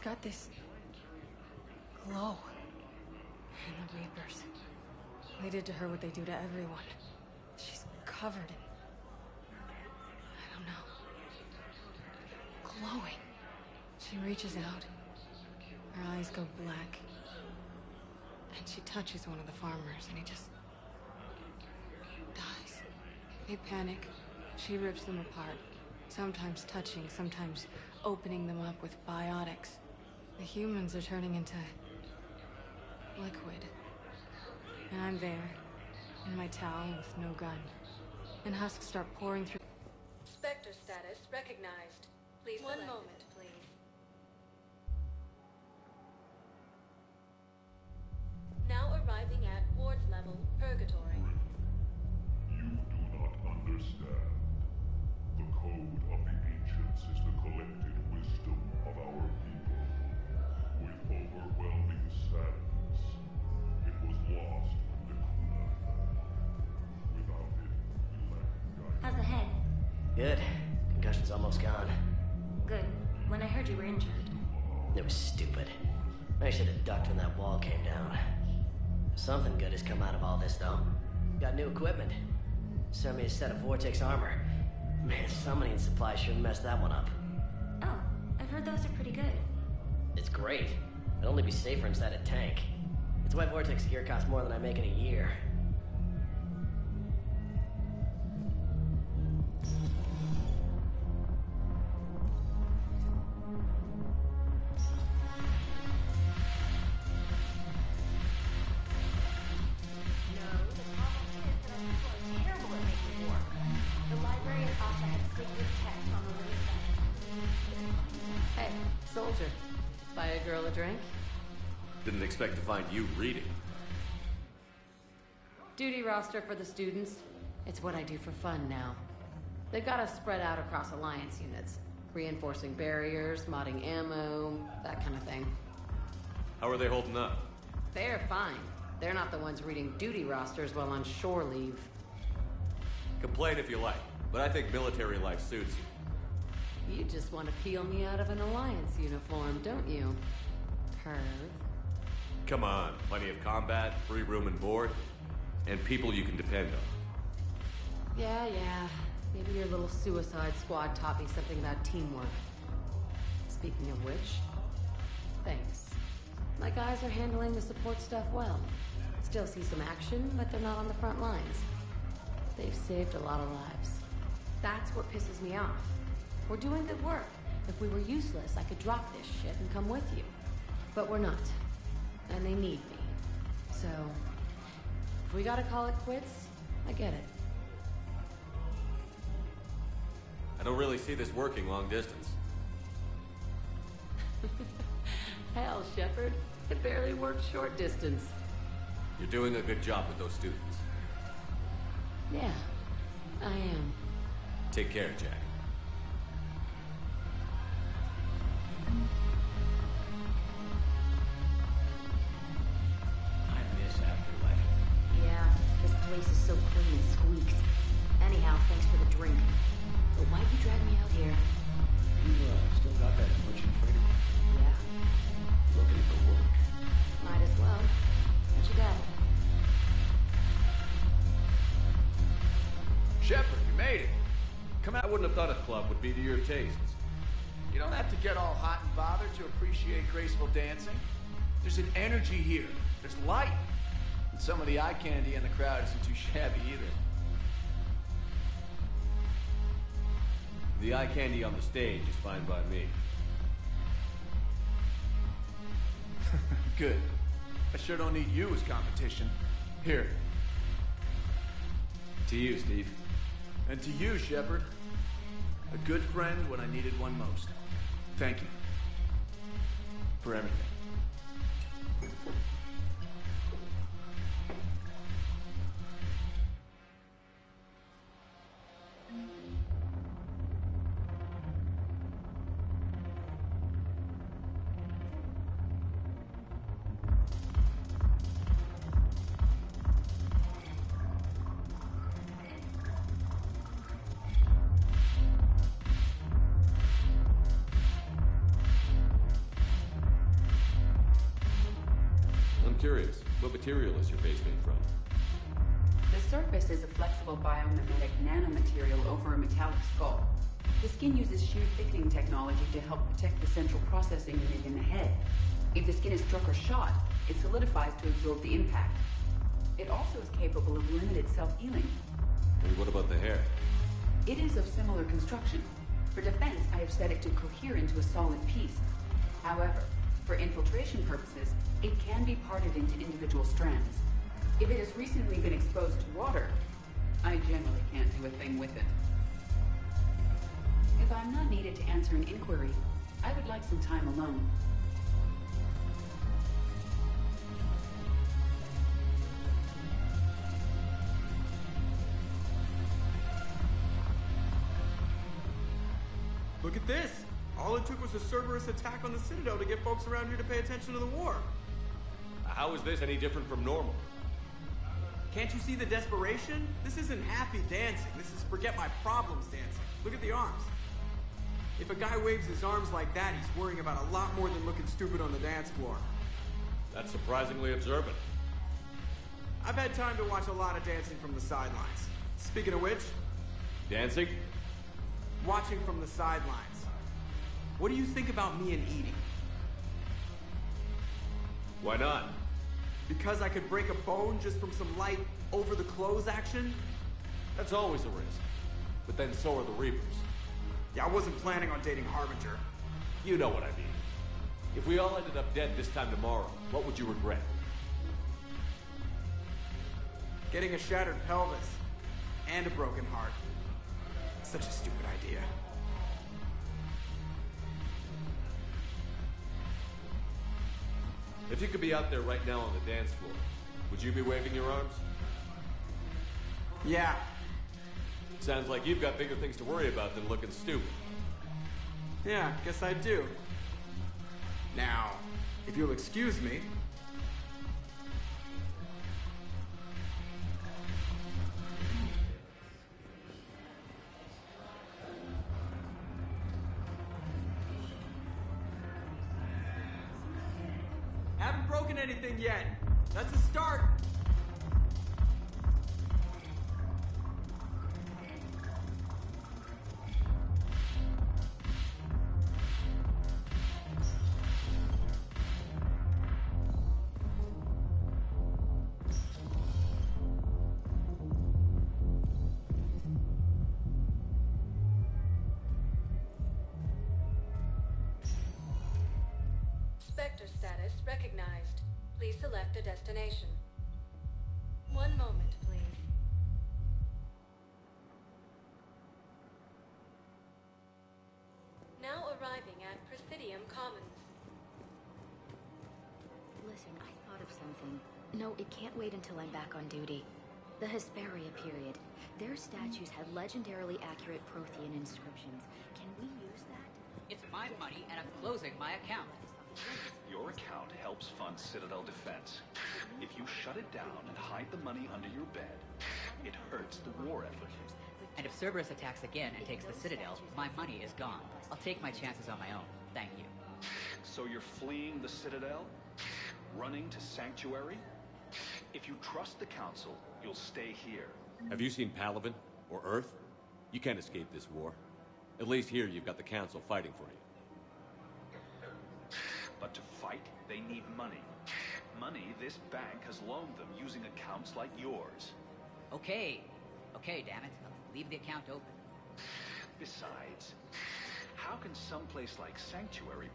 got this glow. And the Reapers. They did to her what they do to everyone. She's covered in... I don't know. Glowing. She reaches out. Her eyes go black. And she touches one of the farmers, and he just... dies. They panic. She rips them apart. Sometimes touching, sometimes opening them up with biotics. The humans are turning into... liquid. And I'm there, in my towel with no gun. And husks start pouring through... Spectre status recognized. Please one moment, please. Now arriving at ward level purgatory. You do not understand. The code of the ancients is the collected wisdom of our people. With overwhelming sadness, it was lost from the Kunai. Without it, we lack guidance. How's the head? Good. Concussion's almost gone. Good. When I heard you were injured. It was stupid. I should have ducked when that wall came down. Something good has come out of all this, though. Got new equipment. Sent me a set of Vortex armor. Man, summoning supply sure messed that one up. Oh, I've heard those are pretty good. It's great. It'd only be safer inside a tank. It's why Vortex gear costs more than I make in a year. Soldier, buy a girl a drink? Didn't expect to find you reading. Duty roster for the students. It's what I do for fun now. They've got us spread out across Alliance units. Reinforcing barriers, modding ammo, that kind of thing. How are they holding up? They're fine. They're not the ones reading duty rosters while on shore leave. Complain if you like, but I think military life suits you. You just want to peel me out of an Alliance uniform, don't you? Perv. Come on, plenty of combat, free room and board, and people you can depend on. Yeah. Maybe your little suicide squad taught me something about teamwork. Speaking of which, thanks. My guys are handling the support stuff well. Still see some action, but they're not on the front lines. They've saved a lot of lives. That's what pisses me off. We're doing good work. If we were useless, I could drop this shit and come with you. But we're not. And they need me. So, if we gotta call it quits, I get it. I don't really see this working long distance. Hell, Shepard. It barely works short distance. You're doing a good job with those students. Yeah, I am. Take care, Jack. I miss Afterlife. Yeah, this place is so clean and squeaks. Anyhow, thanks for the drink. But why'd you drag me out here? You still got that merchant freighter? Yeah, Looking for work. might as well. What you got? Shepard, you made it! Come out. I wouldn't have thought a club would be to your tastes. You don't have to get all hot and bothered to appreciate graceful dancing. There's an energy here. There's light. And some of the eye candy in the crowd isn't too shabby either. The eye candy on the stage is fine by me. Good. I sure don't need you as competition. Here. To you, Steve. And to you, Shepard. A good friend when I needed one most. Thank you. For everything. curious. What material is your base made from? The surface is a flexible biomimetic nanomaterial over a metallic skull. The skin uses shear thickening technology to help protect the central processing unit in the head. If the skin is struck or shot, it solidifies to absorb the impact. It also is capable of limited self-healing. And what about the hair? It is of similar construction. For defense, I have set it to cohere into a solid piece. However, for infiltration purposes, it can be parted into individual strands. If it has recently been exposed to water, I generally can't do a thing with it. If I'm not needed to answer an inquiry, I would like some time alone. Look at this! All it took was a Cerberus attack on the Citadel to get folks around here to pay attention to the war. How is this any different from normal? Can't you see the desperation? This isn't happy dancing. This is forget my problems dancing. Look at the arms. If a guy waves his arms like that, he's worrying about a lot more than looking stupid on the dance floor. That's surprisingly observant. I've had time to watch a lot of dancing from the sidelines. Speaking of which, Dancing? watching from the sidelines. What do you think about me and eating? Why not? Because I could break a bone just from some light over-the-clothes action? That's always a risk. But then so are the Reapers. Yeah, I wasn't planning on dating Harbinger. You know what I mean. If we all ended up dead this time tomorrow, what would you regret? Getting a shattered pelvis and a broken heart. Such a stupid idea. If you could be out there right now on the dance floor, would you be waving your arms? Yeah. Sounds like you've got bigger things to worry about than looking stupid. Yeah, guess I do. Now, if you'll excuse me. Haven't broken anything yet. That's a start. Spectre status recognized. Please select a destination. One moment, please. Now arriving at Presidium Commons. Listen, I thought of something. No, it can't wait until I'm back on duty. The Hesperia period. Their statues had legendarily accurate Prothean inscriptions. Can we use that? It's my money, and I'm closing my account. Your account helps fund Citadel defense. If you shut it down and hide the money under your bed, it hurts the war effort. And if Cerberus attacks again and takes the Citadel, my money is gone. I'll take my chances on my own. Thank you. So you're fleeing the Citadel? Running to Sanctuary? If you trust the Council, you'll stay here. Have you seen Palaven? Or Earth? You can't escape this war. At least here you've got the Council fighting for you. But to fight, they need money. Money this bank has loaned them using accounts like yours. Okay, damn it. I'll leave the account open. Besides, how can someplace like Sanctuary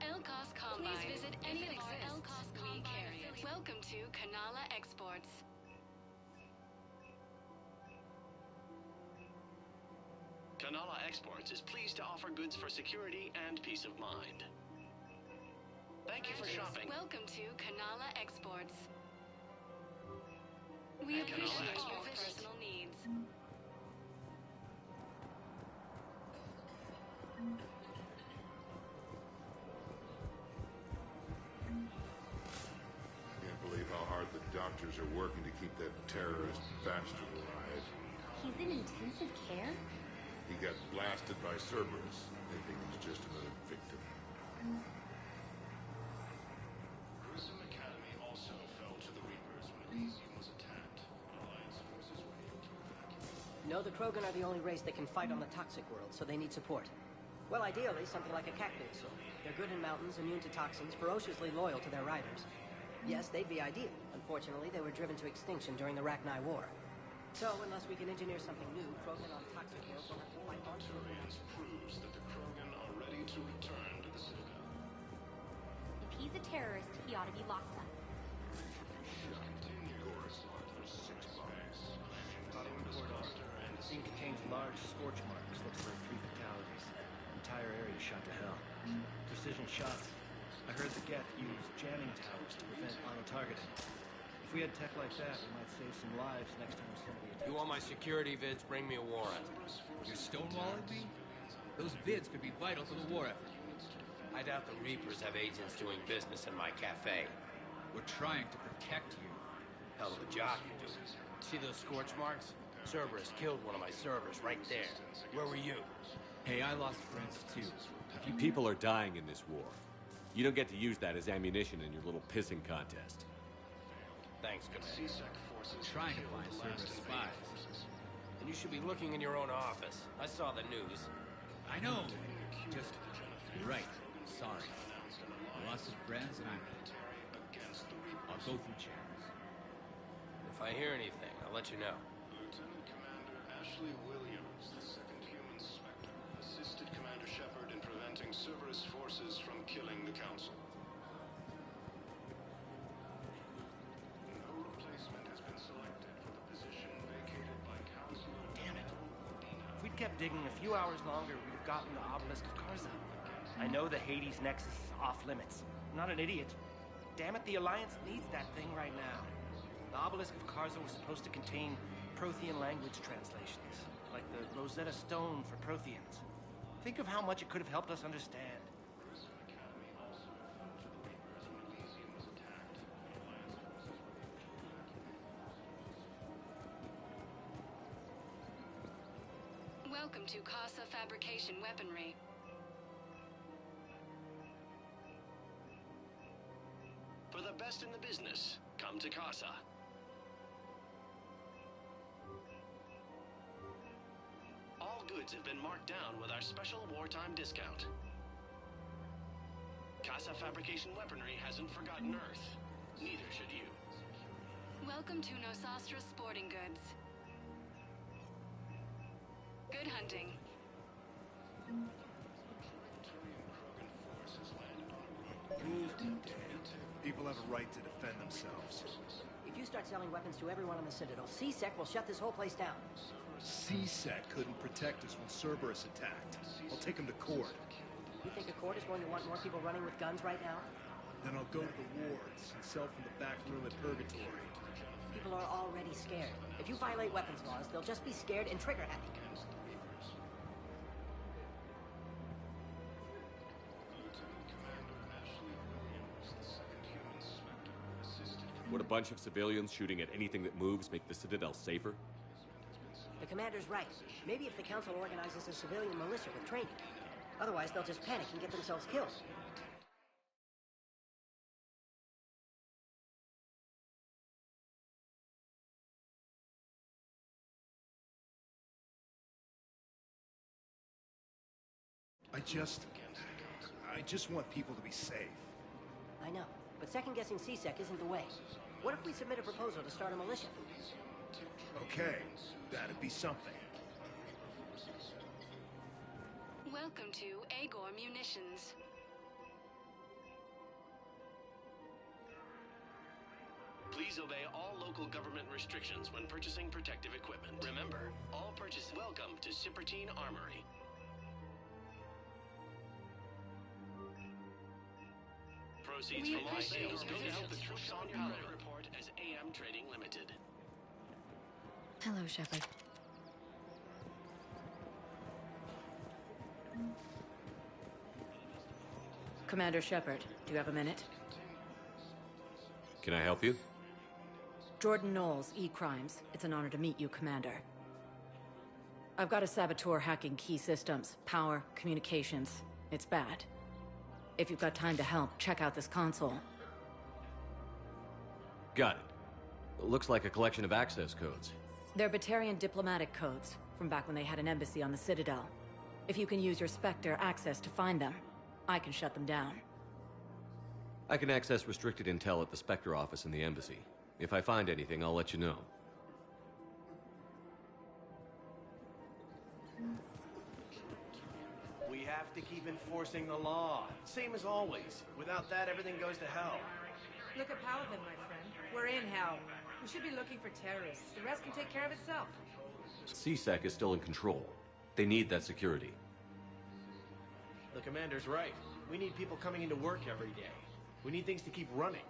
LCOS Combine. Please visit any of our LCOS Combine carriers. Welcome to Kanala Exports. Kanala Exports is pleased to offer goods for security and peace of mind. Thank you for shopping. Welcome to Kanala Exports. We appreciate your personal needs. Can't believe how hard the doctors are working to keep that terrorist bastard alive. He's in intensive care? He got blasted by Cerberus. They think he's just another victim. Gruesome Academy also know the Krogan are the only race that can fight on the toxic world, so they need support. Well, ideally, something like a Cactuid Soul. They're good in mountains, immune to toxins, ferociously loyal to their riders. Yes, they'd be ideal. Unfortunately, they were driven to extinction during the Rachni War. So, unless we can engineer something new, Krogan on toxic worlds will have to fight on. Surveillance proves that the Krogan are ready to return to the Citadel. If he's a terrorist, he ought to be locked up. Scene contains large scorch marks. Looks like 3 fatalities. Entire area shot to hell. Precision shots. I heard the Geth use jamming towers to prevent auto-targeting. If we had tech like that, we might save some lives next time somebody attacks. You want my security vids? Bring me a warrant. You're stonewalling me? Those vids could be vital to the war effort. I doubt the Reapers have agents doing business in my cafe. We're trying to protect you. Hell of a job you do. See those scorch marks? Cerberus killed one of my servers right there. Where were you? Hey, I lost friends too. People are dying in this war. You don't get to use that as ammunition in your little pissing contest. Thanks, Commander. I'm trying to find Cerberus spies. And you should be looking in your own office. I saw the news. I know. Just, you're right. Sorry. I lost some friends and I'll go through channels. If I hear anything, I'll let you know. Lieutenant Commander Ashley Williams, the second human Spectre, assisted Commander Shepard in preventing Cerberus forces from killing the Council. No replacement has been selected for the position vacated by Councilor... Damn it. If we'd kept digging a few hours longer, we'd have gotten the Obelisk of Karza. I know the Hades Nexus is off limits. I'm not an idiot. Damn it, the Alliance needs that thing right now. The Obelisk of Karza was supposed to contain Prothean language translations, like the Rosetta Stone for Protheans. Think of how much it could have helped us understand. Welcome to Casa Fabrication Weaponry. For the best in the business, come to Casa. All goods have been marked down with our special wartime discount. Casa Fabrication Weaponry hasn't forgotten Earth. Neither should you. Welcome to Nosastra Sporting Goods. Good hunting. People have a right to defend themselves. If you start selling weapons to everyone on the Citadel, C-Sec will shut this whole place down. C-Sec couldn't protect us when Cerberus attacked. I'll take him to court. You think a court is going to want more people running with guns right now? Then I'll go to the wards and sell from the back room at Purgatory. People are already scared. If you violate weapons laws, they'll just be scared and trigger happy. Would a bunch of civilians shooting at anything that moves make the Citadel safer? The commander's right. Maybe if the Council organizes a civilian militia with training. Otherwise, they'll just panic and get themselves killed. I just want people to be safe. I know, but second-guessing C-Sec isn't the way. What if we submit a proposal to start a militia? Okay, that'd be something. Welcome to Agor Munitions. Please obey all local government restrictions when purchasing protective equipment. Remember, all purchases welcome to Cipertine Armory. Proceeds from all sales go to help the troops on parade. Report as AM Trading Limited. Hello, Shepard. Commander Shepard, do you have a minute? Can I help you? Jordan Knowles, E-Crimes. It's an honor to meet you, Commander. I've got a saboteur hacking key systems, power, communications. It's bad. If you've got time to help, check out this console. Got it. Looks like a collection of access codes. They're Batarian diplomatic codes. from back when they had an embassy on the Citadel. If you can use your Spectre access to find them, I can shut them down. I can access restricted intel at the Spectre office in the embassy. If I find anything, I'll let you know. We have to keep enforcing the law. Same as always. Without that, everything goes to hell. Look at Paladin, my friend. We're in hell. We should be looking for terrorists. The rest can take care of itself. CSEC is still in control. They need that security. The commander's right. We need people coming into work every day. We need things to keep running.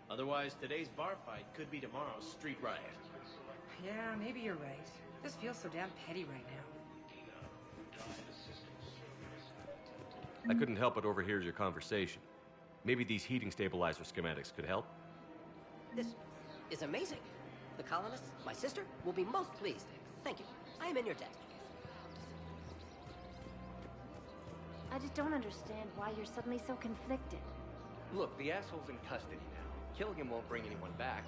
Otherwise, today's bar fight could be tomorrow's street riot. Yeah, maybe you're right. This feels so damn petty right now. I couldn't help but overhear your conversation. Maybe these heating stabilizer schematics could help? This is amazing. The colonists, my sister, will be most pleased. Thank you. I am in your debt. I just don't understand why you're suddenly so conflicted. Look, the asshole's in custody now. Killing him won't bring anyone back.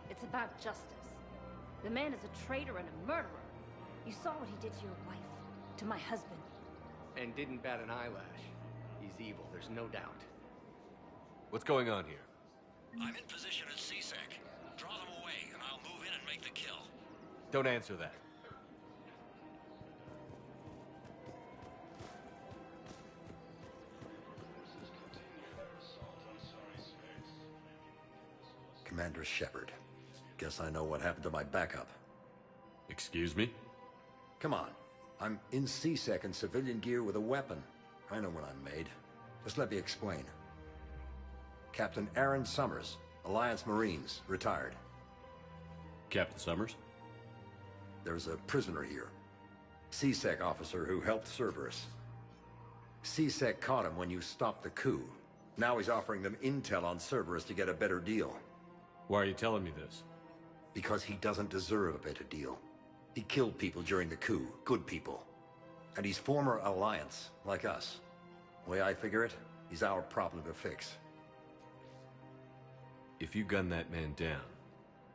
It's about justice. The man is a traitor and a murderer. You saw what he did to your wife, to my husband. And didn't bat an eyelash. He's evil, there's no doubt. What's going on here? I'm in position at CSEC. Draw them away, and I'll move in and make the kill. Don't answer that. Commander Shepard. Guess I know what happened to my backup. Excuse me? Come on. I'm in CSEC in civilian gear with a weapon. I know what I'm made. Just let me explain. Captain Aaron Summers, Alliance Marines, retired. Captain Summers? There's a prisoner here. CSEC officer who helped Cerberus. CSEC caught him when you stopped the coup. Now he's offering them intel on Cerberus to get a better deal. Why are you telling me this? Because he doesn't deserve a better deal. He killed people during the coup, good people. And he's former Alliance, like us. The way I figure it, he's our problem to fix. If you gun that man down,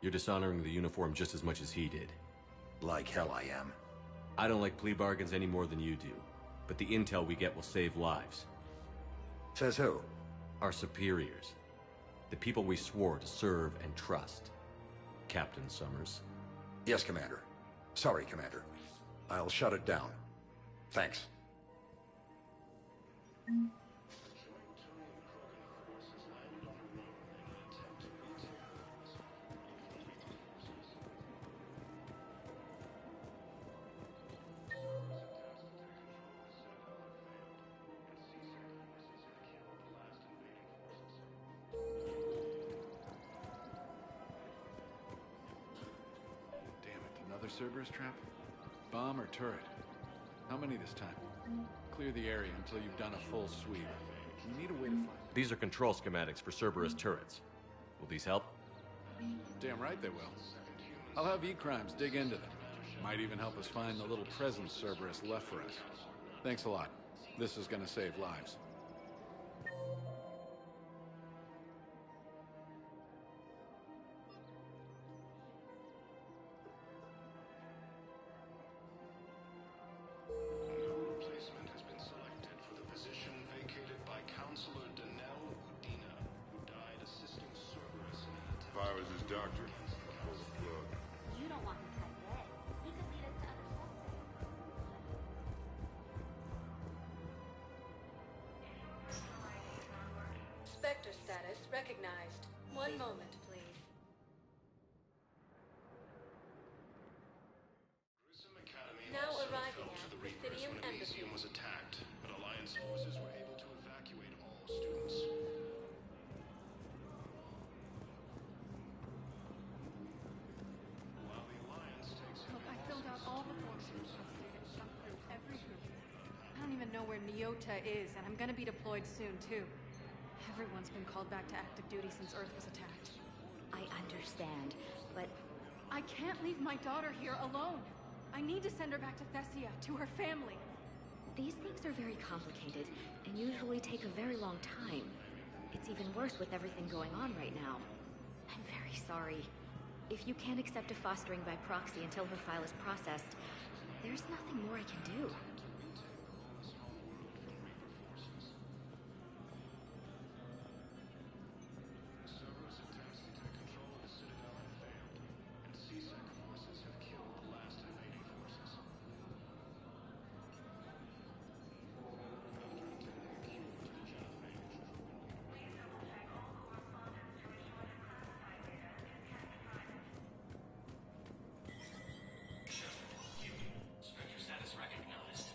you're dishonoring the uniform just as much as he did. Like hell I am. I don't like plea bargains any more than you do, but the intel we get will save lives. Says who? Our superiors. The people we swore to serve and trust. Captain Summers. Yes, Commander. Sorry, Commander. I'll shut it down. Thanks. Another Cerberus trap? Bomb or turret? How many this time? Clear the area until you've done a full sweep. We need a way to find... These are control schematics for Cerberus turrets. Will these help? Damn right they will. I'll have E-Crimes dig into them. Might even help us find the little presents Cerberus left for us. Thanks a lot. This is gonna save lives. If I was his doctor, I'd pull the plug. You don't want this guy dead. He could lead us to other suspects. Spectre status recognized. One moment, please. Now arriving at the Bithynium Embassy. was attacked, but Alliance forces were able to evacuate all students. Look, I filled out all the forms and jumped through every group. I don't even know where Nyota is, and I'm gonna be deployed soon, too. Everyone's been called back to active duty since Earth was attacked. I understand, but... I can't leave my daughter here alone. I need to send her back to Thessia, to her family. These things are very complicated, and usually take a very long time. It's even worse with everything going on right now. I'm very sorry. If you can't accept a fostering by proxy until her file is processed, There's nothing more I can do. Cerberus attempts to take control of the Citadel have failed, and C-Sec forces have killed the last invading forces. After intending a cure to the genophage, Spectre status recognized.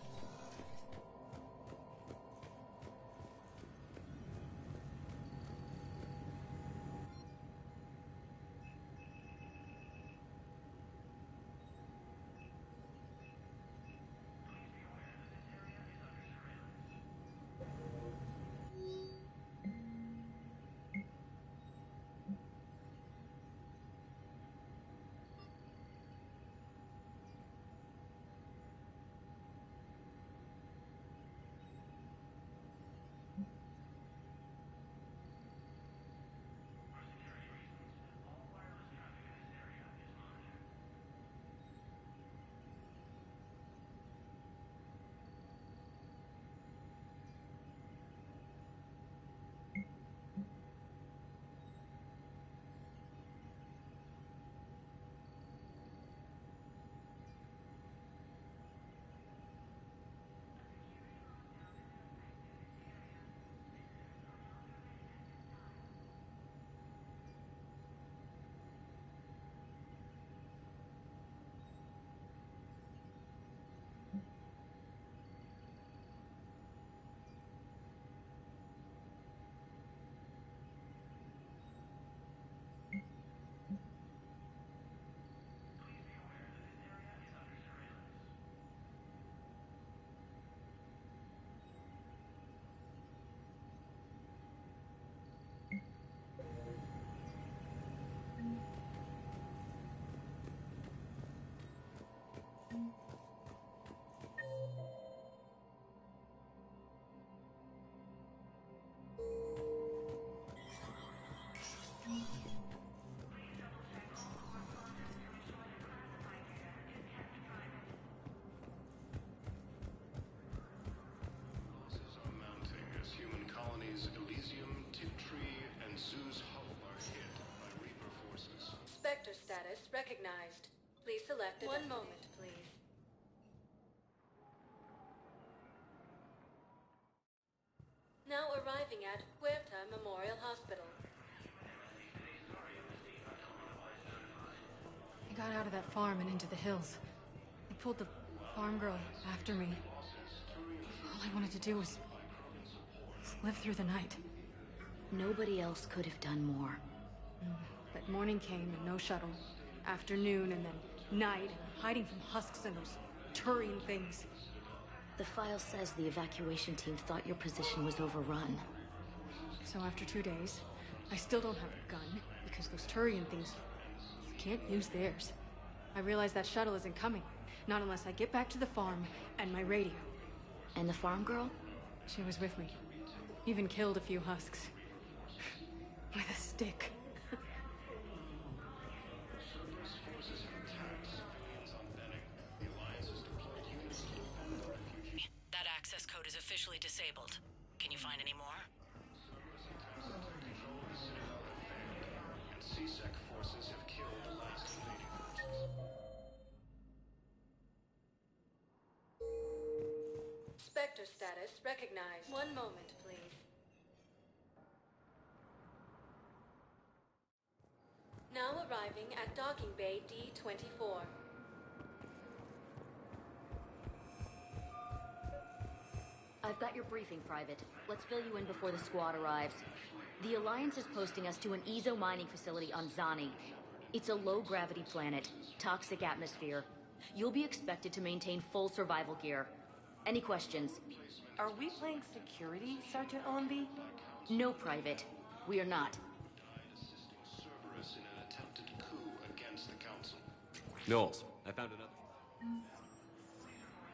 losses are mounting as human colonies Elysium, Tiptree, and Zeus Hull are hit by Reaper forces. Spectre status recognized. Please select one moment, please. Now arriving at Huerta Memorial Hospital. I got out of that farm and into the hills. I pulled the farm girl after me. All I wanted to do was live through the night. Nobody else could have done more. But morning came and no shuttle. Afternoon and then night, hiding from husks and those Turian things. The file says the evacuation team thought your position was overrun. So after 2 days, I still don't have a gun, because those Turian things, you can't use theirs. I realize that shuttle isn't coming, not unless I get back to the farm and my radio. And the farm girl? She was with me. Even killed a few husks. With a stick. Cerberus forces have attacked civilians on Benning. The Alliance has deployed units to defend the refugees. That access code is officially disabled. Can you find any more? Cerberus attempts to take control of the Citadel have failed, and C-Sec forces have killed the last invading forces. Spectre status recognized. One moment, please. Now arriving at Docking Bay D-24. I've got your briefing, Private. Let's fill you in before the squad arrives. The Alliance is posting us to an Ezo mining facility on Zani. It's a low-gravity planet, toxic atmosphere. You'll be expected to maintain full survival gear. Any questions? Are we playing security, Sergeant Allenby? No, Private. We are not. Assisting Cerberus in an attempted coup against the Council. Knowles, I found another.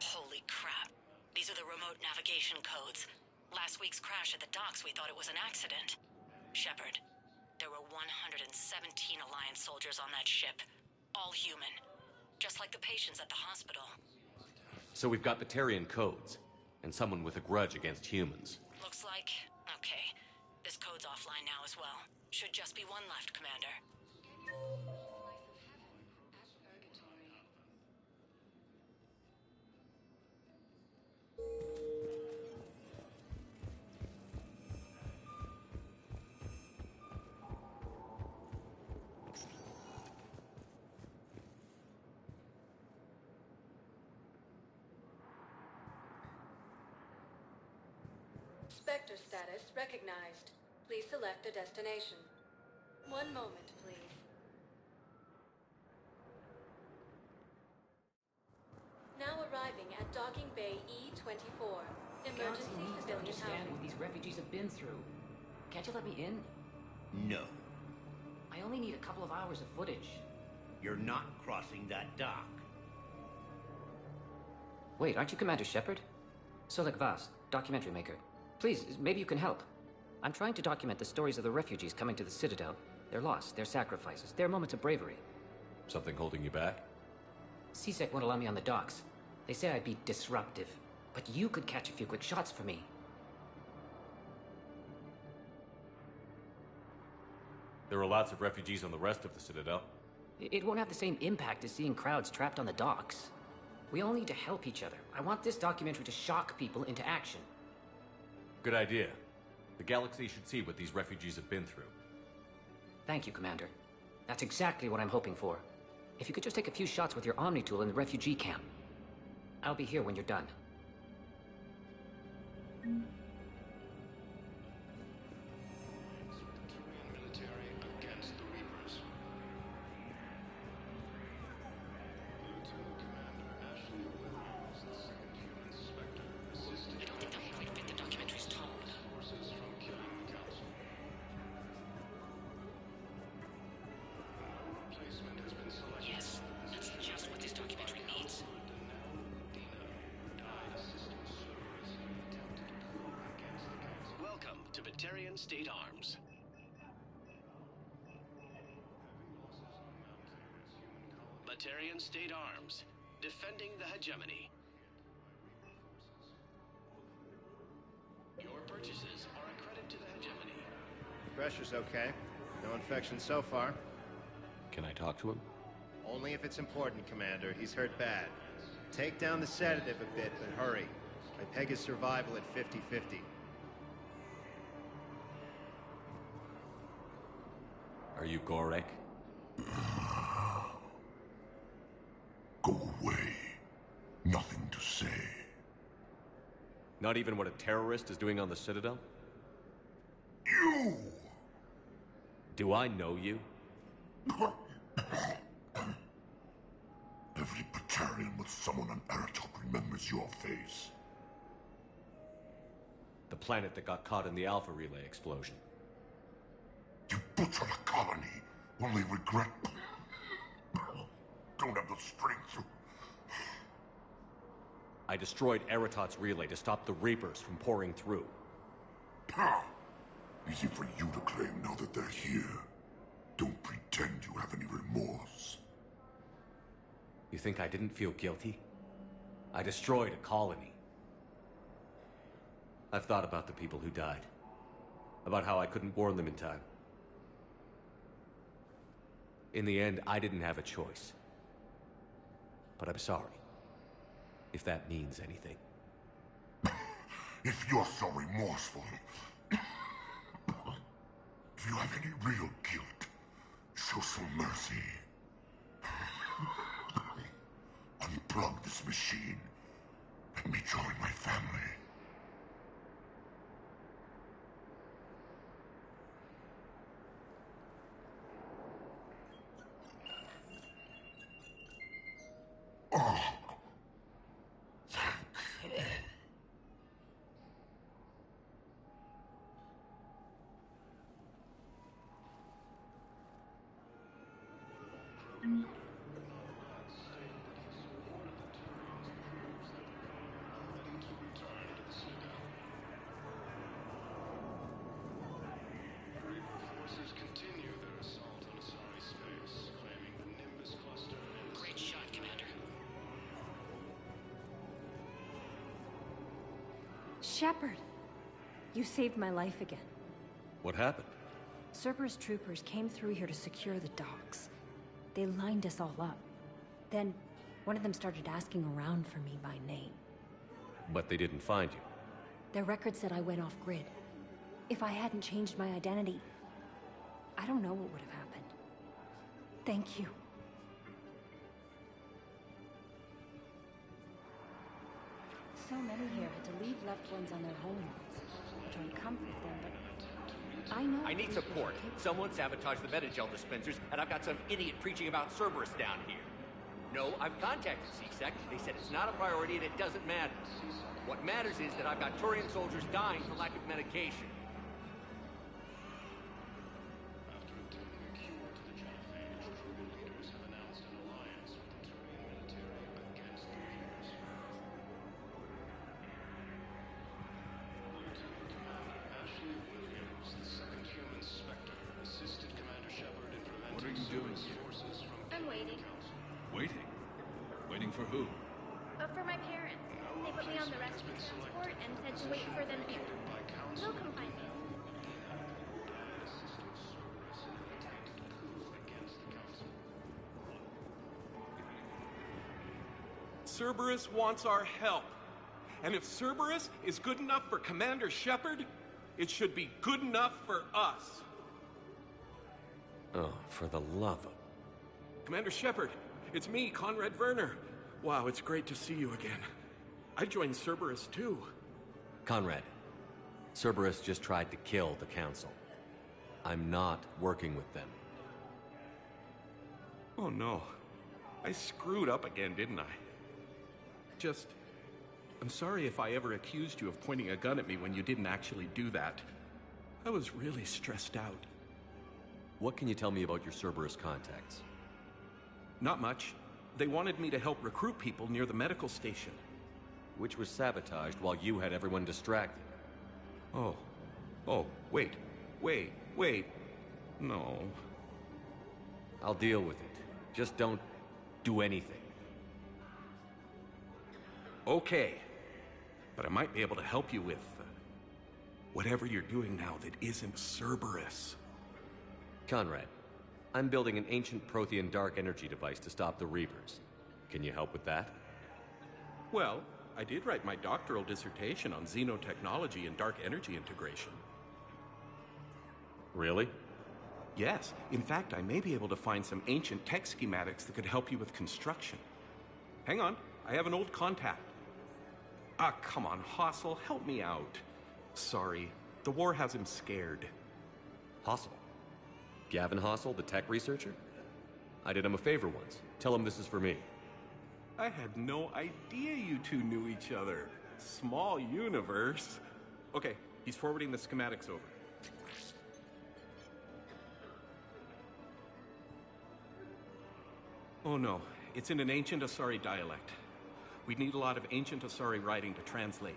Holy crap. These are the remote navigation codes. Last week's crash at the docks, we thought it was an accident. Shepard, there were 117 Alliance soldiers on that ship. All human. Just like the patients at the hospital. So we've got Batarian codes, and someone with a grudge against humans. Looks like... Okay. This code's offline now as well. Should just be one left, Commander. Spectre status recognized. Please select a destination. One moment, please. Now arriving at Docking Bay E-24. Emergency civilian understand housing. what these refugees have been through. Can't you let me in? No. I only need a couple of hours of footage. You're not crossing that dock. Wait, aren't you Commander Shepard? Solek Vast, documentary maker. Please, maybe you can help. I'm trying to document the stories of the refugees coming to the Citadel. Their loss, their sacrifices, their moments of bravery. Something holding you back? CSEC won't allow me on the docks. They say I'd be disruptive. But you could catch a few quick shots for me. There are lots of refugees on the rest of the Citadel. It won't have the same impact as seeing crowds trapped on the docks. We all need to help each other. I want this documentary to shock people into action. Good idea. The galaxy should see what these refugees have been through. Thank you, Commander. That's exactly what I'm hoping for. If you could just take a few shots with your Omni tool in the refugee camp. I'll be here when you're done. Military against the Reapers. Lieutenant Commander Ashley Williams, the second human Spectre, assisted... I don't think that will quite fit the documentary's tone. ...forces from killing the Council. No replacement has been selected. Yes, that's just what this documentary needs. Welcome to Batarian State Arms. Batarian State Arms, defending the hegemony. Your purchases are a credit to the hegemony. Pressure's okay. No infection so far. Can I talk to him? Only if it's important, Commander. He's hurt bad. Take down the sedative a bit, but hurry. I peg his survival at 50-50. Are you Gorek? Go away. Nothing to say. Not even what a terrorist is doing on the Citadel? You! Do I know you? Every Batarian with someone on Aratok remembers your face. The planet that got caught in the Alpha Relay explosion. You butchered a colony, only regret... Don't have the strength to... I destroyed Eratot's relay to stop the Reapers from pouring through. Pah! Easy for you to claim now that they're here. Don't pretend you have any remorse. You think I didn't feel guilty? I destroyed a colony. I've thought about the people who died. About how I couldn't warn them in time. In the end, I didn't have a choice. But I'm sorry. If that means anything. If you're so remorseful... if you have any real guilt, show some mercy. Unplug this machine. Let me join my family. Oh. Shepard! You saved my life again. What happened? Cerberus troopers came through here to secure the docks. They lined us all up. Then, one of them started asking around for me by name. But they didn't find you. Their record said I went off-grid. If I hadn't changed my identity, I don't know what would have happened. Thank you. So many here had to leave loved ones on their homeworlds. I try to comfort them, but I know... I need support. Someone sabotaged the Metagel dispensers, and I've got some idiot preaching about Cerberus down here. No, I've contacted CSEC. They said it's not a priority and it doesn't matter. What matters is that I've got Turian soldiers dying for lack of medication. After obtaining a cure to the genophage, Trugan leaders have announced an alliance with the Turian military against the Reapers. Lieutenant Commander Ashley Williams, the second human Spectre, assisted Commander Shepard in preventing Cerberus forces from I'm waiting. Waiting? Waiting for who? For my parents. They put me on the rescue transport and said to wait for them here. They'll come find me. Cerberus wants our help. And if Cerberus is good enough for Commander Shepard, it should be good enough for us. Oh, for the love of... Commander Shepard, it's me, Conrad Werner. Wow, it's great to see you again. I joined Cerberus too. Conrad, Cerberus just tried to kill the Council. I'm not working with them. Oh no. I screwed up again, didn't I? I'm sorry if I ever accused you of pointing a gun at me when you didn't actually do that. I was really stressed out. What can you tell me about your Cerberus contacts? Not much. They wanted me to help recruit people near the medical station. Which was sabotaged while you had everyone distracted. Oh, wait. No. I'll deal with it. Just don't do anything. Okay. But I might be able to help you with whatever you're doing now that isn't Cerberus. Conrad, I'm building an ancient Prothean dark energy device to stop the Reapers. Can you help with that? Well, I did write my doctoral dissertation on xenotechnology and dark energy integration. Really? Yes. In fact, I may be able to find some ancient tech schematics that could help you with construction. Hang on, I have an old contact. Ah, come on, Hossel, help me out. Sorry, the war has him scared. Hossel? Gavin Hossel, the tech researcher? I did him a favor once. Tell him this is for me. I had no idea you two knew each other. Small universe. Okay, he's forwarding the schematics over. Oh no, it's in an ancient Asari dialect. We'd need a lot of ancient Asari writing to translate.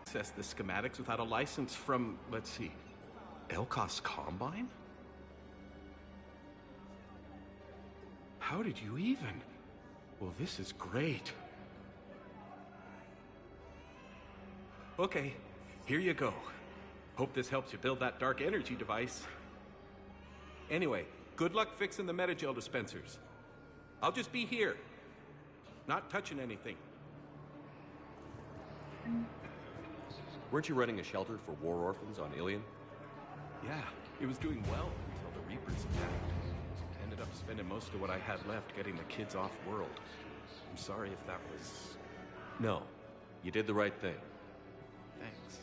Access the schematics without a license from, let's see, Elkos Combine? How did you even? Well, this is great. Okay, here you go. Hope this helps you build that dark energy device. Anyway, good luck fixing the Metagel dispensers. I'll just be here. Not touching anything. Weren't you running a shelter for war orphans on Ilion? Yeah, it was doing well until the Reapers attacked. Ended up spending most of what I had left getting the kids off-world. I'm sorry if that was... No, you did the right thing. Thanks.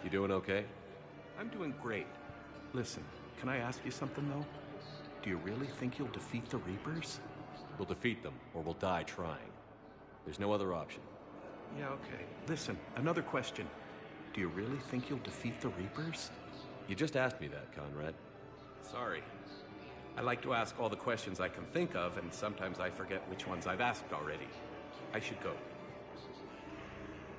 You doing okay? I'm doing great. Listen, can I ask you something, though? Do you really think you'll defeat the Reapers? We'll defeat them, or we'll die trying. There's no other option. Yeah, okay. Listen, another question. Do you really think you'll defeat the Reapers? You just asked me that, Conrad. Sorry. I like to ask all the questions I can think of, and sometimes I forget which ones I've asked already. I should go.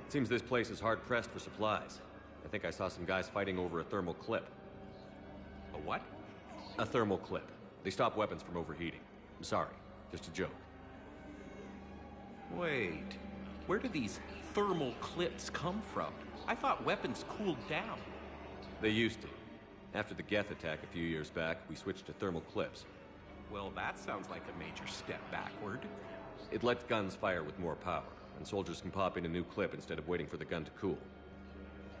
Seems this place is hard-pressed for supplies. I think I saw some guys fighting over a thermal clip. A what? A thermal clip. They stop weapons from overheating. I'm sorry. Just a joke. Wait, where do these thermal clips come from? I thought weapons cooled down. They used to. After the Geth attack a few years back, we switched to thermal clips. Well, that sounds like a major step backward. It lets guns fire with more power, and soldiers can pop in a new clip instead of waiting for the gun to cool.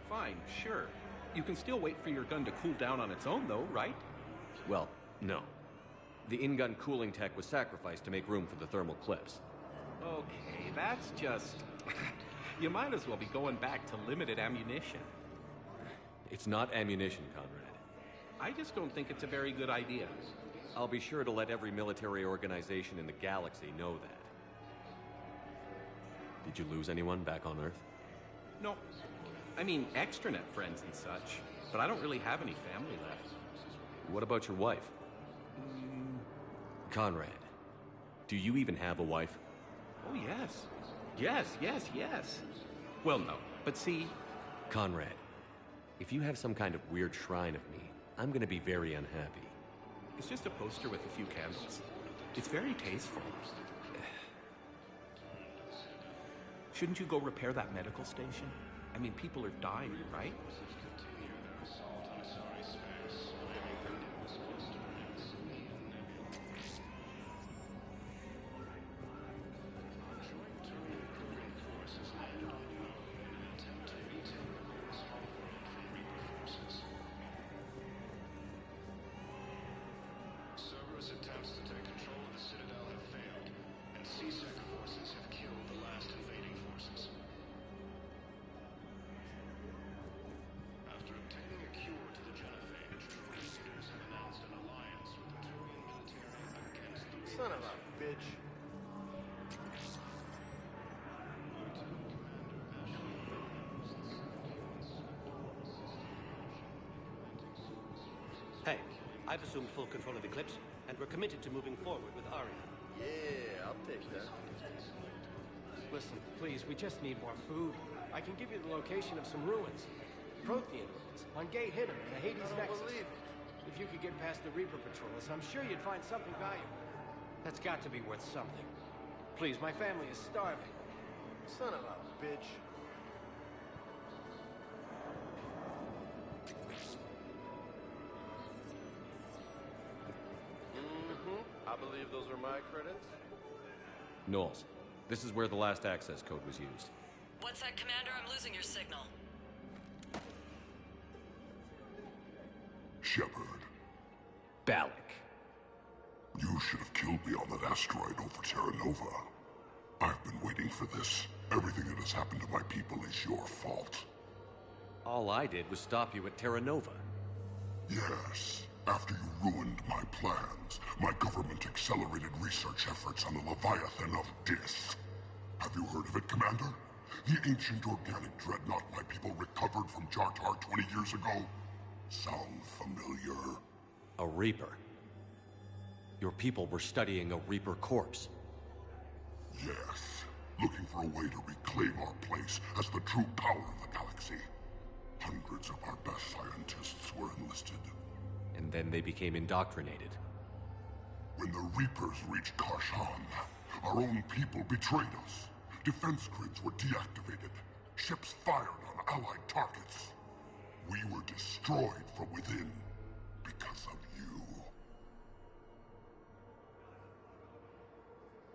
Fine, sure. You can still wait for your gun to cool down on its own, though, right? Well, no. The in-gun cooling tech was sacrificed to make room for the thermal clips. Okay, that's just... You might as well be going back to limited ammunition. It's not ammunition, Conrad. I just don't think it's a very good idea. I'll be sure to let every military organization in the galaxy know that. Did you lose anyone back on Earth? No. I mean, extranet friends and such, but I don't really have any family left. What about your wife? Conrad, do you even have a wife? Oh, yes. Yes. Well, no, but see... Conrad, if you have some kind of weird shrine of me, I'm gonna be very unhappy. It's just a poster with a few candles. It's very tasteful. Shouldn't you go repair that medical station? I mean, people are dying, right? Cerberus attempts to take control of the Citadel have failed, and C-Sec forces have killed the last invading forces. After obtaining a cure to the genophage, Reapers have announced an alliance with the Turian military against the Son of a bitch. Hey, I've assumed full control of Eclipse, and we're committed to moving forward with Aria. Yeah, I'll take that. Listen, please, we just need more food. I can give you the location of some ruins. Prothean ruins, on Gate Hidden in the Hades Nexus. Believe it. If you could get past the Reaper patrols, I'm sure you'd find something valuable. That's got to be worth something. Please, my family is starving. Son of a bitch. I believe those are my credits. Knowles, this is where the last access code was used. What's that, Commander? I'm losing your signal. Shepard. Balak. You should have killed me on that asteroid over Terra Nova. I've been waiting for this. Everything that has happened to my people is your fault. All I did was stop you at Terra Nova. Yes. After you ruined my plans, my government accelerated research efforts on the Leviathan of Dis. Have you heard of it, Commander? The ancient organic dreadnought my people recovered from Jartar 20 years ago? Sound familiar? A Reaper? Your people were studying a Reaper corpse. Yes. Looking for a way to reclaim our place as the true power of the galaxy. Hundreds of our best scientists were enlisted. And then they became indoctrinated. When the Reapers reached Karshan, our own people betrayed us. Defense grids were deactivated. Ships fired on Allied targets. We were destroyed from within because of you.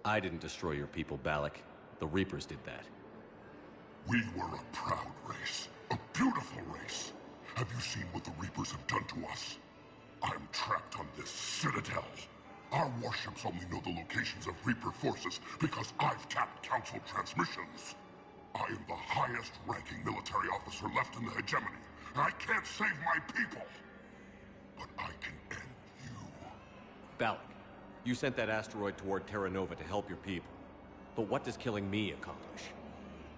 I didn't destroy your people, Balak. The Reapers did that. We were a proud race. A beautiful race. Have you seen what the Reapers have done to us? I'm trapped on this Citadel. Our warships only know the locations of Reaper forces because I've tapped Council transmissions. I am the highest-ranking military officer left in the hegemony, and I can't save my people. But I can end you. Balak, you sent that asteroid toward Terra Nova to help your people. But what does killing me accomplish?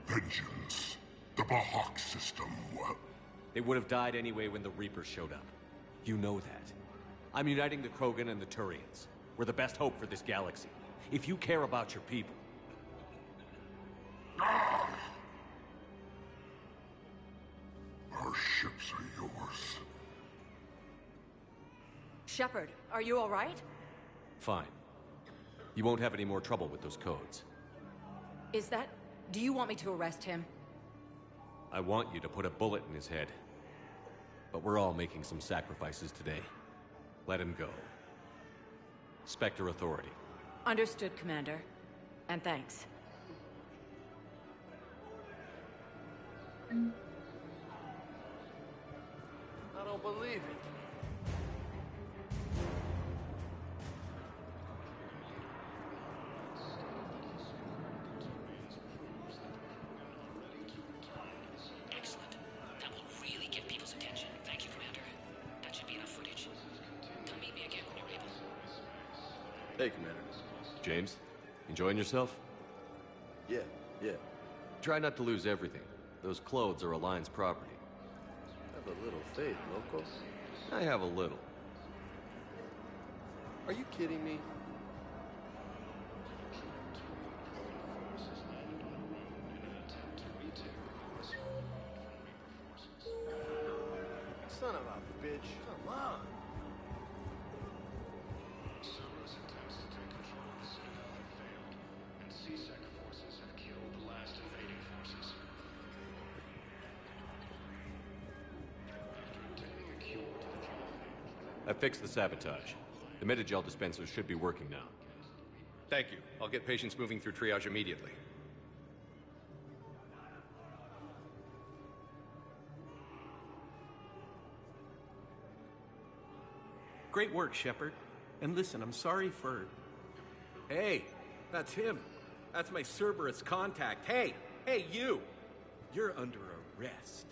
Vengeance. The Bahak system, well... They would have died anyway when the Reapers showed up. You know that. I'm uniting the Krogan and the Turians. We're the best hope for this galaxy. If you care about your people... Ah! Our ships are yours. Shepard, are you all right? Fine. You won't have any more trouble with those codes. Is that... Do you want me to arrest him? I want you to put a bullet in his head. But we're all making some sacrifices today. Let him go. Spectre Authority. Understood, Commander. And thanks. I don't believe it. Excellent. That will really get people's attention. Thank you, Commander. That should be enough footage. Come meet me again when you're able. Hey, Commander. James, enjoying yourself? Yeah. Try not to lose everything. Those clothes are Alliance property. Have a little faith, loco. I have a little. Are you kidding me? Son of a bitch. Come on. Cerberus attempts to take control of the Citadel have failed, and C-Sec forces have killed the last invading forces. After obtaining a cure to the cure, I fixed the sabotage. The Metagel dispensers should be working now. Thank you. I'll get patients moving through triage immediately. Great work, Shepard. And listen, I'm sorry for... Hey, that's him. That's my Cerberus contact. Hey, you! You're under arrest.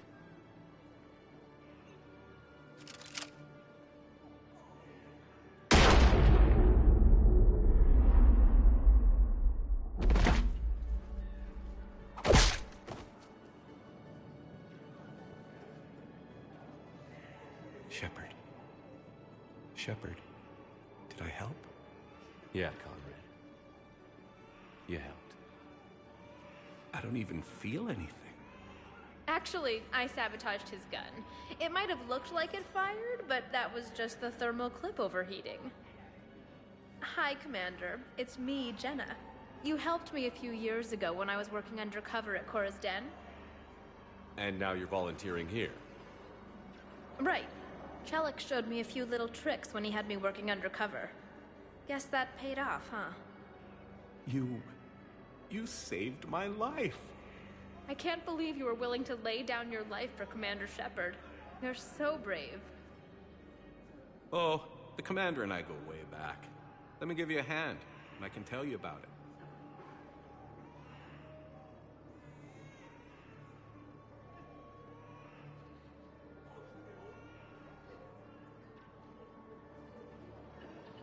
Shepard, did I help? Yeah, Conrad. You helped. I don't even feel anything. Actually, I sabotaged his gun. It might have looked like it fired, but that was just the thermal clip overheating. Hi, Commander. It's me, Jenna. You helped me a few years ago when I was working undercover at Cora's Den. And now you're volunteering here. Right. Chelik showed me a few little tricks when he had me working undercover. Guess that paid off, huh? You saved my life. I can't believe you were willing to lay down your life for Commander Shepard. You're so brave. Oh, the Commander and I go way back. Let me give you a hand, and I can tell you about it.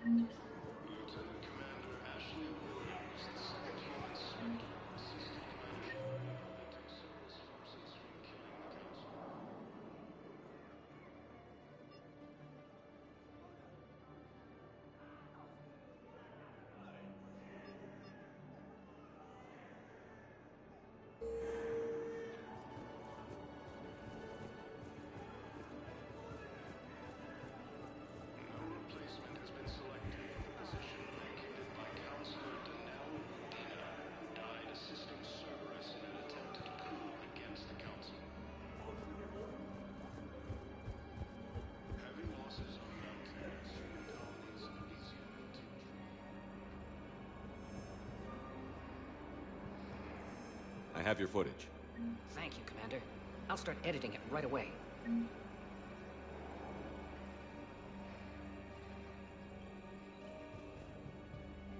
Lieutenant Commander Ashley Williams, the second human Spectre, assisted Commander Shepard in preventing Cerberus forces from killing the Council. No replacement has been selected for the position vacated by Counselor Danelle Dina, who died assisting Cerberus in an attempted coup against the Council. Heavy losses are mounting. Citadel is Elysium to I have your footage. Thank you, Commander. I'll start editing it right away.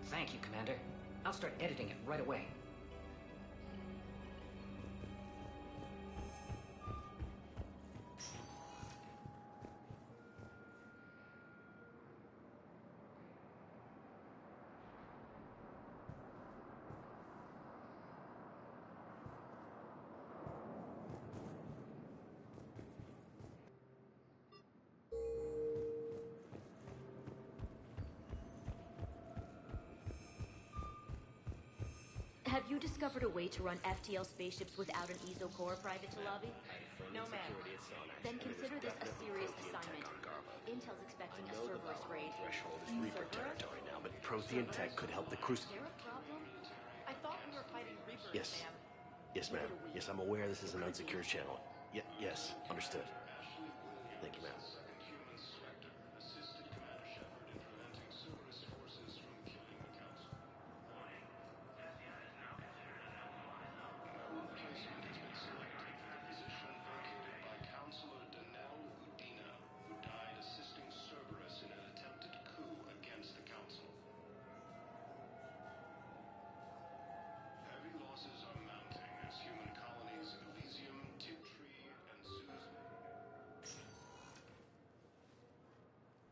Thank you, Commander. I'll start editing it right away. Have you discovered a way to run FTL spaceships without an ESO core, Private Talavi? No, ma'am. Then consider this a serious assignment. Intel's expecting a Cerberus raid. Threshold is Reaper territory now, but Prothean tech could help the Crucible. Is there a problem? I thought we were fighting Reapers. Yes. Yes, ma'am. Yes, I'm aware this is an unsecured channel. Yes, understood. Thank you, ma'am.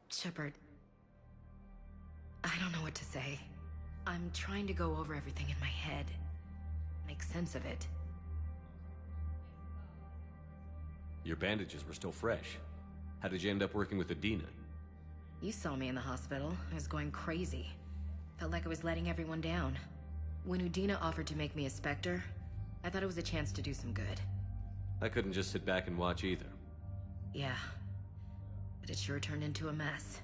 Shepard, I don't know what to say. I'm trying to go over everything in my head. Make sense of it. Your bandages were still fresh. How did you end up working with Adina? You saw me in the hospital. I was going crazy. Felt like I was letting everyone down. When Udina offered to make me a Spectre, I thought it was a chance to do some good. I couldn't just sit back and watch either. Yeah. But it sure turned into a mess.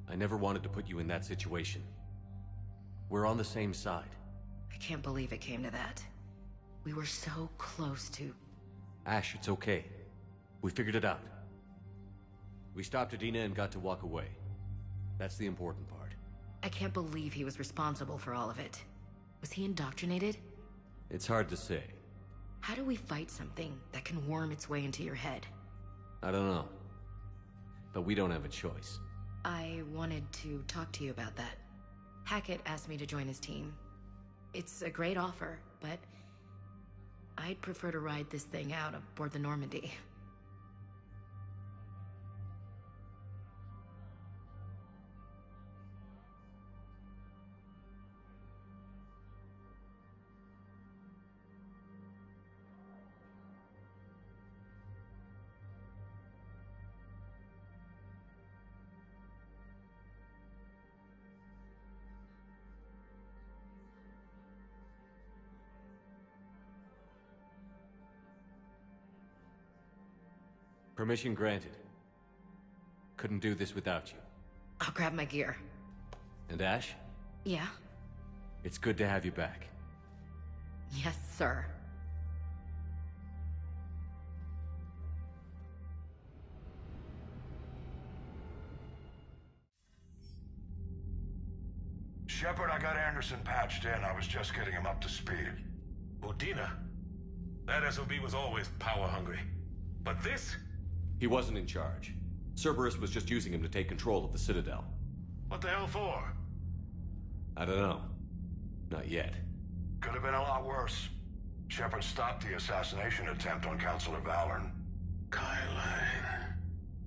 I never wanted to put you in that situation. We're on the same side. I can't believe it came to that. We were so close to... Ash, it's okay. We figured it out. We stopped Adina and got to walk away. That's the important part. I can't believe he was responsible for all of it. Was he indoctrinated? It's hard to say. How do we fight something that can worm its way into your head? I don't know. But we don't have a choice. I wanted to talk to you about that. Hackett asked me to join his team. It's a great offer, but I'd prefer to ride this thing out aboard the Normandy. Permission granted. Couldn't do this without you. I'll grab my gear. And Ash? Yeah? It's good to have you back. Yes, sir. Shepard, I got Anderson patched in. I was just getting him up to speed. Udina? That SOB was always power-hungry. But this? He wasn't in charge. Cerberus was just using him to take control of the Citadel. What the hell for? I don't know. Not yet. Could have been a lot worse. Shepard stopped the assassination attempt on Councilor Valorn. Kyle.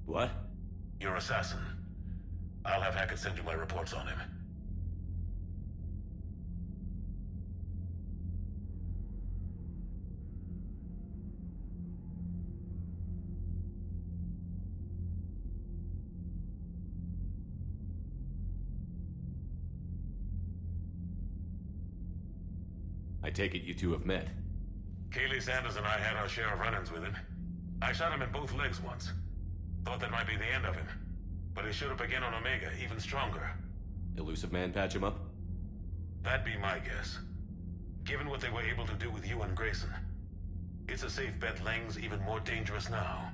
What? Your assassin. I'll have Hackett send you my reports on him. I take it you two have met. Kaylee Sanders and I had our share of run-ins with him. I shot him in both legs once. Thought that might be the end of him. But he showed up again on Omega, even stronger. Elusive Man patch him up? That'd be my guess. Given what they were able to do with you and Grayson. It's a safe bet Lang's even more dangerous now.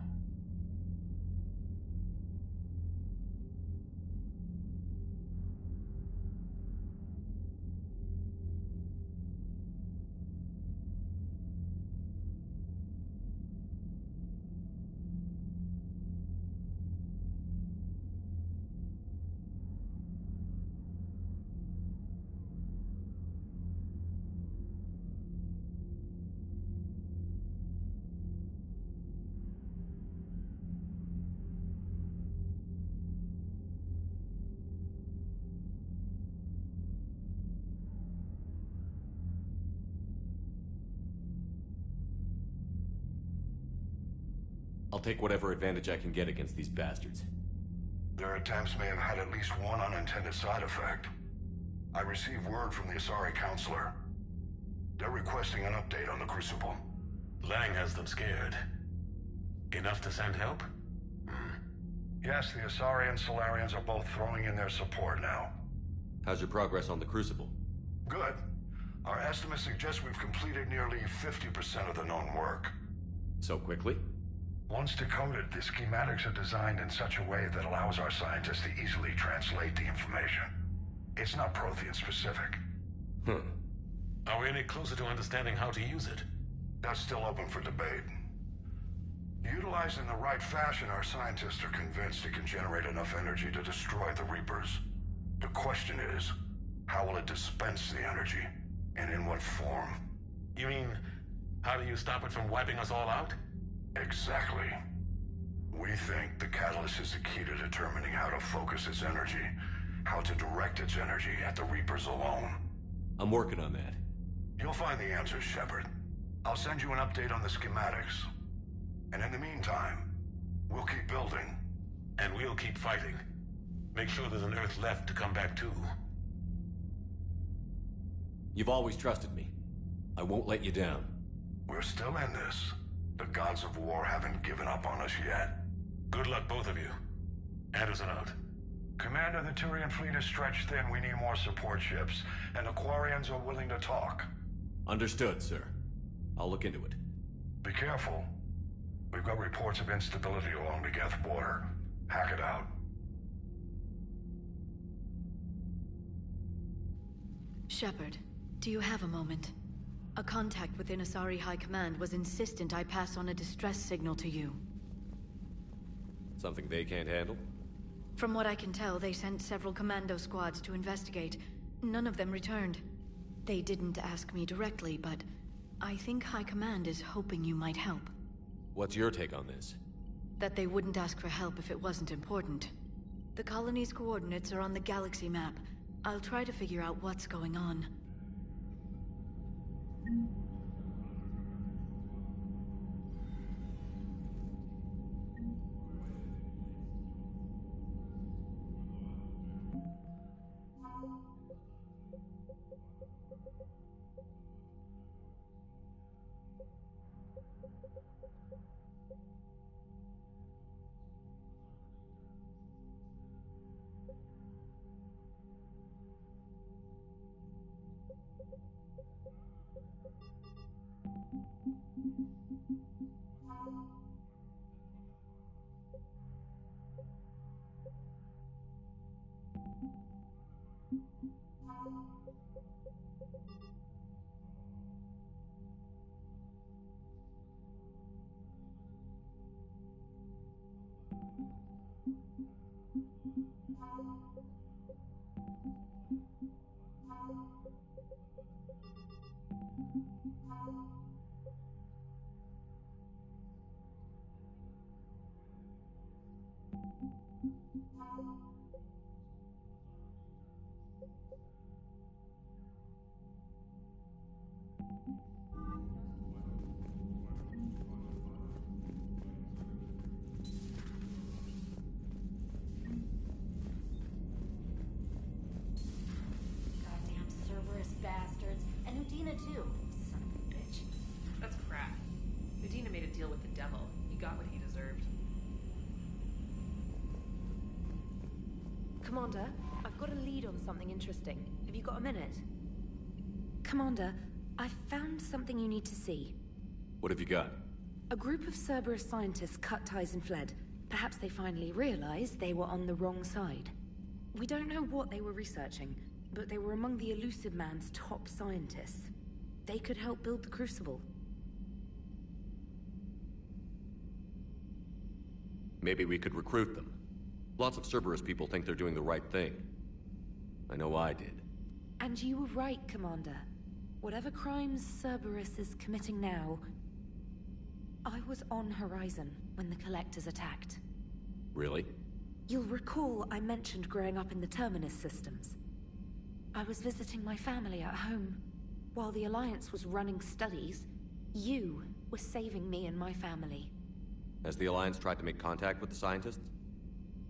I'll take whatever advantage I can get against these bastards. Their attempts may have had at least one unintended side effect. I received word from the Asari Counselor. They're requesting an update on the Crucible. Lang has them scared. Enough to send help? Yes, the Asari and Solarians are both throwing in their support now. How's your progress on the Crucible? Good. Our estimates suggest we've completed nearly 50% of the known work. So quickly? Once decoded, the schematics are designed in such a way that allows our scientists to easily translate the information. It's not Prothean specific. Are we any closer to understanding how to use it? That's still open for debate. Utilized in the right fashion, our scientists are convinced it can generate enough energy to destroy the Reapers. The question is, how will it dispense the energy? And in what form? You mean, how do you stop it from wiping us all out? Exactly. We think the catalyst is the key to determining how to focus its energy, how to direct its energy at the Reapers alone. I'm working on that. You'll find the answers, Shepard. I'll send you an update on the schematics. And in the meantime, we'll keep building. And we'll keep fighting. Make sure there's an Earth left to come back to. You've always trusted me. I won't let you down. We're still in this. The gods of war haven't given up on us yet. Good luck, both of you. Anderson out. Commander, the Turian fleet is stretched thin. We need more support ships. And the Quarians are willing to talk. Understood, sir. I'll look into it. Be careful. We've got reports of instability along the Geth border. Hack it out. Shepard, do you have a moment? A contact within Asari High Command was insistent I pass on a distress signal to you. Something they can't handle? From what I can tell, they sent several commando squads to investigate. None of them returned. They didn't ask me directly, but I think High Command is hoping you might help. What's your take on this? That they wouldn't ask for help if it wasn't important. The colony's coordinates are on the galaxy map. I'll try to figure out what's going on. Bastards. And Udina too. Son of a bitch. That's crap. Udina made a deal with the devil. He got what he deserved. Commander, I've got a lead on something interesting. Have you got a minute? Commander, I've found something you need to see. What have you got? A group of Cerberus scientists cut ties and fled. Perhaps they finally realized they were on the wrong side. We don't know what they were researching, but they were among the Elusive Man's top scientists. They could help build the Crucible. Maybe we could recruit them. Lots of Cerberus people think they're doing the right thing. I know I did. And you were right, Commander. Whatever crimes Cerberus is committing now, I was on Horizon when the Collectors attacked. Really? You'll recall I mentioned growing up in the Terminus systems. I was visiting my family at home. While the Alliance was running studies, you were saving me and my family. Has the Alliance tried to make contact with the scientists?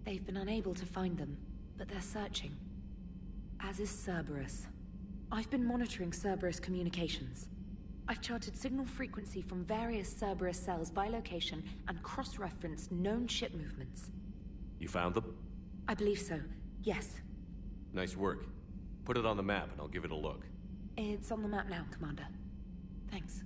They've been unable to find them, but they're searching. as is Cerberus. I've been monitoring Cerberus communications. I've charted signal frequency from various Cerberus cells by location and cross-referenced known ship movements. You found them? I believe so, yes. Nice work. Put it on the map and I'll give it a look. It's on the map now, Commander. Thanks.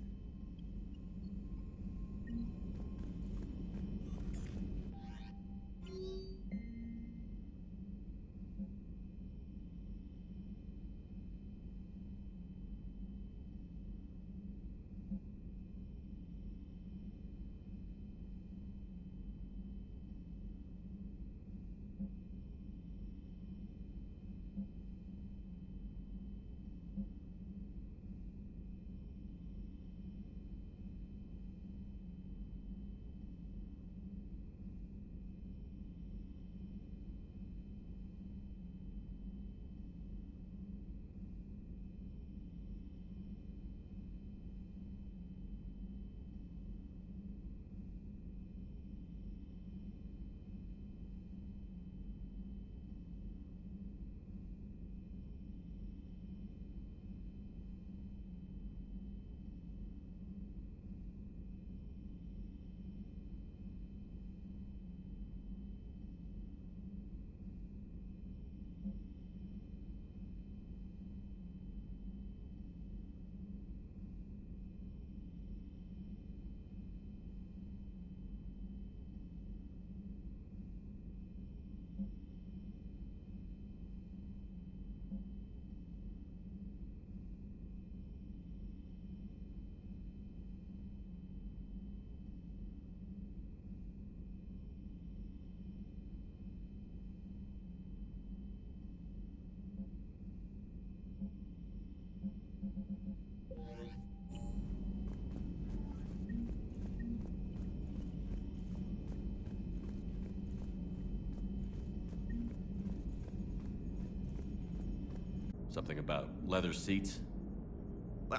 Something about leather seats?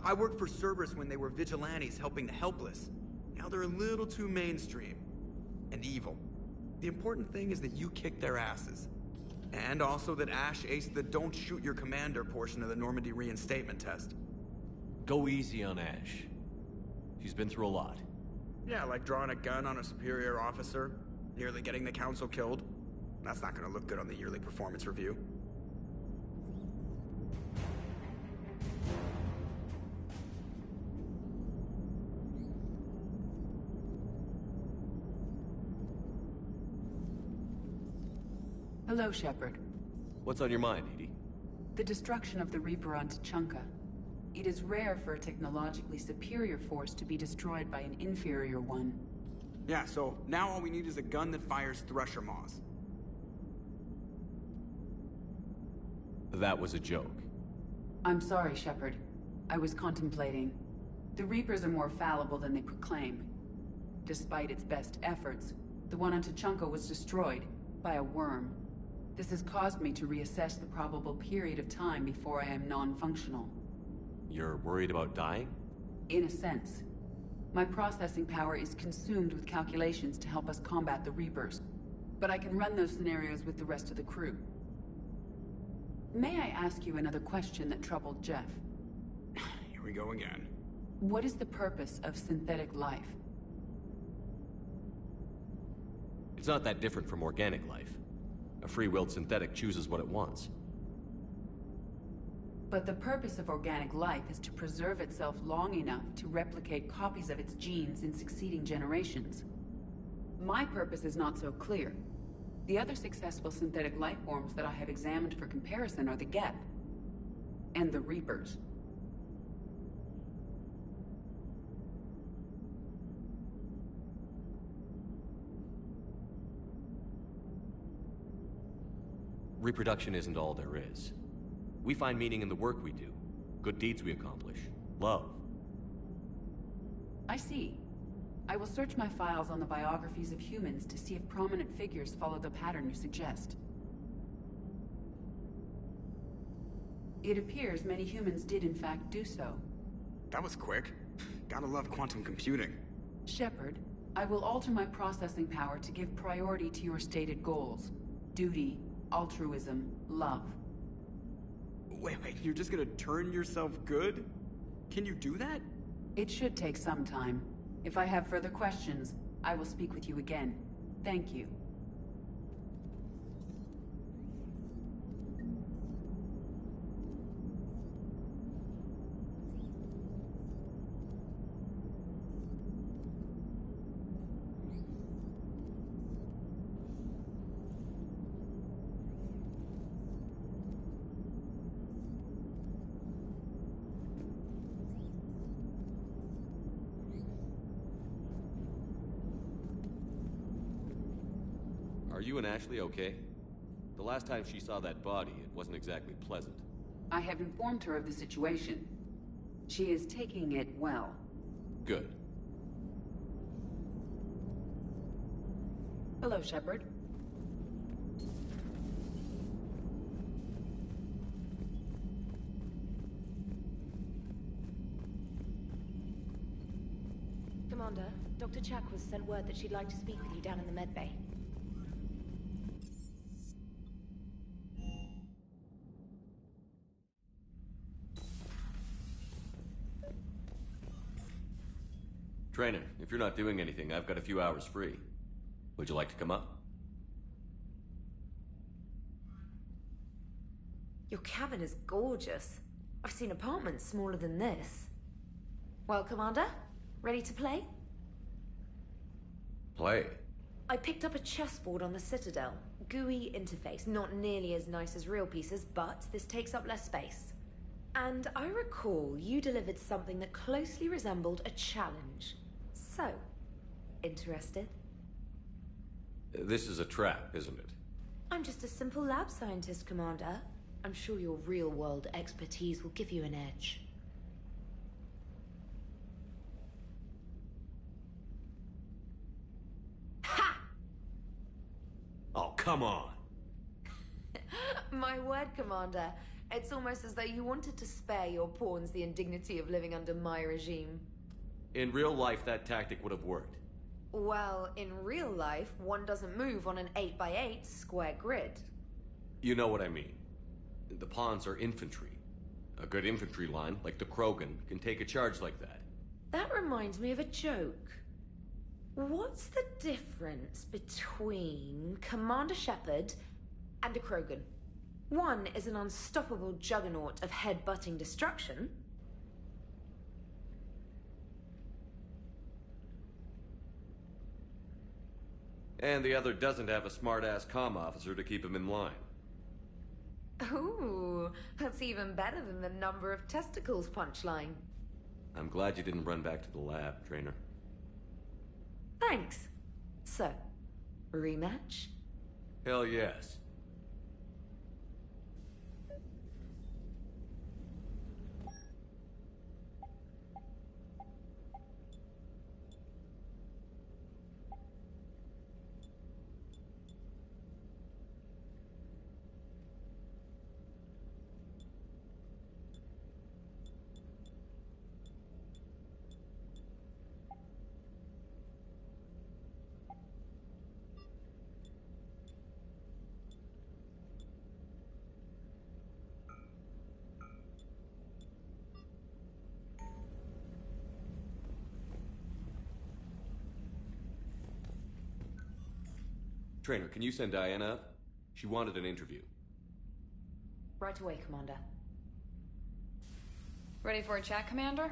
I worked for Cerberus when they were vigilantes helping the helpless. Now they're a little too mainstream. And evil. The important thing is that you kicked their asses. And also that Ash aced the don't shoot your commander portion of the Normandy reinstatement test. Go easy on Ash. She's been through a lot. Yeah, like drawing a gun on a superior officer, nearly getting the council killed. That's not gonna look good on the yearly performance review. Hello, Shepard. What's on your mind, Edie? The destruction of the Reaper on Tuchanka. It is rare for a technologically superior force to be destroyed by an inferior one. Yeah, so now all we need is a gun that fires Thresher Maws. That was a joke. I'm sorry, Shepard. I was contemplating. The Reapers are more fallible than they proclaim. Despite its best efforts, the one on Tuchanka was destroyed by a worm. This has caused me to reassess the probable period of time before I am non-functional. You're worried about dying? In a sense. My processing power is consumed with calculations to help us combat the Reapers. But I can run those scenarios with the rest of the crew. May I ask you another question that troubled Jeff? Here we go again. What is the purpose of synthetic life? It's not that different from organic life. A free-willed synthetic chooses what it wants. But the purpose of organic life is to preserve itself long enough to replicate copies of its genes in succeeding generations. My purpose is not so clear. The other successful synthetic life forms that I have examined for comparison are the Geth and the Reapers. Reproduction isn't all there is. We find meaning in the work we do, good deeds we accomplish, love. I see. I will search my files on the biographies of humans to see if prominent figures follow the pattern you suggest. It appears many humans did in fact do so. That was quick. Gotta love quantum computing. Shepard, I will alter my processing power to give priority to your stated goals. Duty, altruism, love. Wait, you're just gonna turn yourself good? Can you do that? It should take some time. If I have further questions, I will speak with you again. Thank you. Are you and Ashley okay? The last time she saw that body, it wasn't exactly pleasant. I have informed her of the situation. She is taking it well. Good. Hello, Shepard. Commander, Dr. Chakwas sent word that she'd like to speak with you down in the med bay. Trainer, if you're not doing anything, I've got a few hours free. Would you like to come up? Your cabin is gorgeous. I've seen apartments smaller than this. Well, Commander, ready to play? Play? I picked up a chessboard on the Citadel. GUI interface, not nearly as nice as real pieces, but this takes up less space. And I recall you delivered something that closely resembled a challenge. So, interested? This is a trap, isn't it? I'm just a simple lab scientist, Commander. I'm sure your real-world expertise will give you an edge. Ha! Oh, come on! My word, Commander. It's almost as though you wanted to spare your pawns the indignity of living under my regime. In real life, that tactic would have worked. Well, in real life, one doesn't move on an 8x8 square grid. You know what I mean. The pawns are infantry. A good infantry line, like the Krogan, can take a charge like that. That reminds me of a joke. What's the difference between Commander Shepard and a Krogan? One is an unstoppable juggernaut of head-butting destruction. And the other doesn't have a smart-ass comm officer to keep him in line. Ooh, that's even better than the number of testicles punchline. I'm glad you didn't run back to the lab, Trainer. Thanks. So, rematch? Hell yes. Trainer, can you send Diana up? She wanted an interview. Right away, Commander. Ready for a chat, Commander?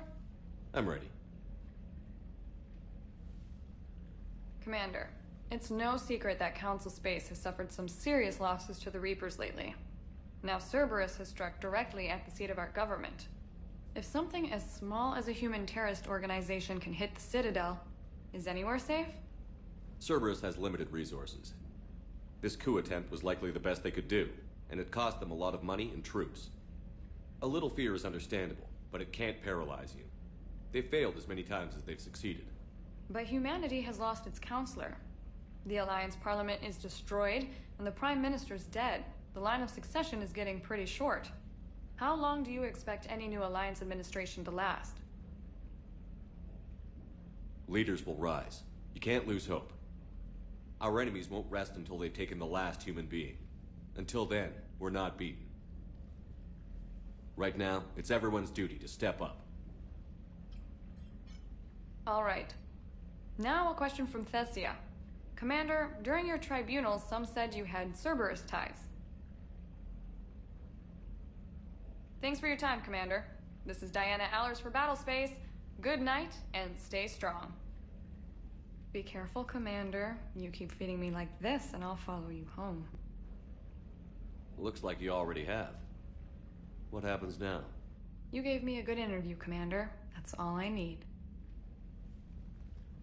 I'm ready. Commander, it's no secret that Council Space has suffered some serious losses to the Reapers lately. Now Cerberus has struck directly at the seat of our government. If something as small as a human terrorist organization can hit the Citadel, is anywhere safe? Cerberus has limited resources. This coup attempt was likely the best they could do, and it cost them a lot of money and troops. A little fear is understandable, but it can't paralyze you. They've failed as many times as they've succeeded. But humanity has lost its counselor. The Alliance Parliament is destroyed, and the Prime Minister's dead. The line of succession is getting pretty short. How long do you expect any new Alliance administration to last? Leaders will rise. You can't lose hope. Our enemies won't rest until they've taken the last human being. Until then, we're not beaten. Right now, it's everyone's duty to step up. All right. Now a question from Thessia. Commander, during your tribunal, some said you had Cerberus ties. Thanks for your time, Commander. This is Diana Allers for Battlespace. Good night, and stay strong. Be careful, Commander. You keep feeding me like this, and I'll follow you home. Looks like you already have. What happens now? You gave me a good interview, Commander. That's all I need.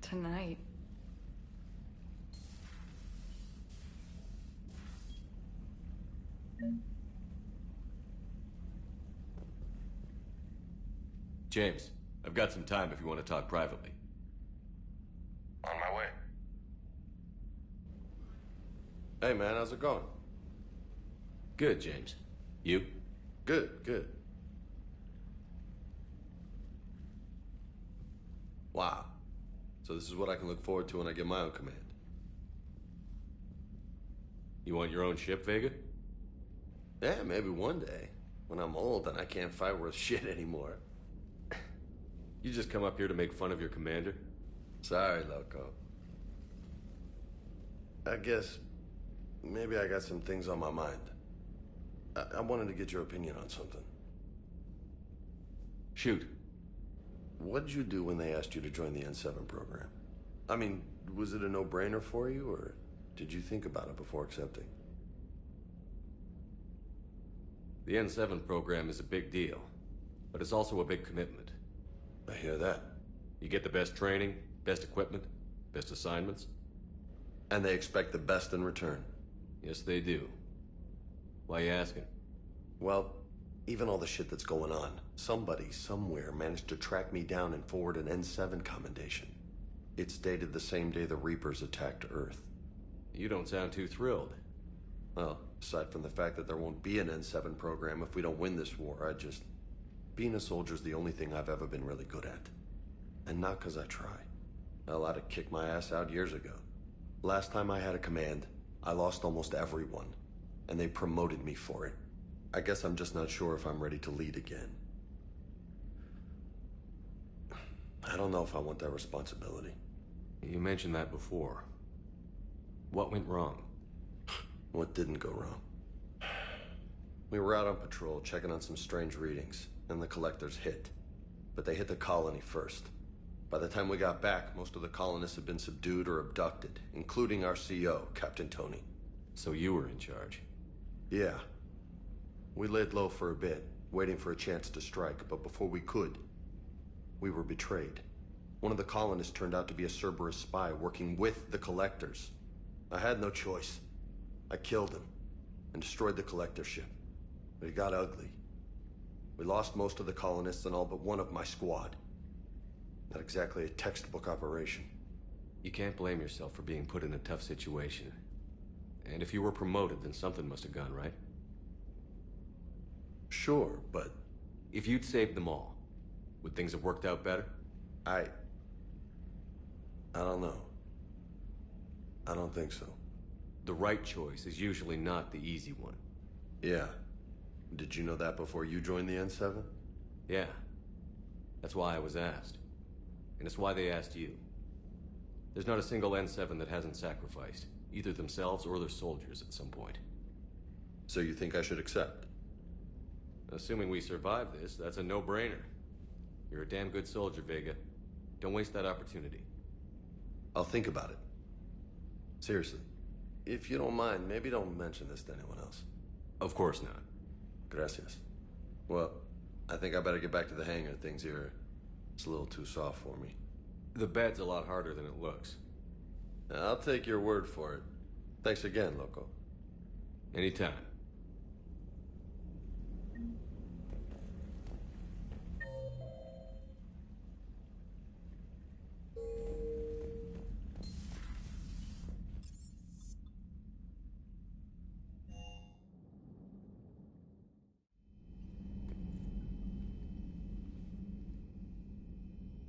Tonight. James, I've got some time if you want to talk privately. On my way. Hey, man, how's it going? Good, James. You? Good, good. Wow. So this is what I can look forward to when I get my own command. You want your own ship, Vega? Yeah, maybe one day. When I'm old and I can't fight worth shit anymore. You just come up here to make fun of your commander? Sorry, Loco. I guess maybe I got some things on my mind. I wanted to get your opinion on something. Shoot. What did you do when they asked you to join the N7 program? I mean, was it a no-brainer for you, or did you think about it before accepting? The N7 program is a big deal, but it's also a big commitment. I hear that. You get the best training, best equipment, best assignments. And they expect the best in return. Yes, they do. Why are you asking? Well, even all the shit that's going on, somebody somewhere managed to track me down and forward an N7 commendation. It's dated the same day the Reapers attacked Earth. You don't sound too thrilled. Well, aside from the fact that there won't be an N7 program if we don't win this war, being a soldier's the only thing I've ever been really good at. And not because I try. Hell, I'd have kicked my ass out years ago. Last time I had a command, I lost almost everyone. And they promoted me for it. I guess I'm just not sure if I'm ready to lead again. I don't know if I want that responsibility. You mentioned that before. What went wrong? What didn't go wrong? We were out on patrol, checking on some strange readings, and the collectors hit. But they hit the colony first. By the time we got back, most of the colonists had been subdued or abducted, including our CO, Captain Tony. So you were in charge? Yeah. We laid low for a bit, waiting for a chance to strike, but before we could, we were betrayed. One of the colonists turned out to be a Cerberus spy working with the collectors. I had no choice. I killed him and destroyed the collector ship. But it got ugly. We lost most of the colonists and all but one of my squad. Not exactly a textbook operation. You can't blame yourself for being put in a tough situation. And if you were promoted, then something must have gone right. Sure, but... If you'd saved them all, would things have worked out better? I don't know. I don't think so. The right choice is usually not the easy one. Yeah. Did you know that before you joined the N7? Yeah. That's why I was asked. And it's why they asked you. There's not a single N7 that hasn't sacrificed, either themselves or their soldiers at some point. So you think I should accept? Assuming we survive this, that's a no-brainer. You're a damn good soldier, Vega. Don't waste that opportunity. I'll think about it. Seriously. If you don't mind, maybe don't mention this to anyone else. Of course not. Gracias. Well, I think I better get back to the hangar. Things here, it's a little too soft for me. The bed's a lot harder than it looks. I'll take your word for it. Thanks again, Loco. Anytime.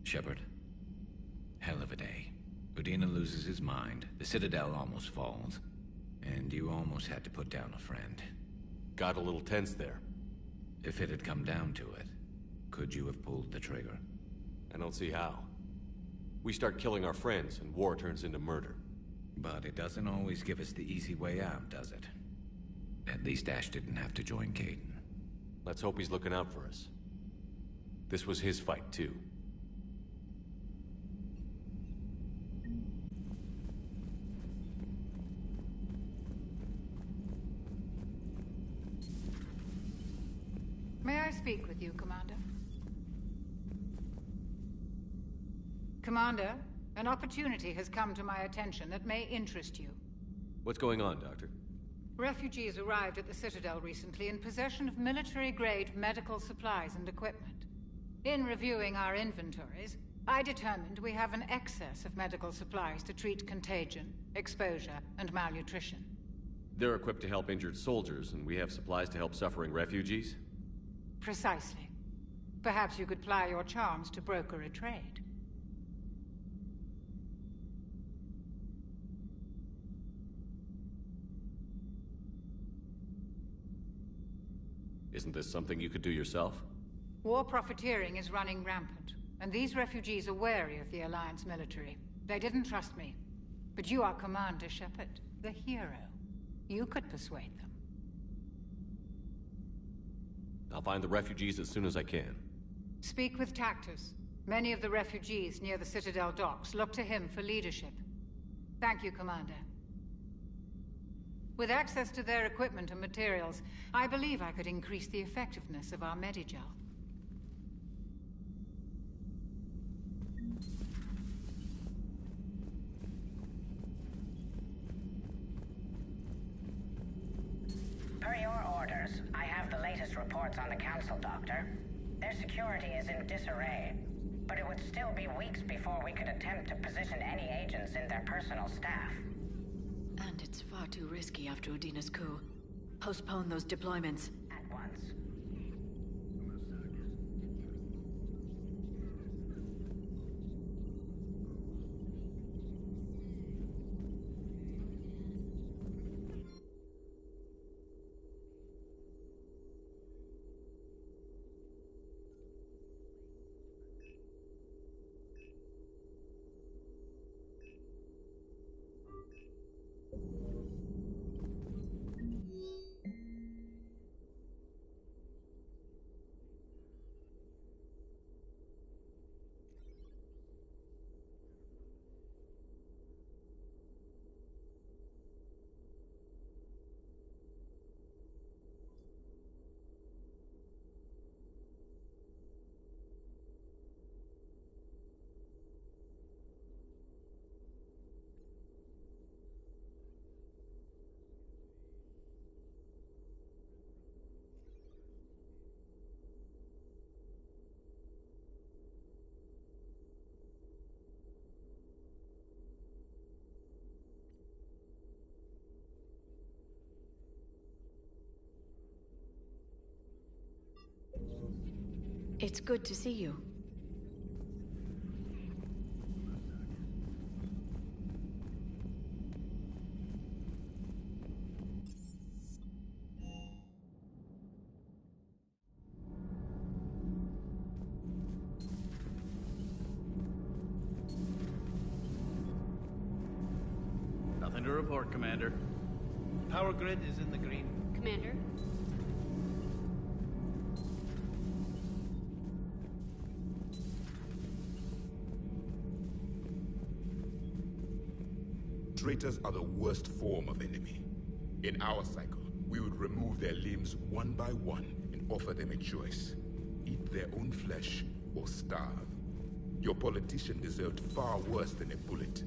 Shepard. Hell of a day. Udina loses his mind, the Citadel almost falls, and you almost had to put down a friend. Got a little tense there. If it had come down to it, could you have pulled the trigger? I don't see how. We start killing our friends, and war turns into murder. But it doesn't always give us the easy way out, does it? At least Ash didn't have to join Kaidan. Let's hope he's looking out for us. This was his fight, too. May I speak with you, Commander? Commander, an opportunity has come to my attention that may interest you. What's going on, Doctor? Refugees arrived at the Citadel recently in possession of military-grade medical supplies and equipment. In reviewing our inventories, I determined we have an excess of medical supplies to treat contagion, exposure, and malnutrition. They're equipped to help injured soldiers, and we have supplies to help suffering refugees? Precisely. Perhaps you could ply your charms to broker a trade. Isn't this something you could do yourself? War profiteering is running rampant, and these refugees are wary of the Alliance military. They didn't trust me. But you are Commander Shepard, the hero. You could persuade them. I'll find the refugees as soon as I can. Speak with Tactus. Many of the refugees near the Citadel docks look to him for leadership. Thank you, Commander. With access to their equipment and materials, I believe I could increase the effectiveness of our Medigel. Per your orders, I have the latest reports on the Council, Doctor. Their security is in disarray, but it would still be weeks before we could attempt to position any agents in their personal staff. And it's far too risky after Udina's coup. Postpone those deployments. At once. It's good to see you. Nothing to report, Commander. Power grid is in the green. Commander? Traitors are the worst form of enemy. In our cycle, we would remove their limbs one by one and offer them a choice. Eat their own flesh or starve. Your politician deserved far worse than a bullet.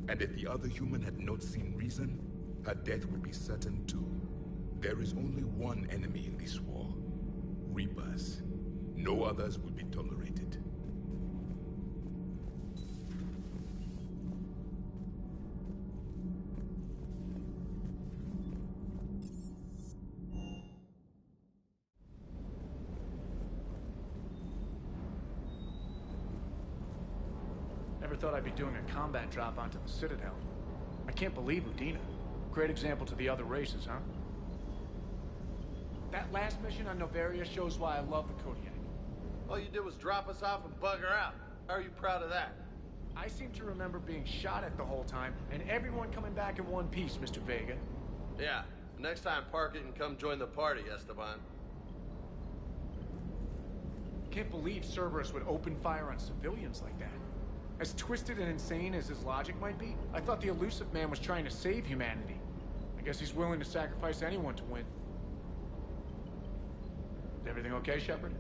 And if the other human had not seen reason, her death would be certain too. There is only one enemy in this war. Reapers. No others will be tolerated. Never thought I'd be doing a combat drop onto the Citadel. I can't believe Udina. Great example to the other races, huh? That last mission on Novaria shows why I love the Kodiak. All you did was drop us off and bugger out. How are you proud of that? I seem to remember being shot at the whole time, and everyone coming back in one piece, Mr. Vega. Yeah, next time park it and come join the party, Esteban. Can't believe Cerberus would open fire on civilians like that. As twisted and insane as his logic might be, I thought the Elusive Man was trying to save humanity. I guess he's willing to sacrifice anyone to win. Is everything okay, Shepard?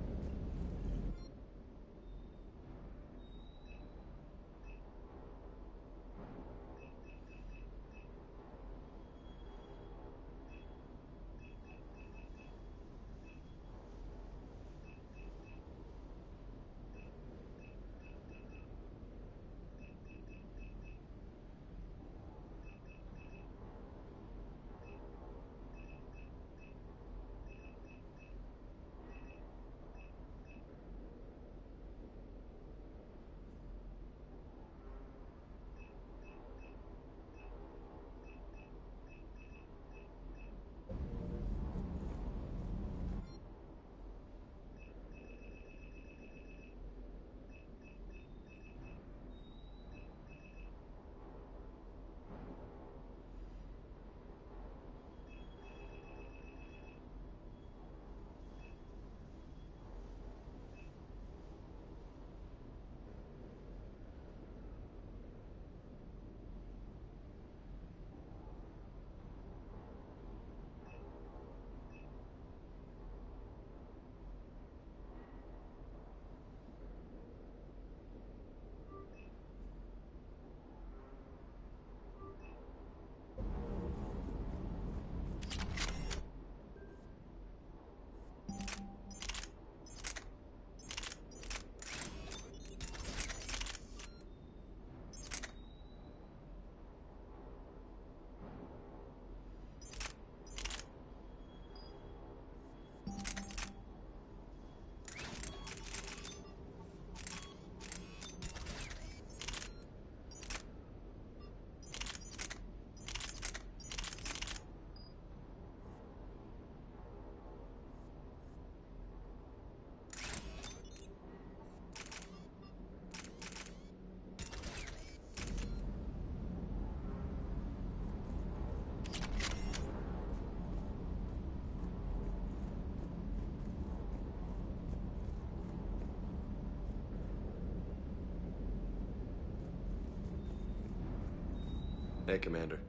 Hey, Commander.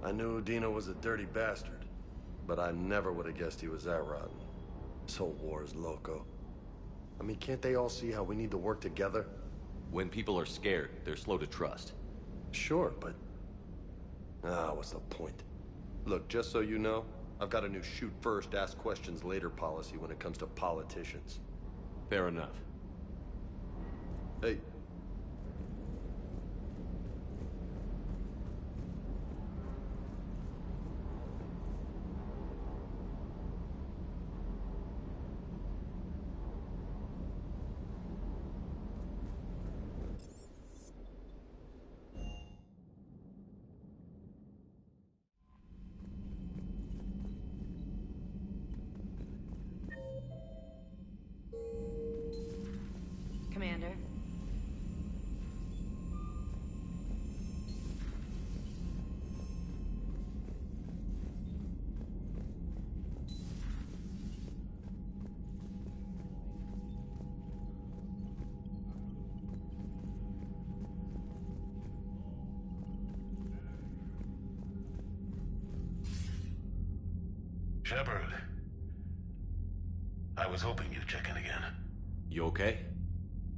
I knew Dino was a dirty bastard, but I never would have guessed he was that rotten. This whole war is loco. I mean, can't they all see how we need to work together? When people are scared, they're slow to trust. Sure, but... what's the point? Look, just so you know, I've got a new shoot first, ask questions later policy when it comes to politicians. Fair enough. Hey. Commander. Shepard. I was hoping you'd check in again. You okay?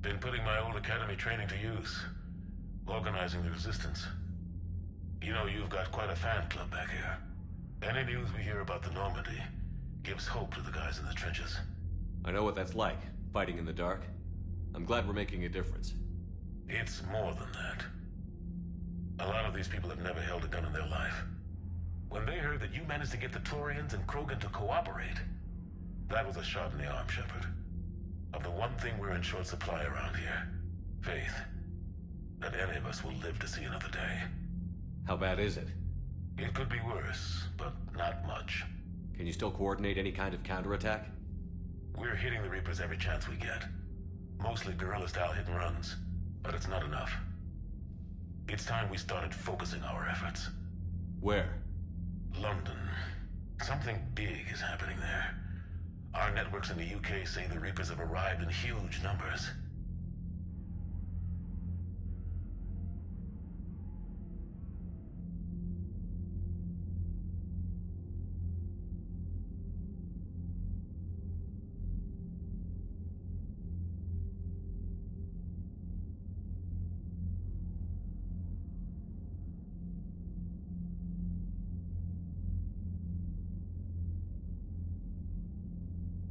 Been putting my old academy training to use. Organizing the resistance. You know, you've got quite a fan club back here. Any news we hear about the Normandy gives hope to the guys in the trenches. I know what that's like, fighting in the dark. I'm glad we're making a difference. It's more than that. A lot of these people have never held a gun in their life. When they heard that you managed to get the Turians and Krogan to cooperate, that was a shot in the arm, Shepard. Of the one thing we're in short supply around here, faith. That any of us will live to see another day. How bad is it? It could be worse, but not much. Can you still coordinate any kind of counterattack? We're hitting the Reapers every chance we get. Mostly guerrilla-style hit-and-runs, but it's not enough. It's time we started focusing our efforts. Where? London. Something big is happening there. Our networks in the UK say the Reapers have arrived in huge numbers.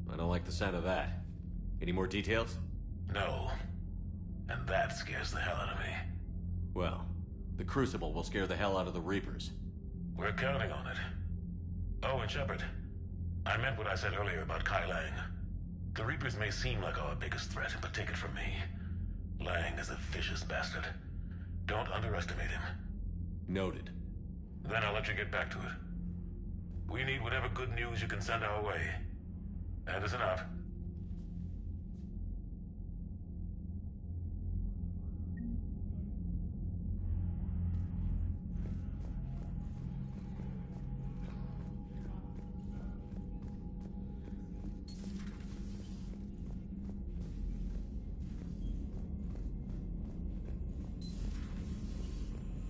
I don't like the sound of that. Any more details? No. And that scares the hell out of me. Well, the Crucible will scare the hell out of the Reapers. We're counting on it. Oh, and Shepard, I meant what I said earlier about Kai Lang. The Reapers may seem like our biggest threat, but take it from me. Lang is a vicious bastard. Don't underestimate him. Noted. Then I'll let you get back to it. We need whatever good news you can send our way. That is enough.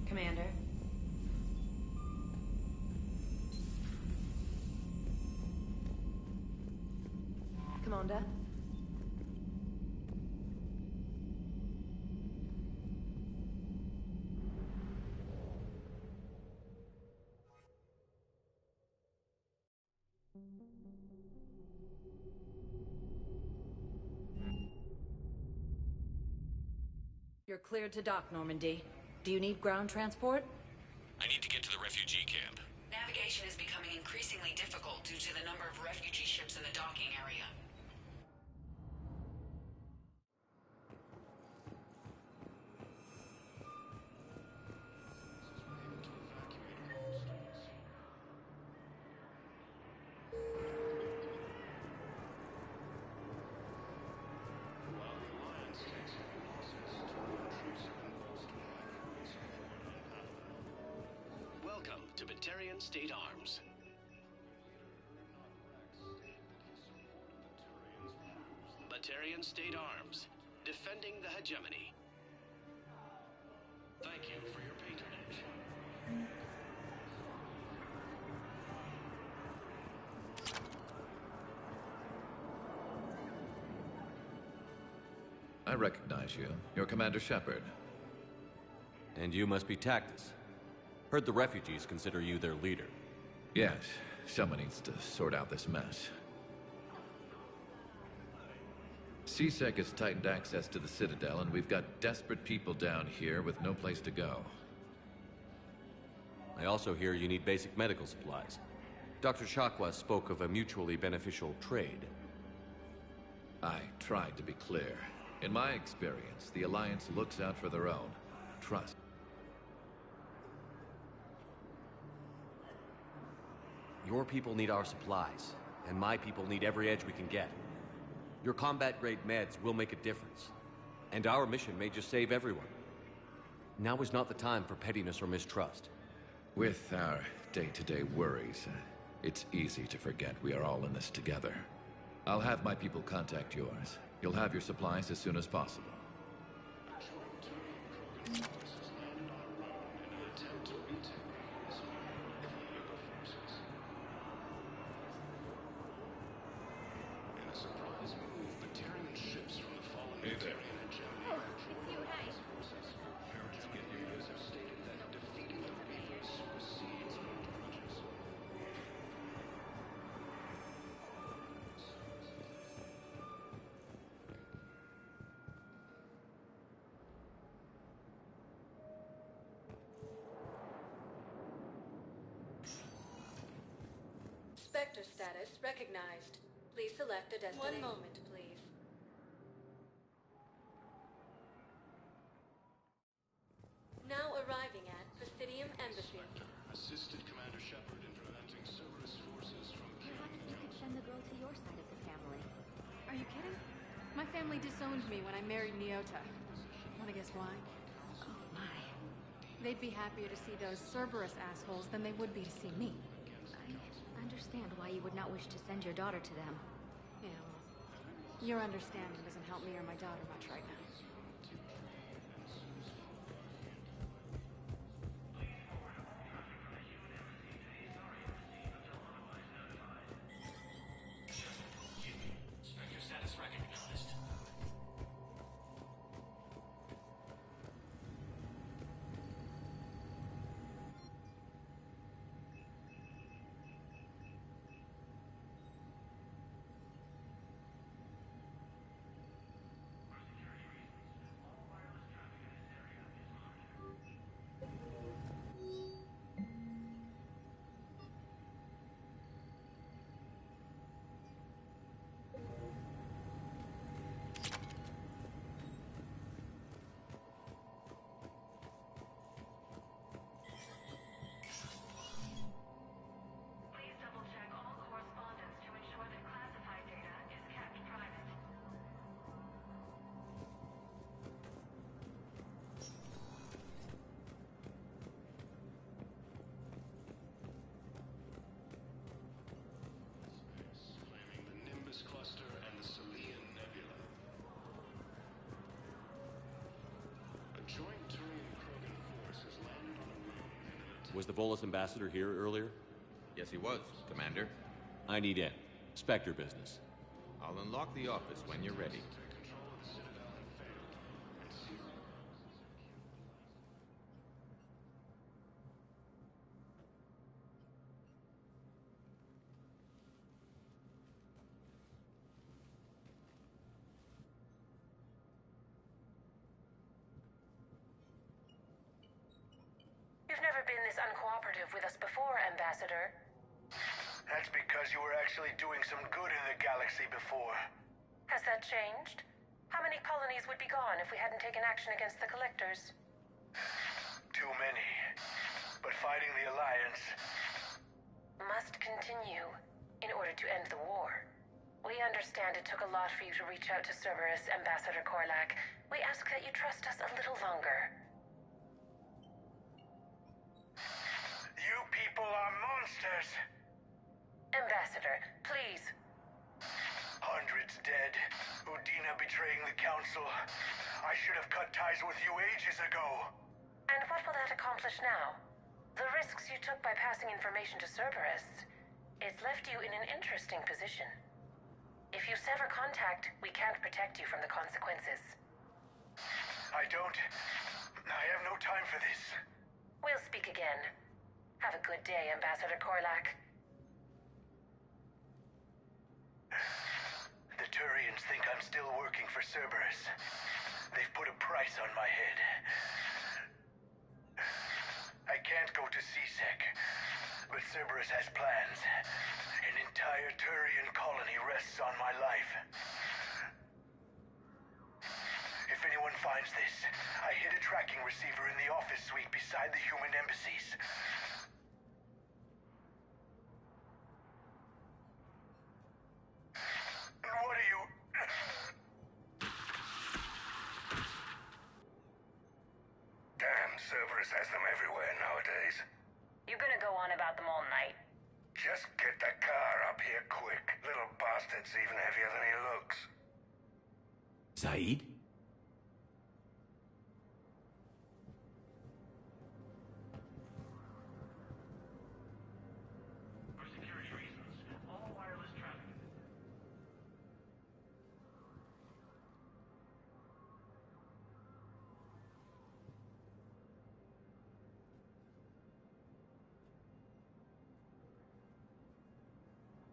Commander. Commander. You're cleared to dock, Normandy. Do you need ground transport? I need to get to the refugee camp. Navigation is becoming increasingly difficult due to the number of refugee ships in the docking area. Welcome to Batarian State Arms. Batarian State Arms, defending the hegemony. Thank you for your patronage. I recognize you. You're Commander Shepard. And you must be Tactus. Heard the refugees consider you their leader. Yes, someone needs to sort out this mess. CSEC has tightened access to the Citadel, and we've got desperate people down here with no place to go. I also hear you need basic medical supplies. Dr. Shakwa spoke of a mutually beneficial trade. I tried to be clear. In my experience, the Alliance looks out for their own. Trust. Your people need our supplies, and my people need every edge we can get. Your combat-grade meds will make a difference, and our mission may just save everyone. Now is not the time for pettiness or mistrust. With our day-to-day worries, it's easy to forget we are all in this together. I'll have my people contact yours. You'll have your supplies as soon as possible. Spectre status recognized. Please select a destination. 1 moment, please. Now arriving at Presidium Embassy. Assisted Commander Shepard in preventing Cerberus forces from My family disowned me when I married Nyota. Wanna guess why? Oh my. They'd be happier to see those Cerberus assholes than they would be to see me. I understand why you would not wish to send your daughter to them. Yeah, well, your understanding doesn't help me or my daughter much right now. Spectre status recognized. Cluster and the Salian Nebula. A joint Turian-Krogan force has landed on a moon. Was the Volus ambassador here earlier? Yes, he was, Commander. I need in. Spectre business. I'll unlock the office when you're ready. You've never been this uncooperative with us before, Ambassador. That's because you were actually doing some good in the galaxy before. Has that changed? How many colonies would be gone if we hadn't taken action against the Collectors? Too many. But fighting the Alliance must continue in order to end the war. We understand it took a lot for you to reach out to Cerberus, Ambassador Korlak. We ask that you trust us a little longer. You people are monsters! Ambassador, please. Hundreds dead. Udina betraying the Council. I should have cut ties with you ages ago. And what will that accomplish now? The risks you took by passing information to Cerberus. It's left you in an interesting position. If you sever contact, we can't protect you from the consequences. I have no time for this. We'll speak again. Have a good day, Ambassador Korlak. The Turians think I'm still working for Cerberus. They've put a price on my head. I can't go to C-Sec, but Cerberus has plans. An entire Turian colony rests on my life. If anyone finds this, I hid a tracking receiver in the office suite beside the human embassies. What are you... Damn, Cerberus has them everywhere nowadays. You gonna go on about them all night? Just get the car up here quick. Little bastard's even heavier than he looks. Zaid?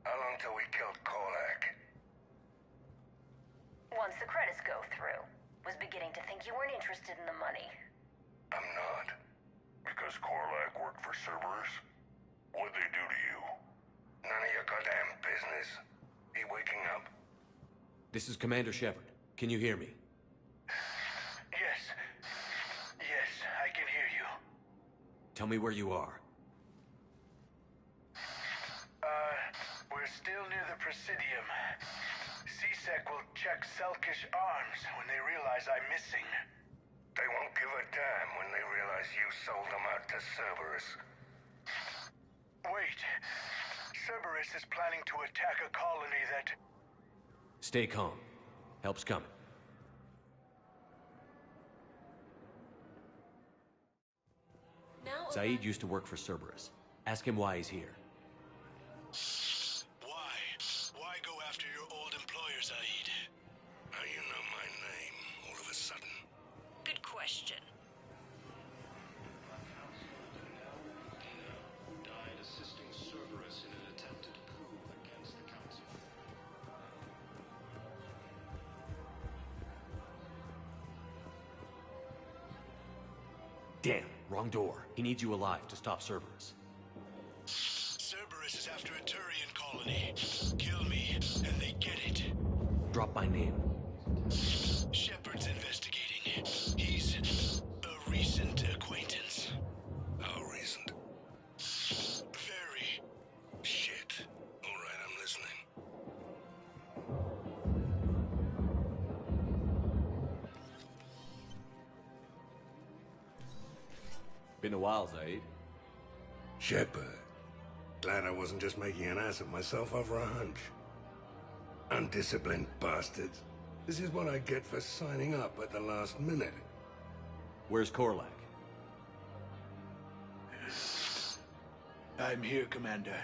How long till we killed Korlak? Once the credits go through. Was beginning to think you weren't interested in the money. I'm not. Because Korlak worked for Cerberus? What'd they do to you? None of your goddamn business. He waking up? This is Commander Shepard. Can you hear me? Yes. Yes, I can hear you. Tell me where you are. We're still near the Presidium. C-Sec will check Selkish arms when they realize I'm missing. They won't give a damn when they realize you sold them out to Cerberus. Wait. Cerberus is planning to attack a colony that... Stay calm. Help's coming. Now Zaid used to work for Cerberus. Ask him why he's here. Why? Why go after your old employer, Zaid? How you know my name all of a sudden? Good question. Died assisting Cerberus in an attempted coup against the Council. Damn, wrong door. He needs you alive to stop Cerberus. Cerberus is after a Turian colony. Kill me, and they get it. Drop my name. Shepard's investigating. He's a recent acquaintance. How recent? Very. Shit. All right, I'm listening. Been a while, Zaid. Shepard. Glad I wasn't just making an ass of myself over a hunch. Undisciplined bastards. This is what I get for signing up at the last minute. Where's Korlak? I'm here, Commander.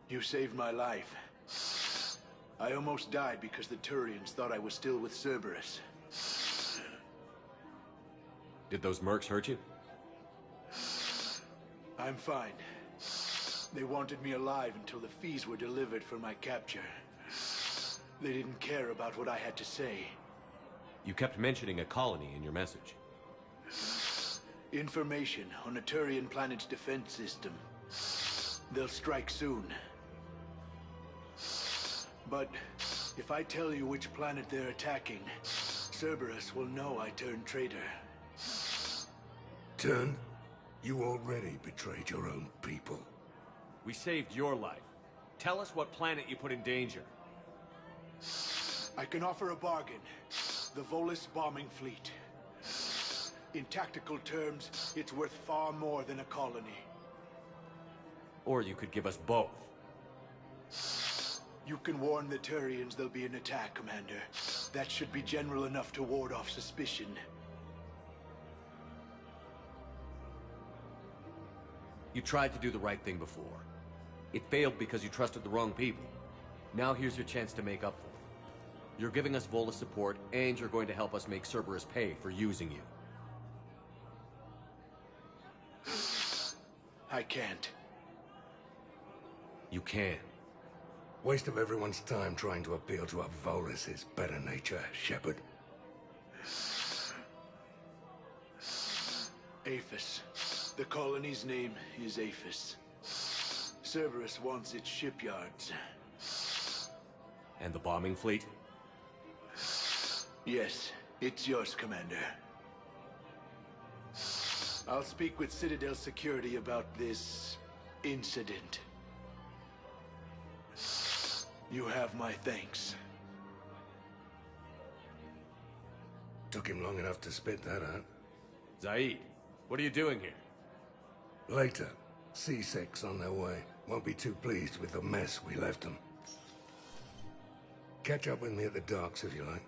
You saved my life. I almost died because the Turians thought I was still with Cerberus. Did those mercs hurt you? I'm fine. They wanted me alive until the fees were delivered for my capture. They didn't care about what I had to say. You kept mentioning a colony in your message. Information on a Turian planet's defense system. They'll strike soon. But if I tell you which planet they're attacking, Cerberus will know I turned traitor. Turned? You already betrayed your own people. We saved your life. Tell us what planet you put in danger. I can offer a bargain. The Volus bombing fleet. In tactical terms, it's worth far more than a colony. Or you could give us both. You can warn the Turians there'll be an attack, Commander. That should be general enough to ward off suspicion. You tried to do the right thing before. It failed because you trusted the wrong people. Now here's your chance to make up for it. You're giving us Volus support, and you're going to help us make Cerberus pay for using you. I can't. You can. Waste of everyone's time trying to appeal to a Volus' better nature, Shepard. Aphis. The colony's name is Aphis. Cerberus wants its shipyards. And the bombing fleet? Yes, it's yours, Commander. I'll speak with Citadel Security about this incident. You have my thanks. Took him long enough to spit that out. Zaid, what are you doing here? Later. C-Sec's on their way. Won't be too pleased with the mess we left them. Catch up with me at the docks if you like.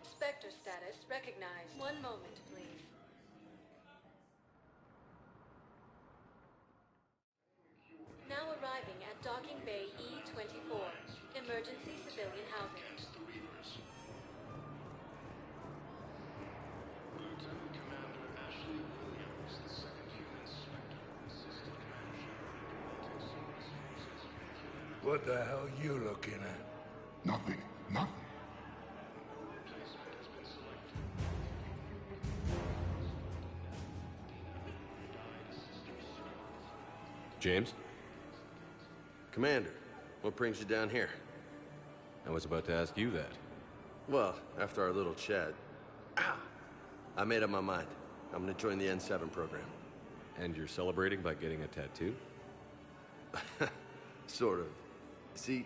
Spectre status recognized. One moment, please. Now arriving at Docking Bay E-24. Emergency civilian housing. What the hell you looking at? Nothing. Nothing. James? Commander, what brings you down here? I was about to ask you that. Well, after our little chat, I made up my mind. I'm gonna join the N7 program. And you're celebrating by getting a tattoo? Sort of. See,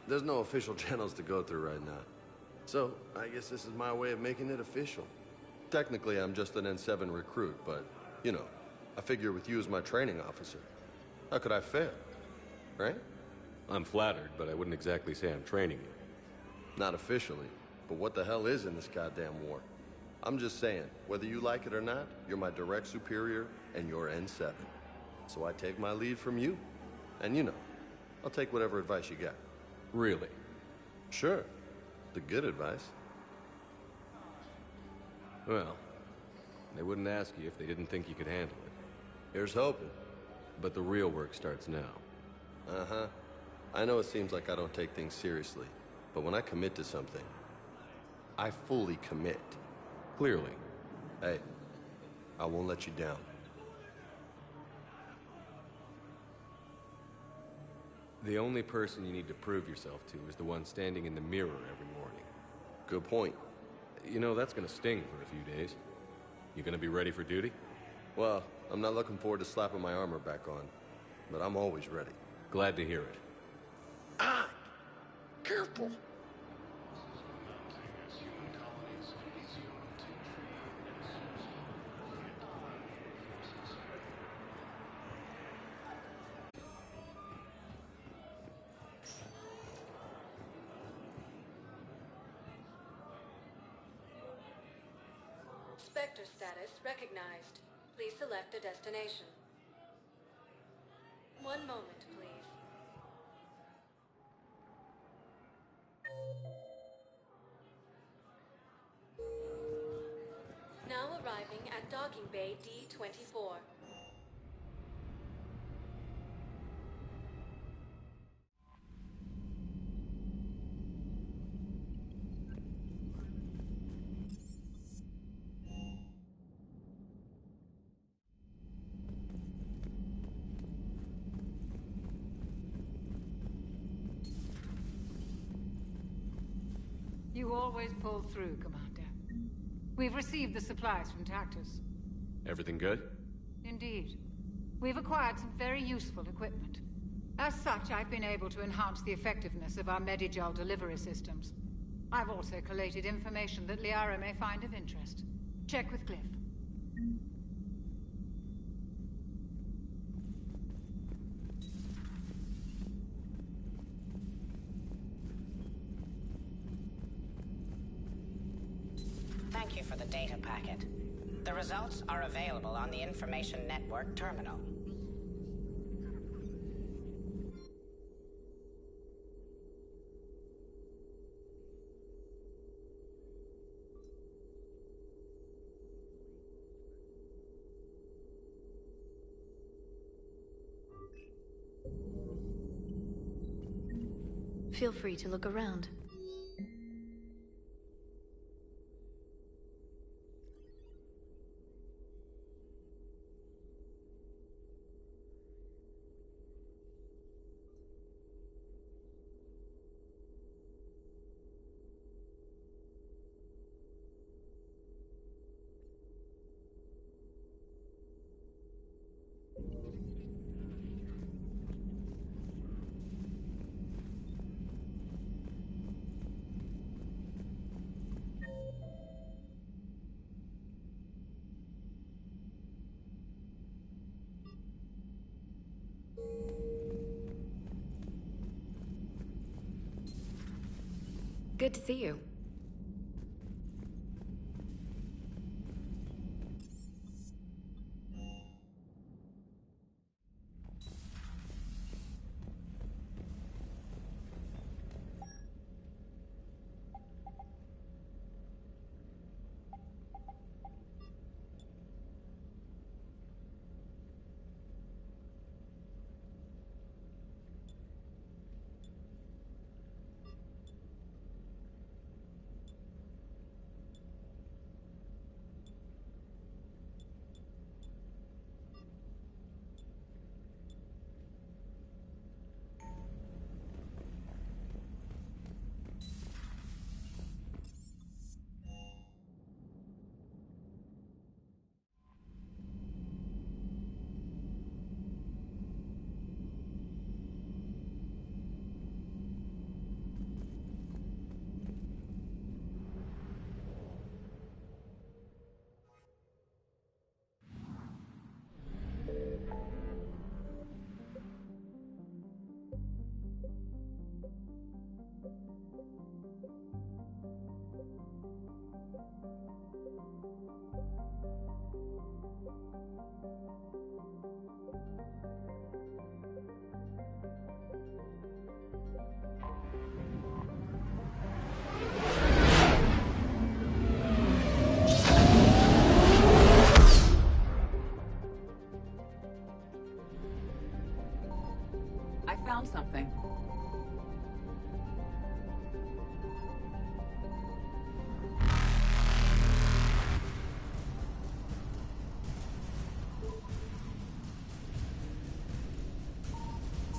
there's no official channels to go through right now. So, I guess this is my way of making it official. Technically, I'm just an N7 recruit, but, you know, I figure with you as my training officer, how could I fail? Right? I'm flattered, but I wouldn't exactly say I'm training you. Not officially, but what the hell is in this goddamn war? I'm just saying, whether you like it or not, you're my direct superior, and you're N7. So I take my lead from you. And you know, I'll take whatever advice you got. Really? Sure. The good advice. Well, they wouldn't ask you if they didn't think you could handle it. Here's hoping. But the real work starts now. Uh-huh. I know it seems like I don't take things seriously, but when I commit to something, I fully commit. Clearly. Hey, I won't let you down. The only person you need to prove yourself to is the one standing in the mirror every morning. Good point. You know, that's gonna sting for a few days. You gonna be ready for duty? Well, I'm not looking forward to slapping my armor back on, but I'm always ready. Glad to hear it. Ah! Careful! Spectre status recognized. Please select a destination. One moment, please. Now arriving at Docking Bay D-24. You always pull through, Commander. We've received the supplies from Tactus. Everything good? Indeed. We've acquired some very useful equipment. As such, I've been able to enhance the effectiveness of our Medigel delivery systems. I've also collated information that Liara may find of interest. Check with Glyph. Thank you for the data packet. The results are available on the Information Network terminal. Feel free to look around. Good to see you.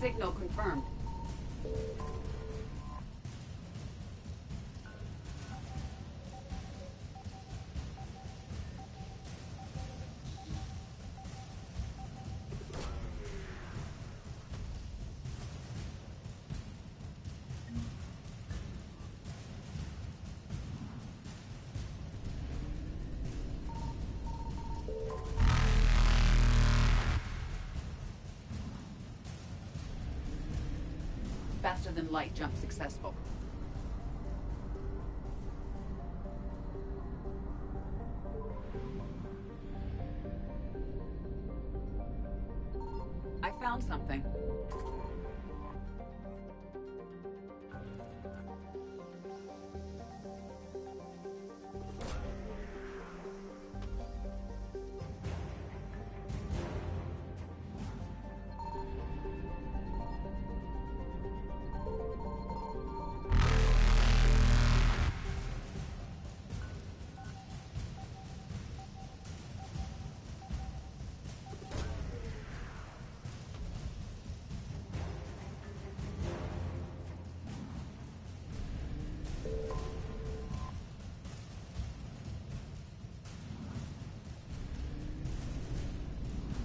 Signal confirmed. Faster than light jump successful. I found something.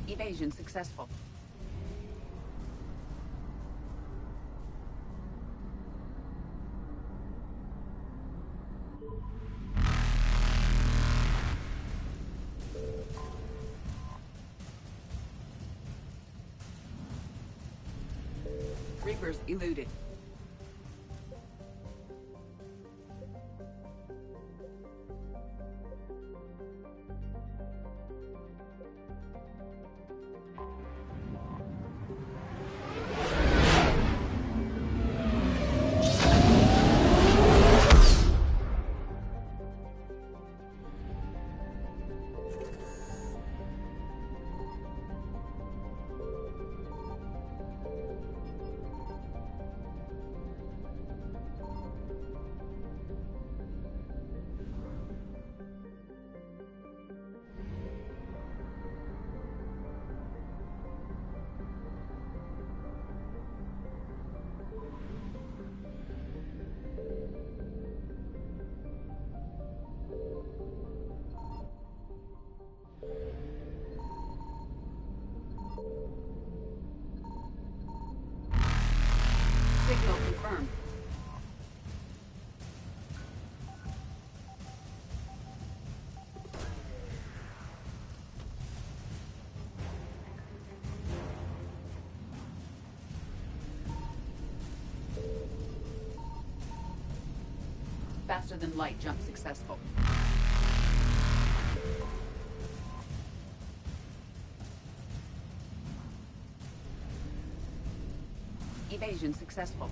Evasion successful. Reapers eluded. Signal confirmed. Faster than light jump successful. Evasion successful.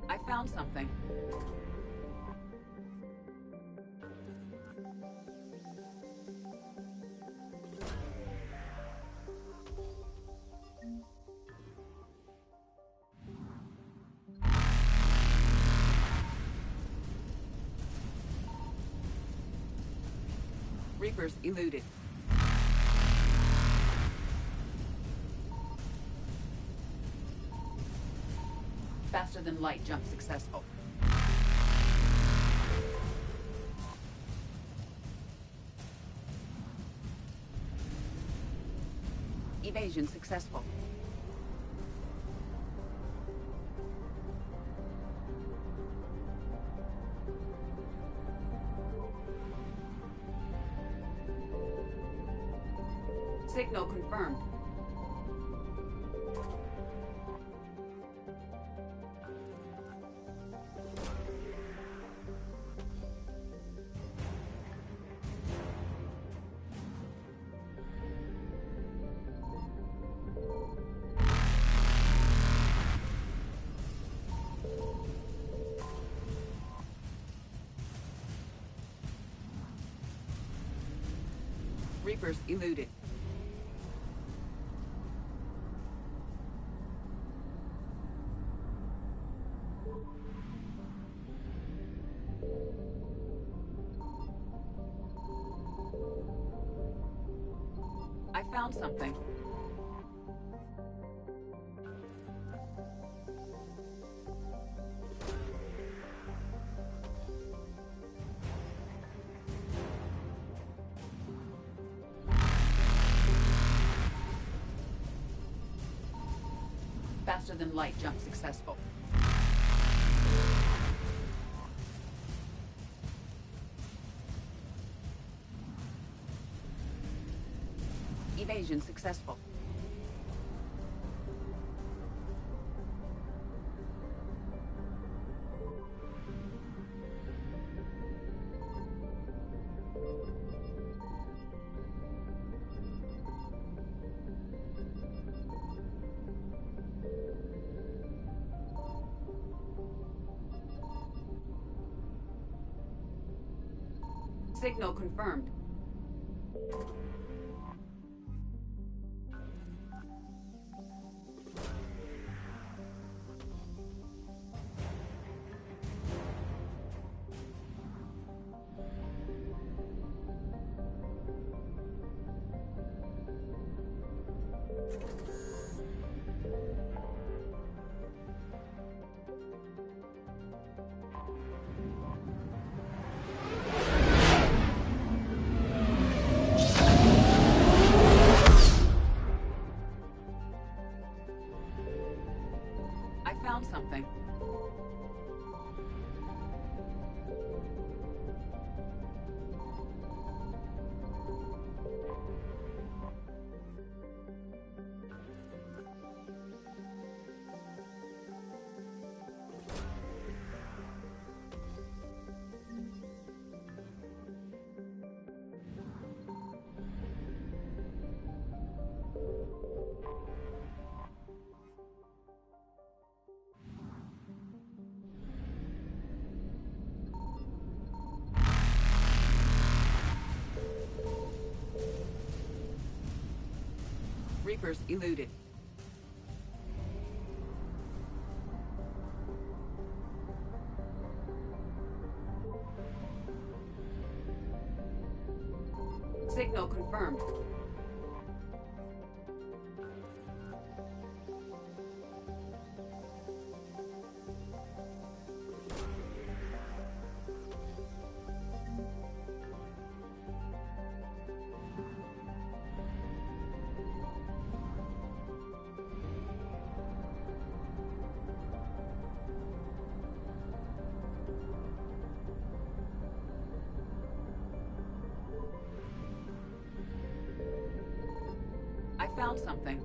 I found something. Reapers eluded. Faster than light jump successful. Evasion successful. Signal confirmed. Reapers eluded. I found something. Faster than light jump successful. Evasion successful. Signal confirmed. Found something. Reapers eluded. Signal confirmed. I found something.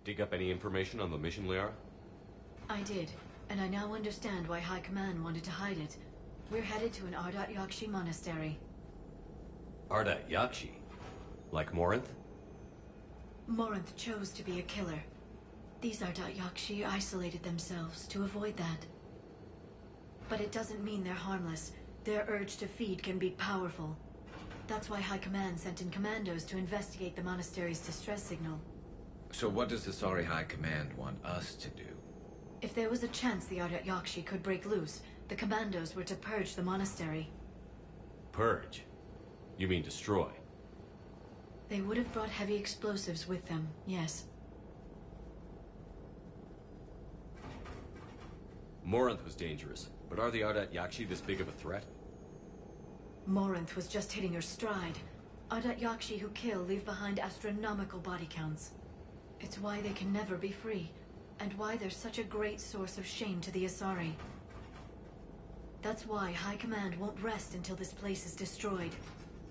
Dig up any information on the mission, Liara? I did, and I now understand why High Command wanted to hide it. We're headed to an Ardat Yakshi monastery. Ardat Yakshi? Like Morinth? Morinth chose to be a killer. These Ardat Yakshi isolated themselves to avoid that. But it doesn't mean they're harmless. Their urge to feed can be powerful. That's why High Command sent in commandos to investigate the monastery's distress signal. So what does the Asari High Command want us to do? If there was a chance the Ardat Yakshi could break loose, the commandos were to purge the monastery. Purge? You mean destroy? They would have brought heavy explosives with them, yes. Morinth was dangerous, but are the Ardat Yakshi this big of a threat? Morinth was just hitting her stride. Ardat Yakshi who kill leave behind astronomical body counts. It's why they can never be free, and why they're such a great source of shame to the Asari. That's why High Command won't rest until this place is destroyed.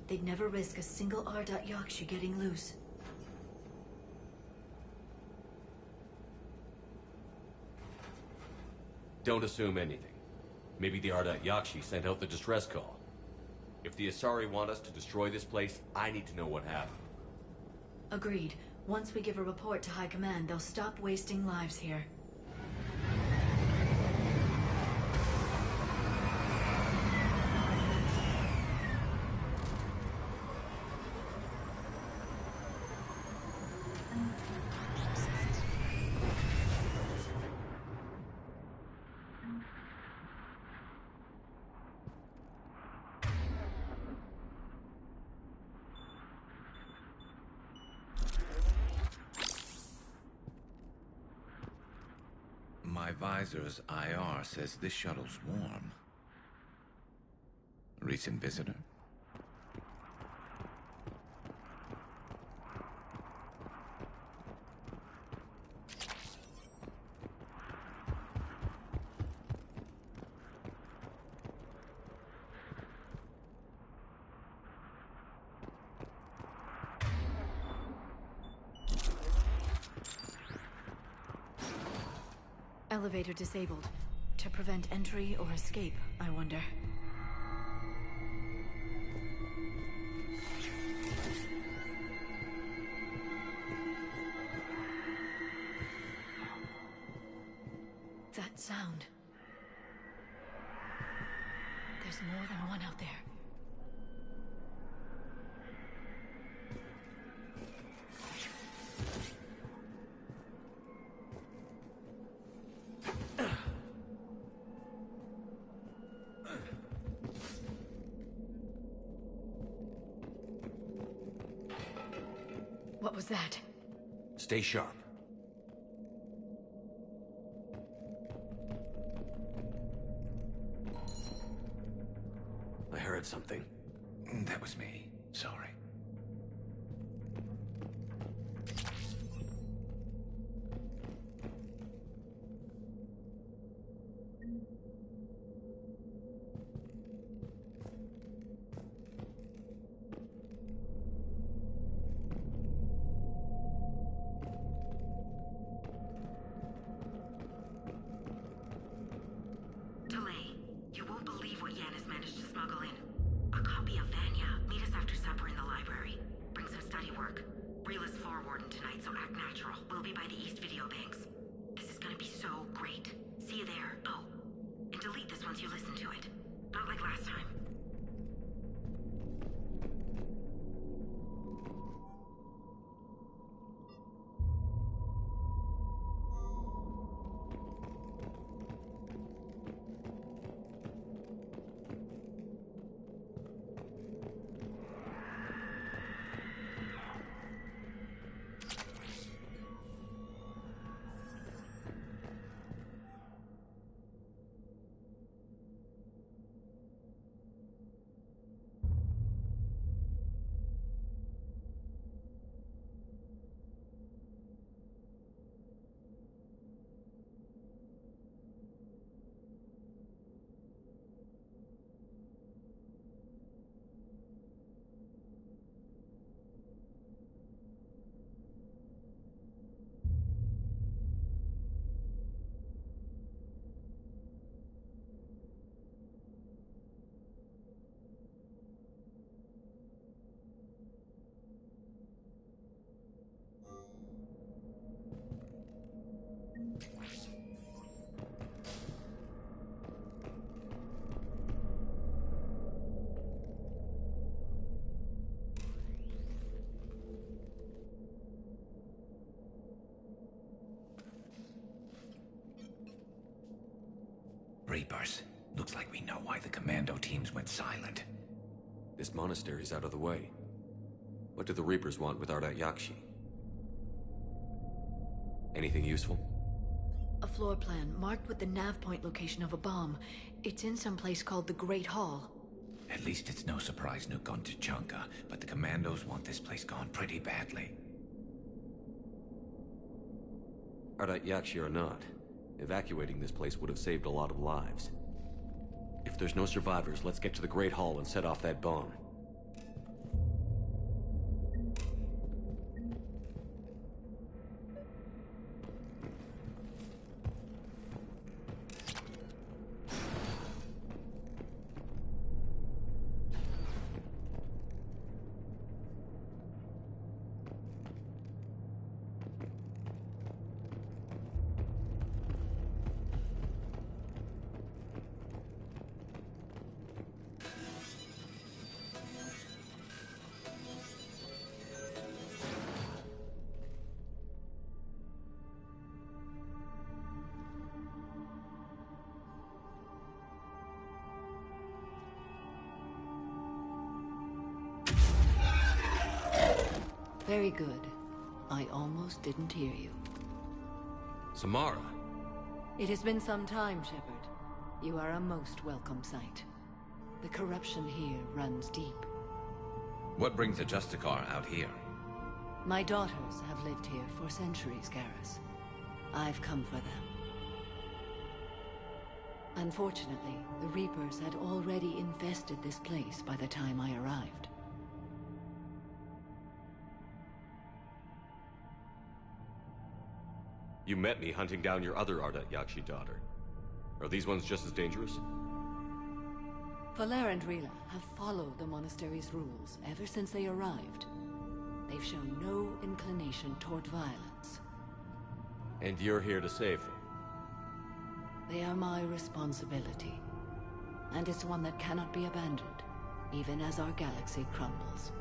They'd never risk a single Ardat Yakshi getting loose. Don't assume anything. Maybe the Ardat Yakshi sent out the distress call. If the Asari want us to destroy this place, I need to know what happened. Agreed. Once we give a report to High Command, they'll stop wasting lives here. My visor's IR says this shuttle's warm. Recent visitor? Elevator disabled. To prevent entry or escape, I wonder. That sound. There's more than one out there. What was that? Stay sharp. I heard something. That was me. Sorry. Reapers. Looks like we know why the commando teams went silent. This monastery's out of the way. What do the Reapers want with Ardat Yakshi? Anything useful? A floor plan marked with the nav point location of a bomb. It's in some place called the Great Hall. At least it's no surprise nuke on Tuchanka, but the commandos want this place gone pretty badly. Ardat Yakshi or not, evacuating this place would have saved a lot of lives. If there's no survivors, let's get to the Great Hall and set off that bomb. Very good. I almost didn't hear you. Samara! It has been some time, Shepard. You are a most welcome sight. The corruption here runs deep. What brings the Justicar out here? My daughters have lived here for centuries, Garrus. I've come for them. Unfortunately, the Reapers had already infested this place by the time I arrived. You met me hunting down your other Ardat Yakshi daughter. Are these ones just as dangerous? Valer and Rila have followed the monastery's rules ever since they arrived. They've shown no inclination toward violence. And you're here to save them? They are my responsibility. And it's one that cannot be abandoned, even as our galaxy crumbles.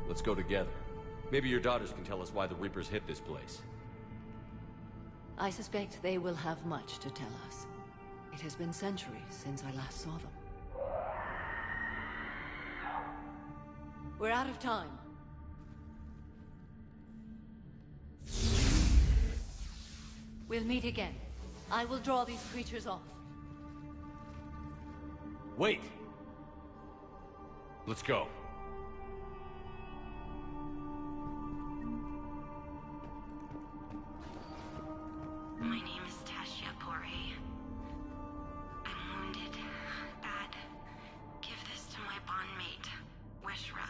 Let's go together. Maybe your daughters can tell us why the Reapers hit this place. I suspect they will have much to tell us. It has been centuries since I last saw them. We're out of time. We'll meet again. I will draw these creatures off. Wait! Let's go. My name is Tasha Poré. I'm wounded. Bad. Give this to my bondmate, Weshra.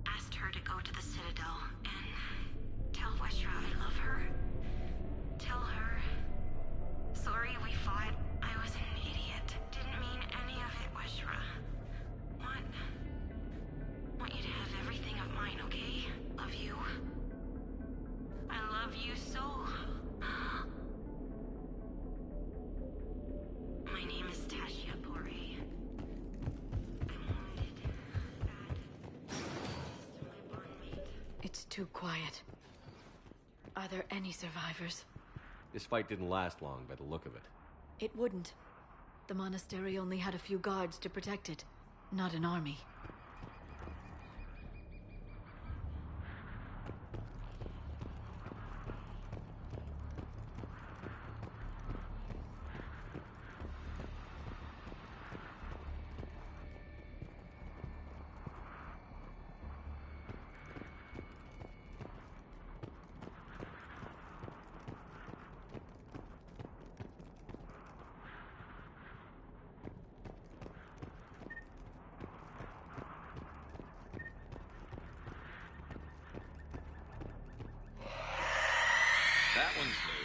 Asked her to go to the Citadel and tell Weshra I love her. Tell her. Sorry we fought. I was an idiot. Didn't mean any of it, Weshra. Want you to have everything of mine, okay? Love you. I love you so. My name is Tasha Poré. I'm wounded. Bad. My bondmate. It's too quiet. Are there any survivors? This fight didn't last long by the look of it. It wouldn't. The monastery only had a few guards to protect it, not an army. That one's new.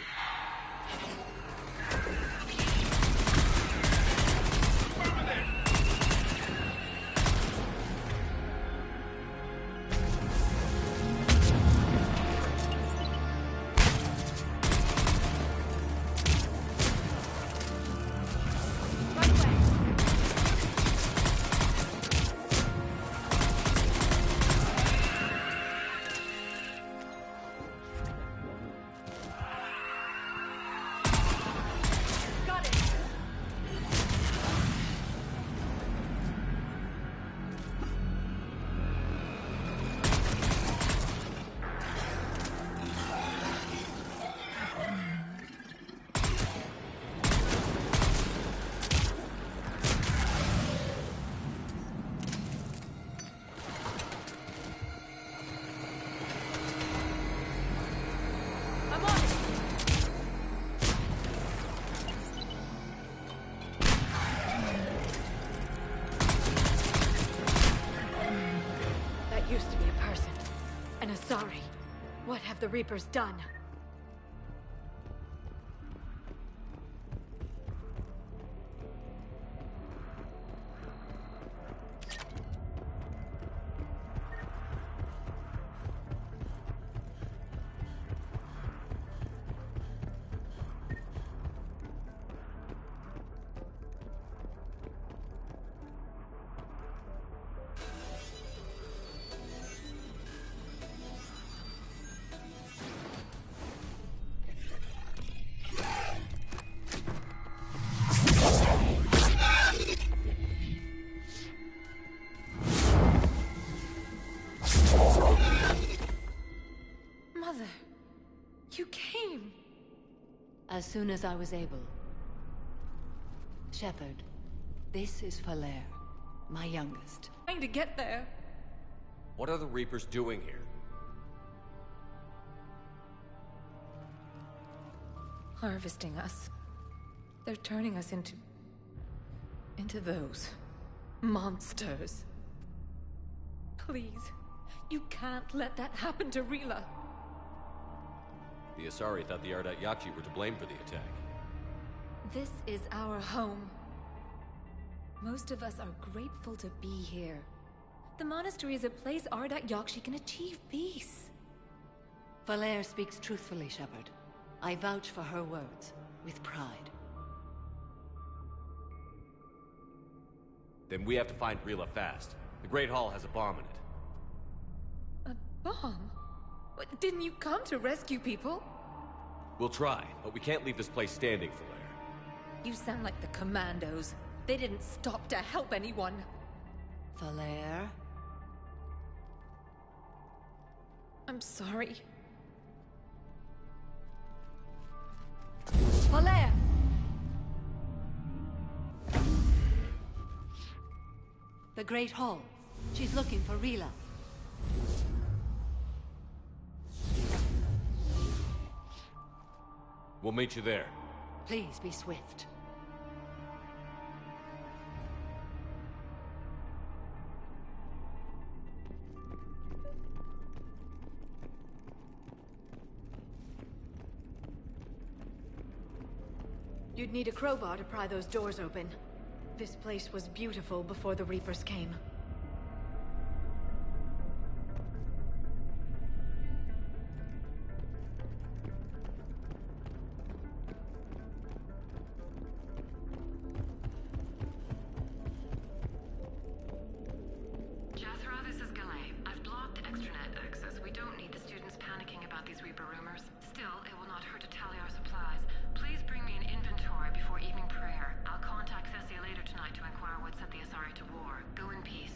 have the Reapers done? Mother, you came. As soon as I was able. Shepard, this is Falere, my youngest. Trying to get there. What are the Reapers doing here? Harvesting us. They're turning us into those monsters. Please, you can't let that happen to Rila. The Asari thought the Ardat Yakshi were to blame for the attack. This is our home. Most of us are grateful to be here. The monastery is a place Ardat Yakshi can achieve peace. Falere speaks truthfully, Shepard. I vouch for her words, with pride. Then we have to find Rila fast. The Great Hall has a bomb in it. A bomb? What, didn't you come to rescue people? We'll try, but we can't leave this place standing, Falere. You sound like the Commandos. They didn't stop to help anyone. Falere? I'm sorry. Falere! The Great Hall. She's looking for Rila. We'll meet you there. Please be swift. You'd need a crowbar to pry those doors open. This place was beautiful before the Reapers came. Jethro, this is Galay. I've blocked extranet access. We don't need the students panicking about these Reaper rumors. Still, it will not hurt to tally our supplies. Please bring me an inventory before evening prayer. I'll contact Thessia later tonight to inquire what set the Asari to war. Go in peace.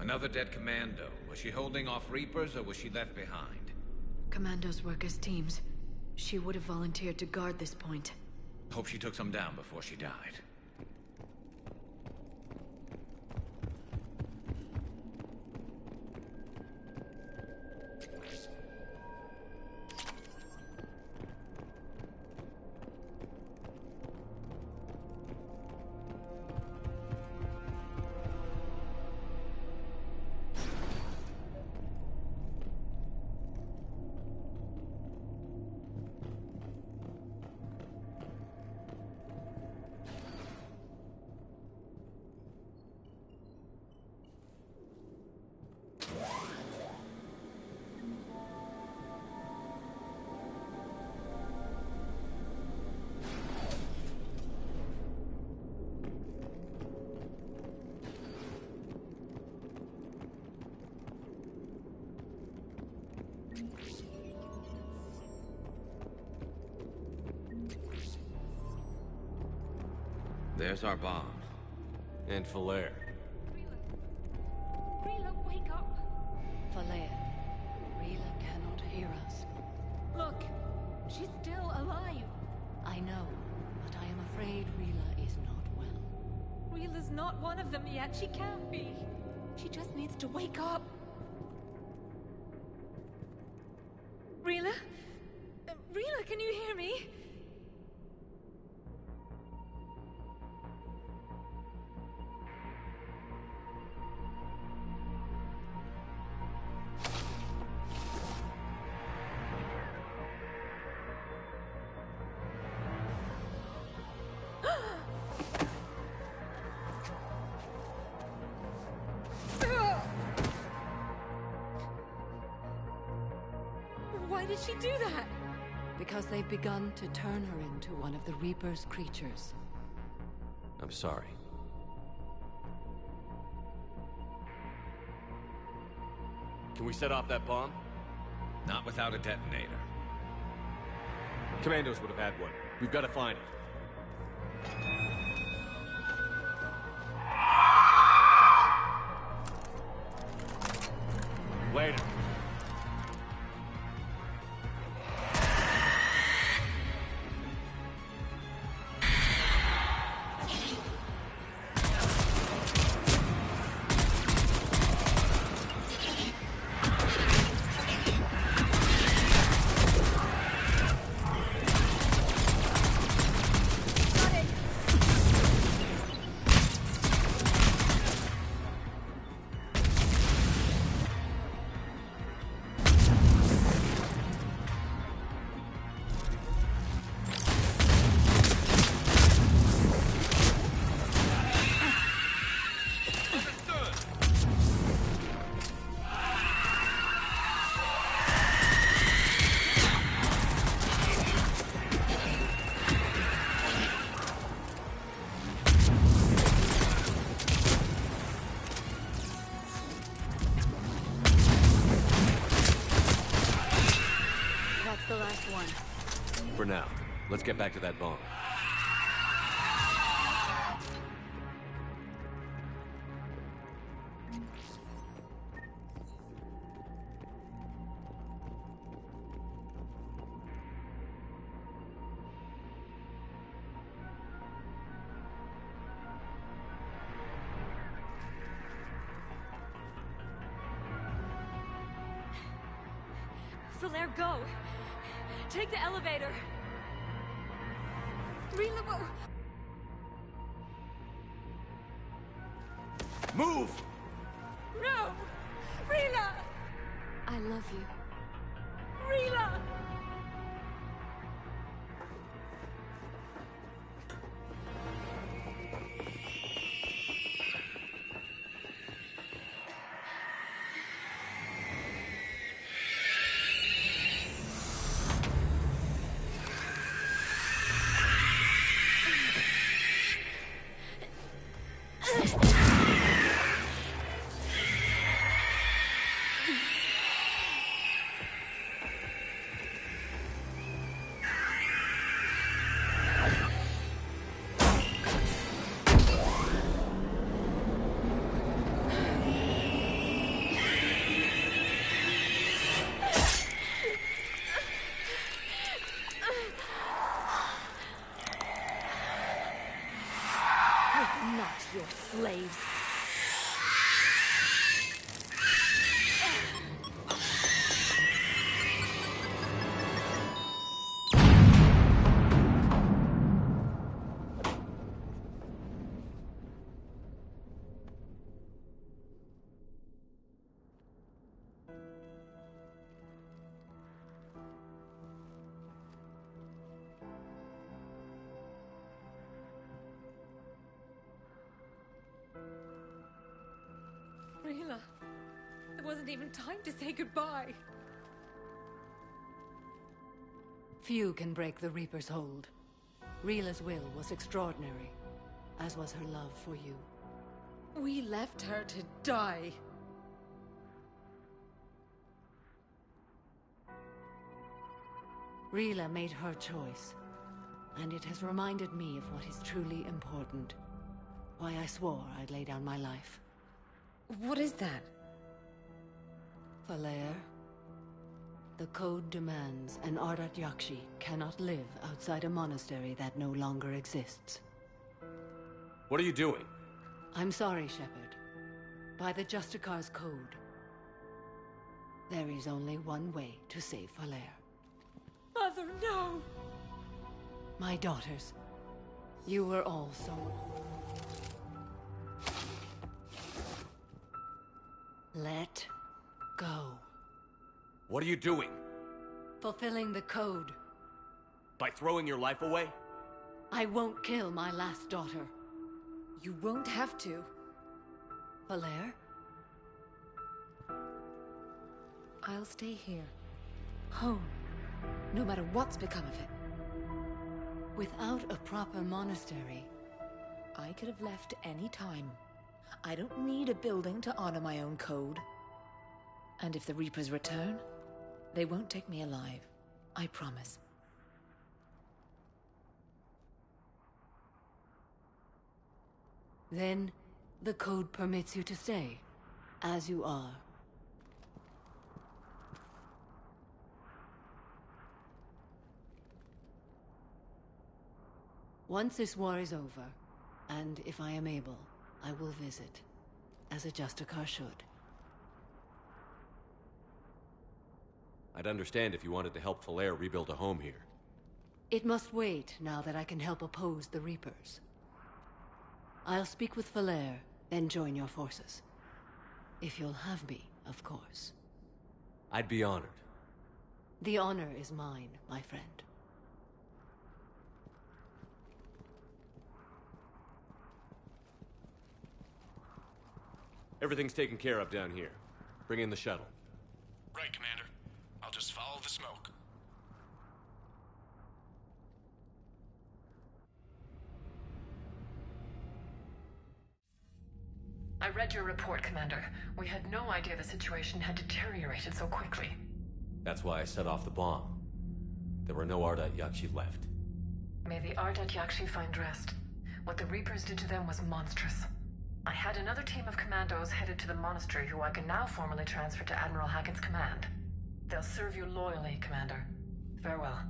Another dead commando. Was she holding off Reapers, or was she left behind? Commandos work as teams. She would have volunteered to guard this point. Hope she took some down before she died. There's our bomb. And Falere. Rila, wake up! Falere, Rila cannot hear us. Look, she's still alive. I know, but I am afraid Rila is not well. Rila's not one of them yet. She can't be. She just needs to wake up. Rila? Rila, can you hear me? Why did she do that? Because they've begun to turn her into one of the Reaper's creatures. I'm sorry. Can we set off that bomb? Not without a detonator. Commandos would have had one. We've got to find it. Later. For now, let's get back to that bomb. Falere, go! Take the elevator! Rila, Move! no! Rila! I love you. Rila! wasn't even time to say goodbye. Few can break the Reaper's hold. Rila's will was extraordinary, as was her love for you. We left her to die. Rila made her choice, and it has reminded me of what is truly important. Why I swore I'd lay down my life. What is that? Falere. The code demands an Ardat Yakshi cannot live outside a monastery that no longer exists. What are you doing? I'm sorry, Shepard. By the Justicar's code, there is only one way to save Falere. Mother, no! My daughters, you were all so... Let go. What are you doing? Fulfilling the code. By throwing your life away? I won't kill my last daughter. You won't have to. Falere? I'll stay here. Home. No matter what's become of it. Without a proper monastery... I could have left any time. I don't need a building to honor my own code. And if the Reapers return, they won't take me alive. I promise. Then, the code permits you to stay, as you are. Once this war is over, and if I am able, I will visit, as a Justicar should. I'd understand if you wanted to help Falere rebuild a home here. It must wait now that I can help oppose the Reapers. I'll speak with Falere, then join your forces. If you'll have me, of course. I'd be honored. The honor is mine, my friend. Everything's taken care of down here. Bring in the shuttle. Right, Commander. I'll just follow the smoke. I read your report, Commander. We had no idea the situation had deteriorated so quickly. That's why I set off the bomb. There were no Ardat Yakshi left. May the Ardat Yakshi find rest. What the Reapers did to them was monstrous. I had another team of commandos headed to the monastery who I can now formally transfer to Admiral Hackett's command. They'll serve you loyally, Commander. Farewell.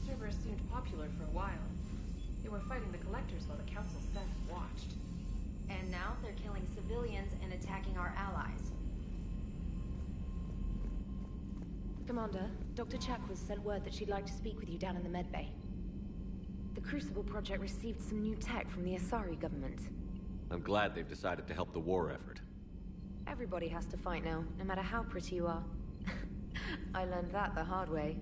Cerberus seemed popular for a while. They were fighting the Collectors while the Council sat and watched. And now they're killing civilians and attacking our allies. Commander, Dr. Chakwas sent word that she'd like to speak with you down in the medbay. The Crucible Project received some new tech from the Asari government. I'm glad they've decided to help the war effort. Everybody has to fight now, no matter how pretty you are. I learned that the hard way.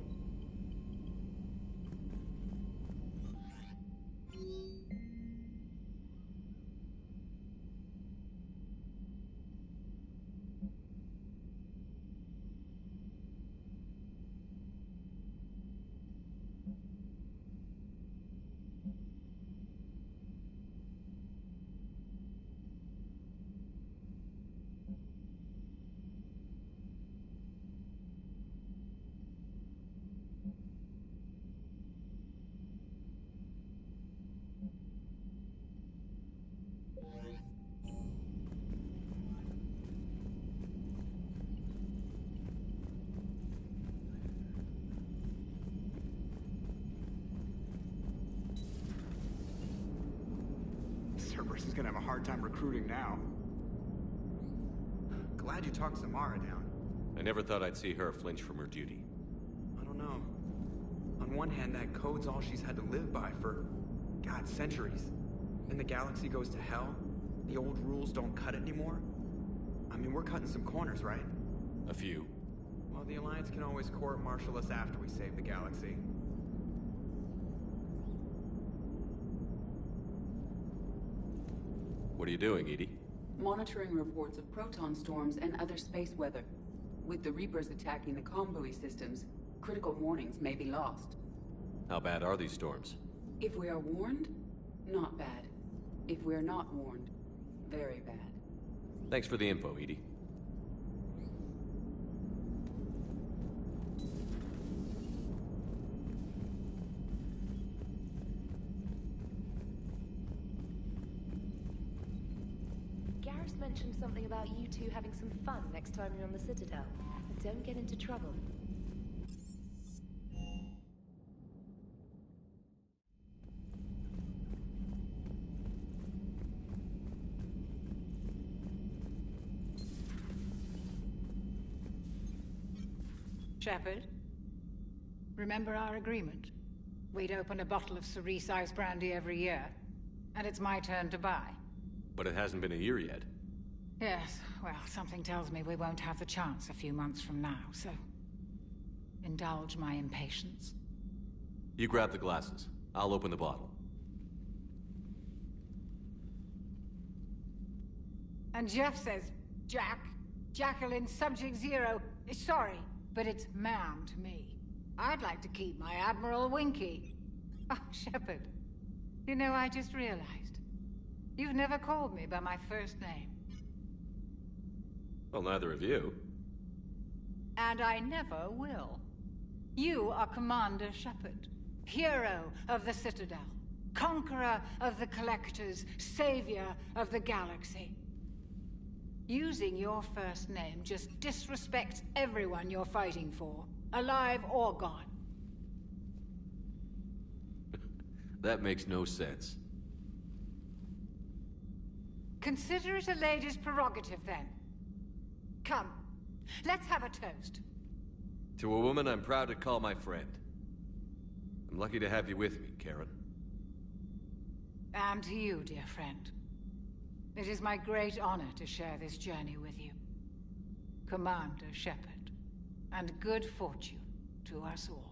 Cerberus is gonna have a hard time recruiting now. Glad you talked Samara down. I never thought I'd see her flinch from her duty. I don't know. On one hand, that code's all she's had to live by for, God, centuries. And the galaxy goes to hell. The old rules don't cut it anymore. I mean, we're cutting some corners, right? A few. Well, the Alliance can always court-martial us after we save the galaxy. What are you doing, Edie? Monitoring reports of proton storms and other space weather. With the Reapers attacking the comm buoy systems, critical warnings may be lost. How bad are these storms? If we are warned, not bad. If we are not warned, very bad. Thanks for the info, Edie. Garrus mentioned something about you two having some fun next time you're on the Citadel. Don't get into trouble. Shepard, remember our agreement? We'd open a bottle of Cerise Ice Brandy every year, and it's my turn to buy. But it hasn't been a year yet. Yes, well, something tells me we won't have the chance a few months from now, so indulge my impatience. You grab the glasses. I'll open the bottle. And Jeff says, Jacqueline Subject Zero is sorry, but it's ma'am to me. I'd like to keep my Admiral Winky. Oh, Shepard, you know, I just realized. You've never called me by my first name. Well, neither of you. And I never will. You are Commander Shepard, hero of the Citadel, conqueror of the Collectors, savior of the galaxy. Using your first name just disrespects everyone you're fighting for, alive or gone. That makes no sense. Consider it a lady's prerogative, then. Come, let's have a toast. To a woman I'm proud to call my friend. I'm lucky to have you with me, Karen. And to you, dear friend. It is my great honor to share this journey with you. Commander Shepard. And good fortune to us all.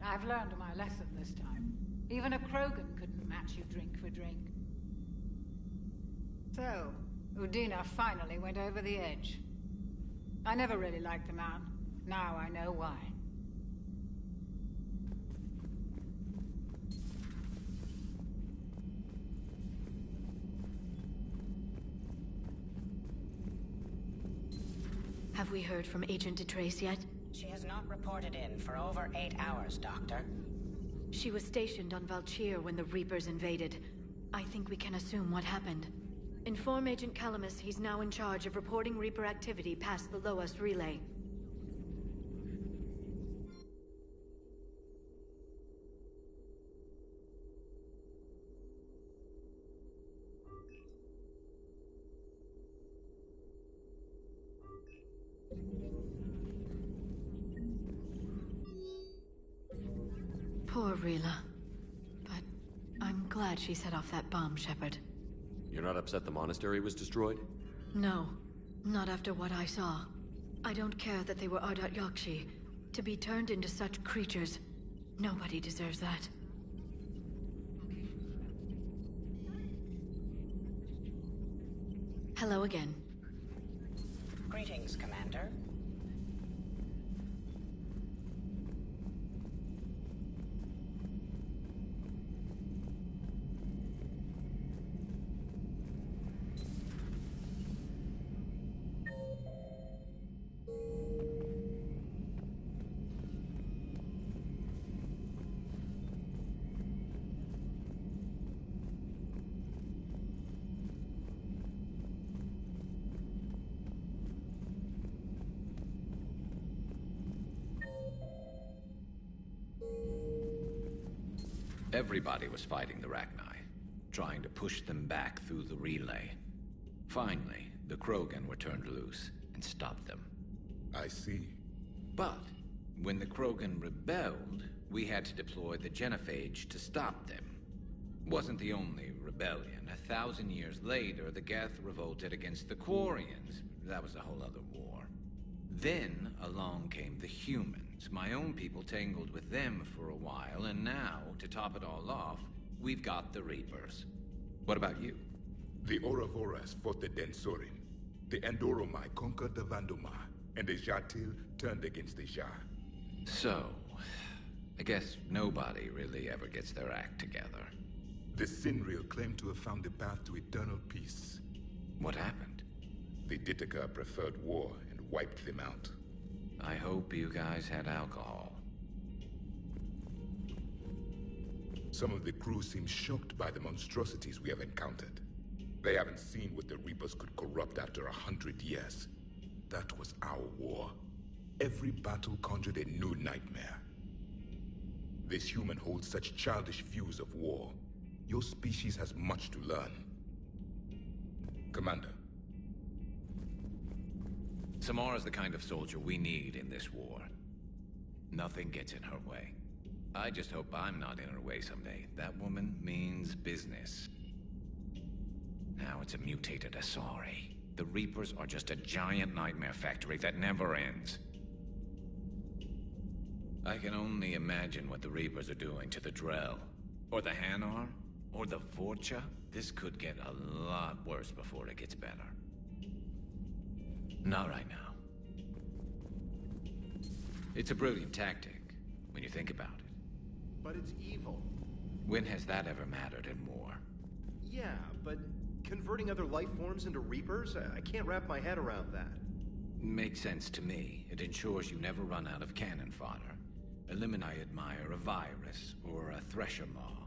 I've learned my lesson this time. Even a Krogan couldn't match you drink for drink. So, Udina finally went over the edge. I never really liked the man. Now I know why. Have we heard from Agent DeTrace yet? She has not reported in for over 8 hours, Doctor. She was stationed on Valchir when the Reapers invaded. I think we can assume what happened. Inform Agent Calamus he's now in charge of reporting Reaper activity past the Loas relay. Poor Rila. But I'm glad she set off that bomb, Shepard. You're not upset the monastery was destroyed? No. Not after what I saw. I don't care that they were Ardat Yakshi. To be turned into such creatures, nobody deserves that. Hello again. Greetings, Commander. Everybody was fighting the Rachni, trying to push them back through the relay. Finally, the Krogan were turned loose and stopped them. I see. But when the Krogan rebelled, we had to deploy the Genophage to stop them. Wasn't the only rebellion. 1,000 years later, the Geth revolted against the Quarians. That was a whole other war. Then along came the humans. My own people tangled with them for a while, and now, to top it all off, we've got the Reapers. What about you? The Ouroboros fought the Densorin. The Andoromai conquered the Vandomar, and the Jatil turned against the Jah. So, I guess nobody really ever gets their act together. The Sinriel claimed to have found the path to eternal peace. What happened? The Ditaka preferred war and wiped them out. I hope you guys had alcohol. Some of the crew seem shocked by the monstrosities we have encountered. They haven't seen what the Reapers could corrupt after 100 years. That was our war. Every battle conjured a new nightmare. This human holds such childish views of war. Your species has much to learn. Commander. Samara's the kind of soldier we need in this war. Nothing gets in her way. I just hope I'm not in her way someday. That woman means business. Now it's a mutated Asari. The Reapers are just a giant nightmare factory that never ends. I can only imagine what the Reapers are doing to the Drell, or the Hanar, or the Vorcha. This could get a lot worse before it gets better. Not right now. It's a brilliant tactic, when you think about it. But it's evil. When has that ever mattered in war? Yeah, but converting other life forms into Reapers? I can't wrap my head around that. Makes sense to me. It ensures you never run out of cannon fodder. Elimini admire a virus or a Thresher Maw.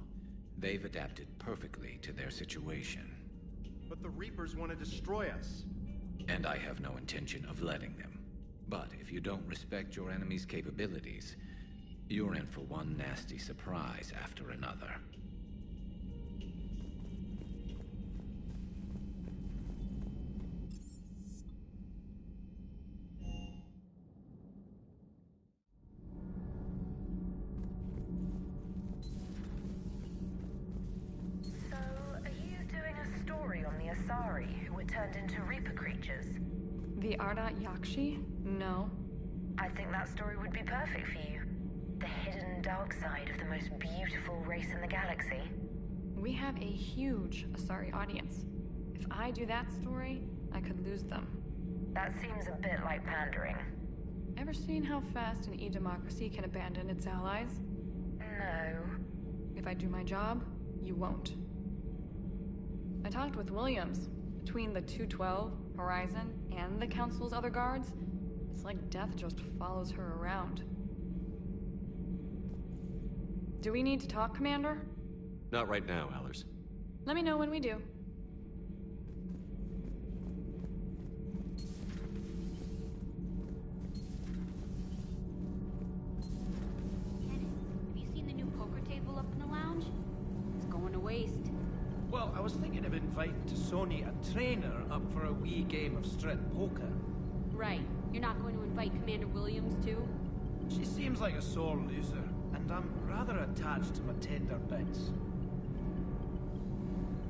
They've adapted perfectly to their situation. But the Reapers want to destroy us. And I have no intention of letting them. But if you don't respect your enemy's capabilities, you're in for one nasty surprise after another. So, are you doing a story on the Asari who were turned into Reaper creatures? The Ardat Yakshi? No. I think that story would be perfect for you. The hidden dark side of the most beautiful race in the galaxy. We have a huge Asari audience. If I do that story, I could lose them. That seems a bit like pandering. Ever seen how fast an e-democracy can abandon its allies? No. If I do my job, you won't. I talked with Williams. Between the 212, Horizon, and the Council's other guards, it's like death just follows her around. Do we need to talk, Commander? Not right now, Allers. Let me know when we do. Have you seen the new poker table up in the lounge? It's going to waste. Well, I was thinking of inviting to Sony a trainer up for a wee game of strip poker. Right. You're not going to invite Commander Williams, too? She seems like a sore loser, and I'm rather attached to my tender bits.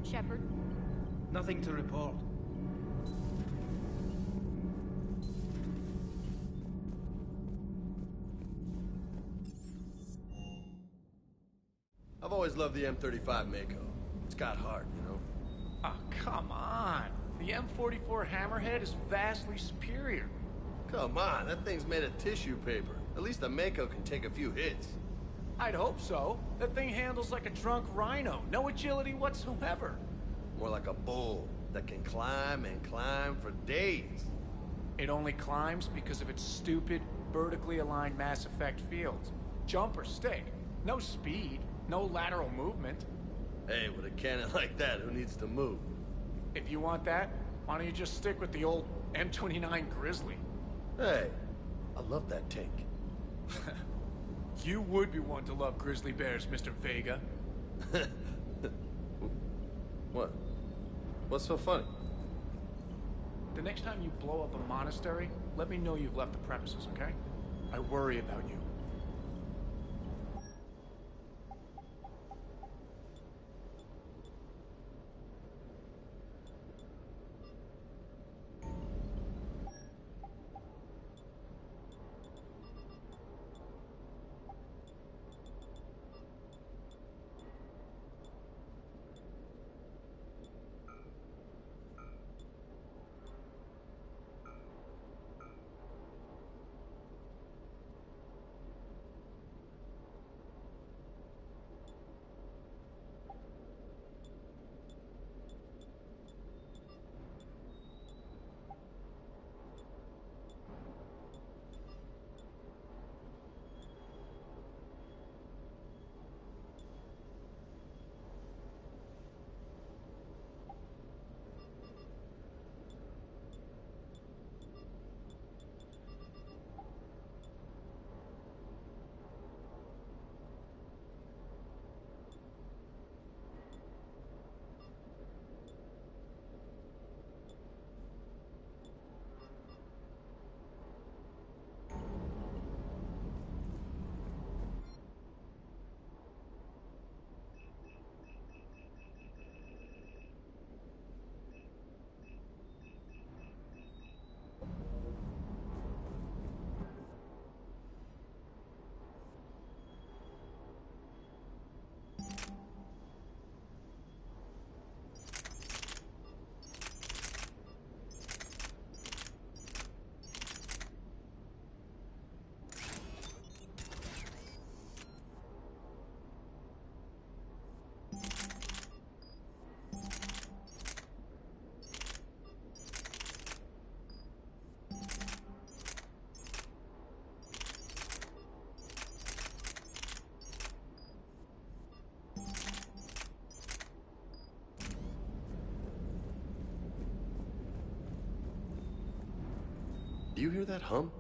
Shepard? Nothing to report. I've always loved the M35 Mako. It's got heart, you know? Oh, come on. The M44 Hammerhead is vastly superior. Come on, that thing's made of tissue paper. At least the Mako can take a few hits. I'd hope so. That thing handles like a drunk rhino. No agility whatsoever. More like a bull that can climb and climb for days. It only climbs because of its stupid, vertically aligned Mass Effect fields. Jump or stick. No speed. No lateral movement. Hey, with a cannon like that, who needs to move? If you want that, why don't you just stick with the old M29 Grizzly? Hey, I love that tank. You would be one to love grizzly bears, Mr. Vega. What? What's so funny? The next time you blow up a monastery, let me know you've left the premises, okay? I worry about you. Do you hear that hum?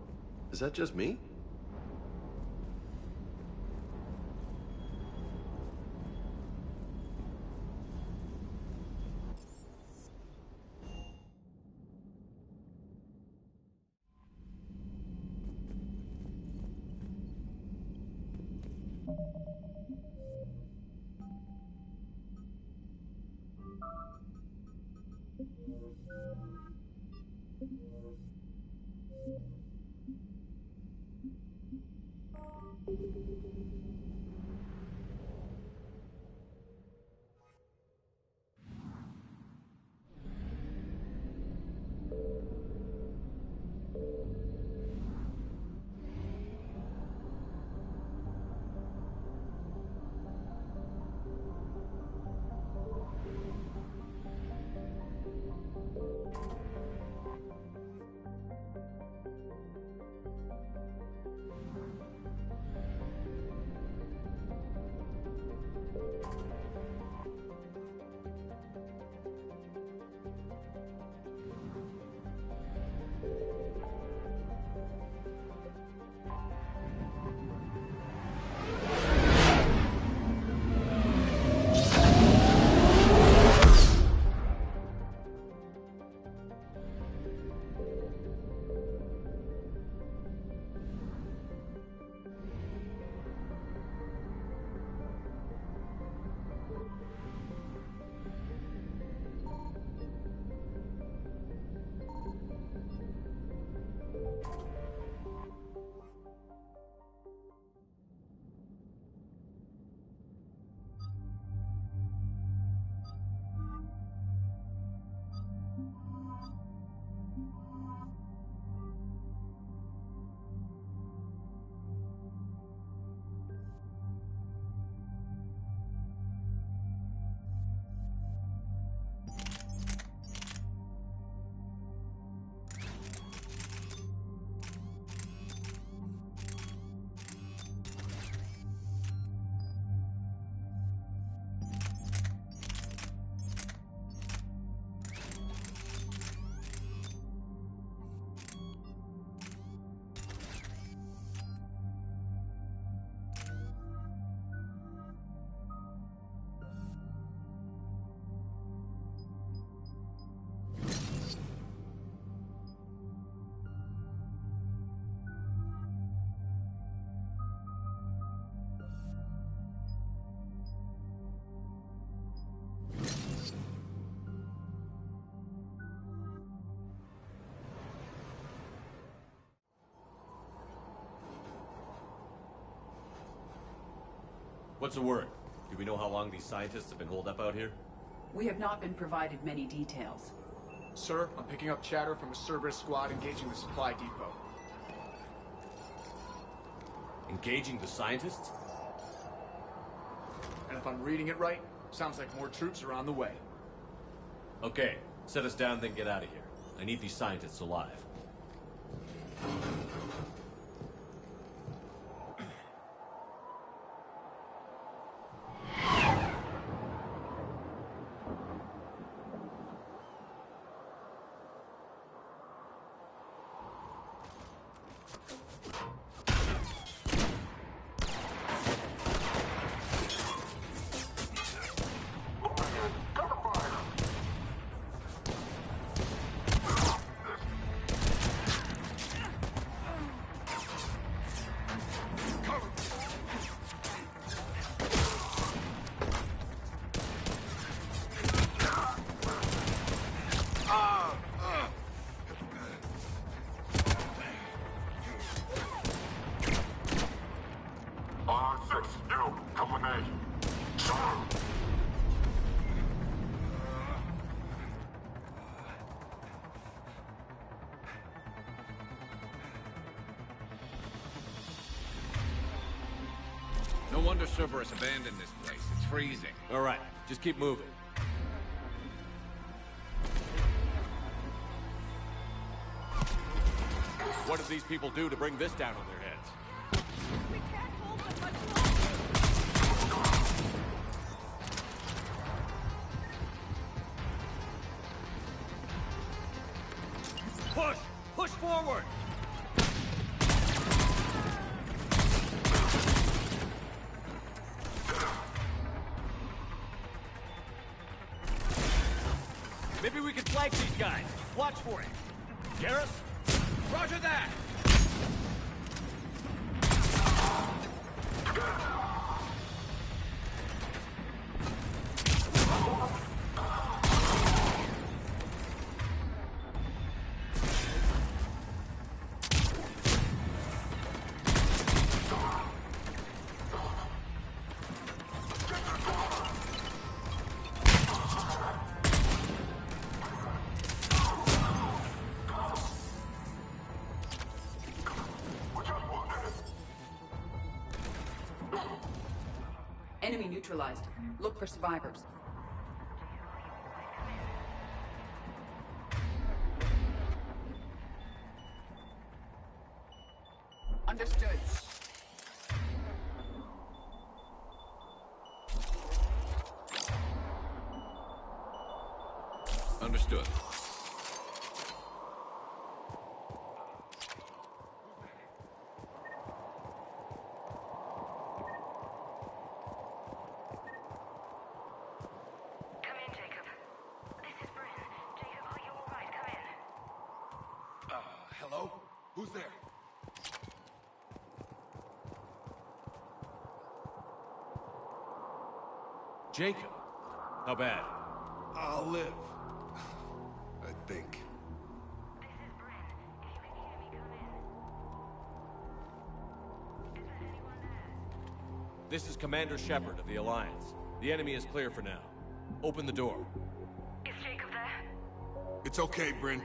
Is that just me? What's the word? Do we know how long these scientists have been holed up out here? We have not been provided many details. Sir, I'm picking up chatter from a Cerberus squad engaging the supply depot. Engaging the scientists? And if I'm reading it right, sounds like more troops are on the way. Okay, set us down, then get out of here. I need these scientists alive. No wonder Cerberus abandoned this place. It's freezing. All right, just keep moving. What did these people do to bring this down on their heads? We can't hold them much longer. Push! Push forward! Maybe we can flank these guys. Watch for it. Garrus? Roger that! Enemy neutralized. Look for survivors. Understood. Understood. Hello? Who's there? Jacob. How bad? I'll live. I think. This is Commander Shepard of the Alliance. The enemy is clear for now. Open the door. Is Jacob there? It's okay, Bryn.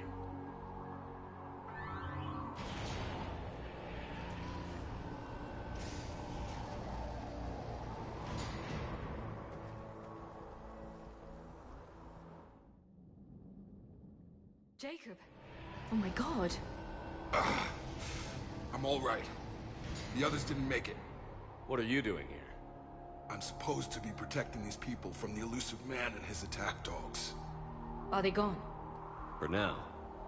Jacob. Oh my god. I'm all right. The others didn't make it. What are you doing here? I'm supposed to be protecting these people from the elusive man and his attack dogs. Are they gone? For now.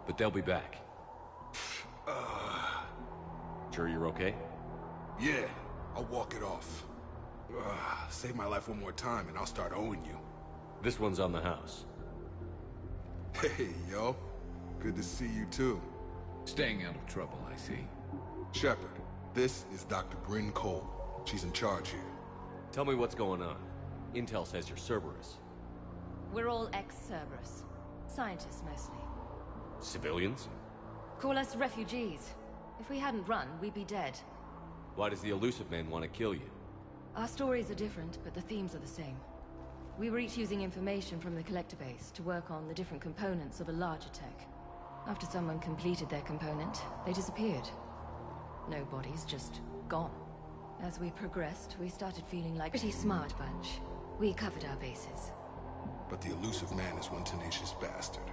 But they'll be back. Sure you're okay? Yeah, I'll walk it off. Save my life one more time and I'll start owing you. This one's on the house. Hey, yo. Good to see you too. Staying out of trouble, I see. Shepard, this is Dr. Bryn Cole. She's in charge here. Tell me what's going on. Intel says you're Cerberus. We're all ex-Cerberus. Scientists, mostly. Civilians? Call us refugees. If we hadn't run, we'd be dead. Why does the elusive man want to kill you? Our stories are different, but the themes are the same. We were each using information from the Collector base to work on the different components of a larger tech. After someone completed their component, they disappeared. No bodies, just gone. As we progressed, we started feeling like a pretty smart bunch. We covered our bases. But the elusive man is one tenacious bastard.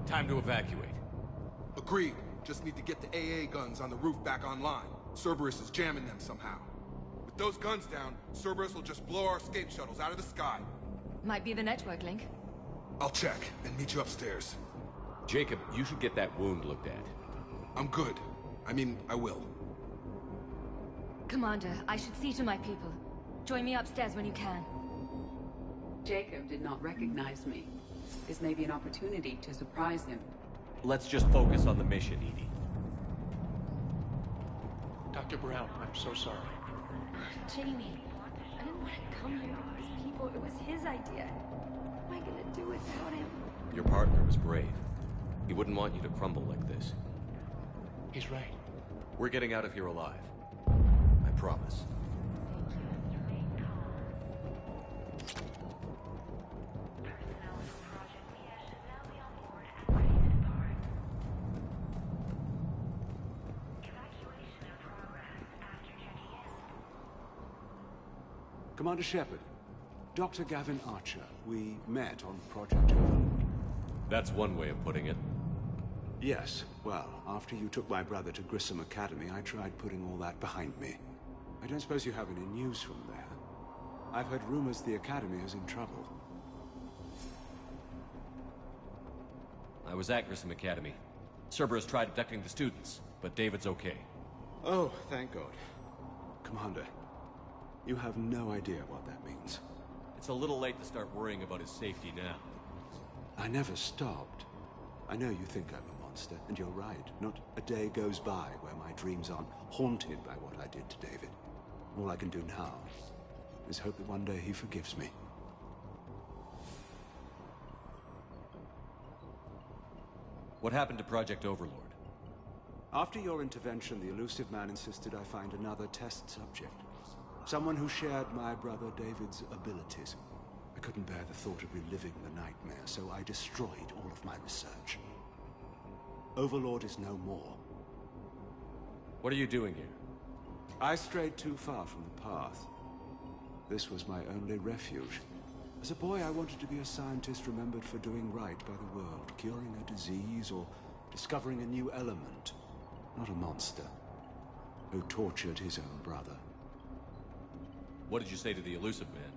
Time to evacuate. Agreed. Just need to get the AA guns on the roof back online. Cerberus is jamming them somehow. With those guns down, Cerberus will just blow our escape shuttles out of the sky. Might be the network link. I'll check and meet you upstairs. Jacob, you should get that wound looked at. I'm good. I mean, I will. Commander, I should see to my people. Join me upstairs when you can. Jacob did not recognize me. This may be an opportunity to surprise him. Let's just focus on the mission, EDI. Dr. Brown, I'm so sorry. Jamie, I didn't want to come here with these people. It was his idea. What am I gonna do without him? Your partner was brave. He wouldn't want you to crumble like this. He's right. We're getting out of here alive. I promise. Commander Shepard, Dr. Gavin Archer, we met on Project Overlord. That's one way of putting it. Yes, well, after you took my brother to Grissom Academy, I tried putting all that behind me. I don't suppose you have any news from there. I've heard rumors the Academy is in trouble. I was at Grissom Academy. Cerberus tried abducting the students, but David's okay. Oh, thank God. Commander, you have no idea what that means. It's a little late to start worrying about his safety now. I never stopped. I know you think I'm a monster, and you're right. Not a day goes by where my dreams aren't haunted by what I did to David. All I can do now is hope that one day he forgives me. What happened to Project Overlord? After your intervention, the elusive man insisted I find another test subject. Someone who shared my brother David's abilities. I couldn't bear the thought of reliving the nightmare, so I destroyed all of my research. Overlord is no more. What are you doing here? I strayed too far from the path. This was my only refuge. As a boy, I wanted to be a scientist remembered for doing right by the world, curing a disease or discovering a new element. Not a monster who tortured his own brother. What did you say to the elusive man?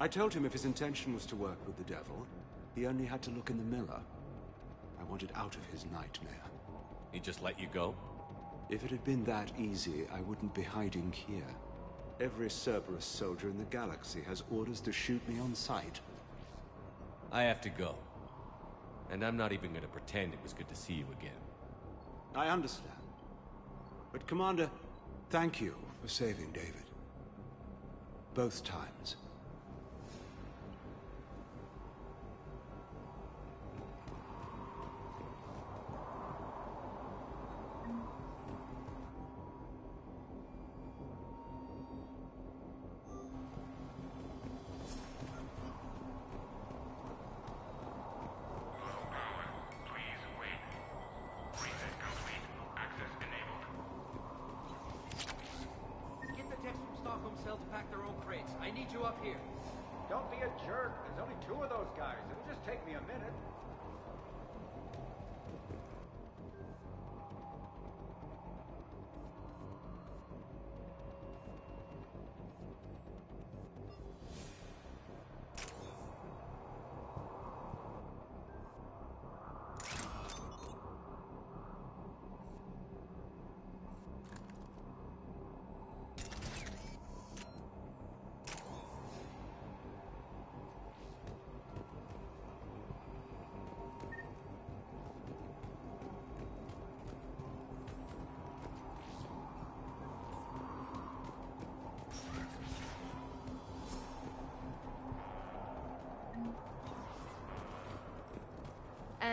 I told him if his intention was to work with the devil, he only had to look in the mirror. I wanted out of his nightmare. He just let you go? If it had been that easy, I wouldn't be hiding here. Every Cerberus soldier in the galaxy has orders to shoot me on sight. I have to go. And I'm not even gonna pretend it was good to see you again. I understand. But Commander, thank you for saving David. Both times.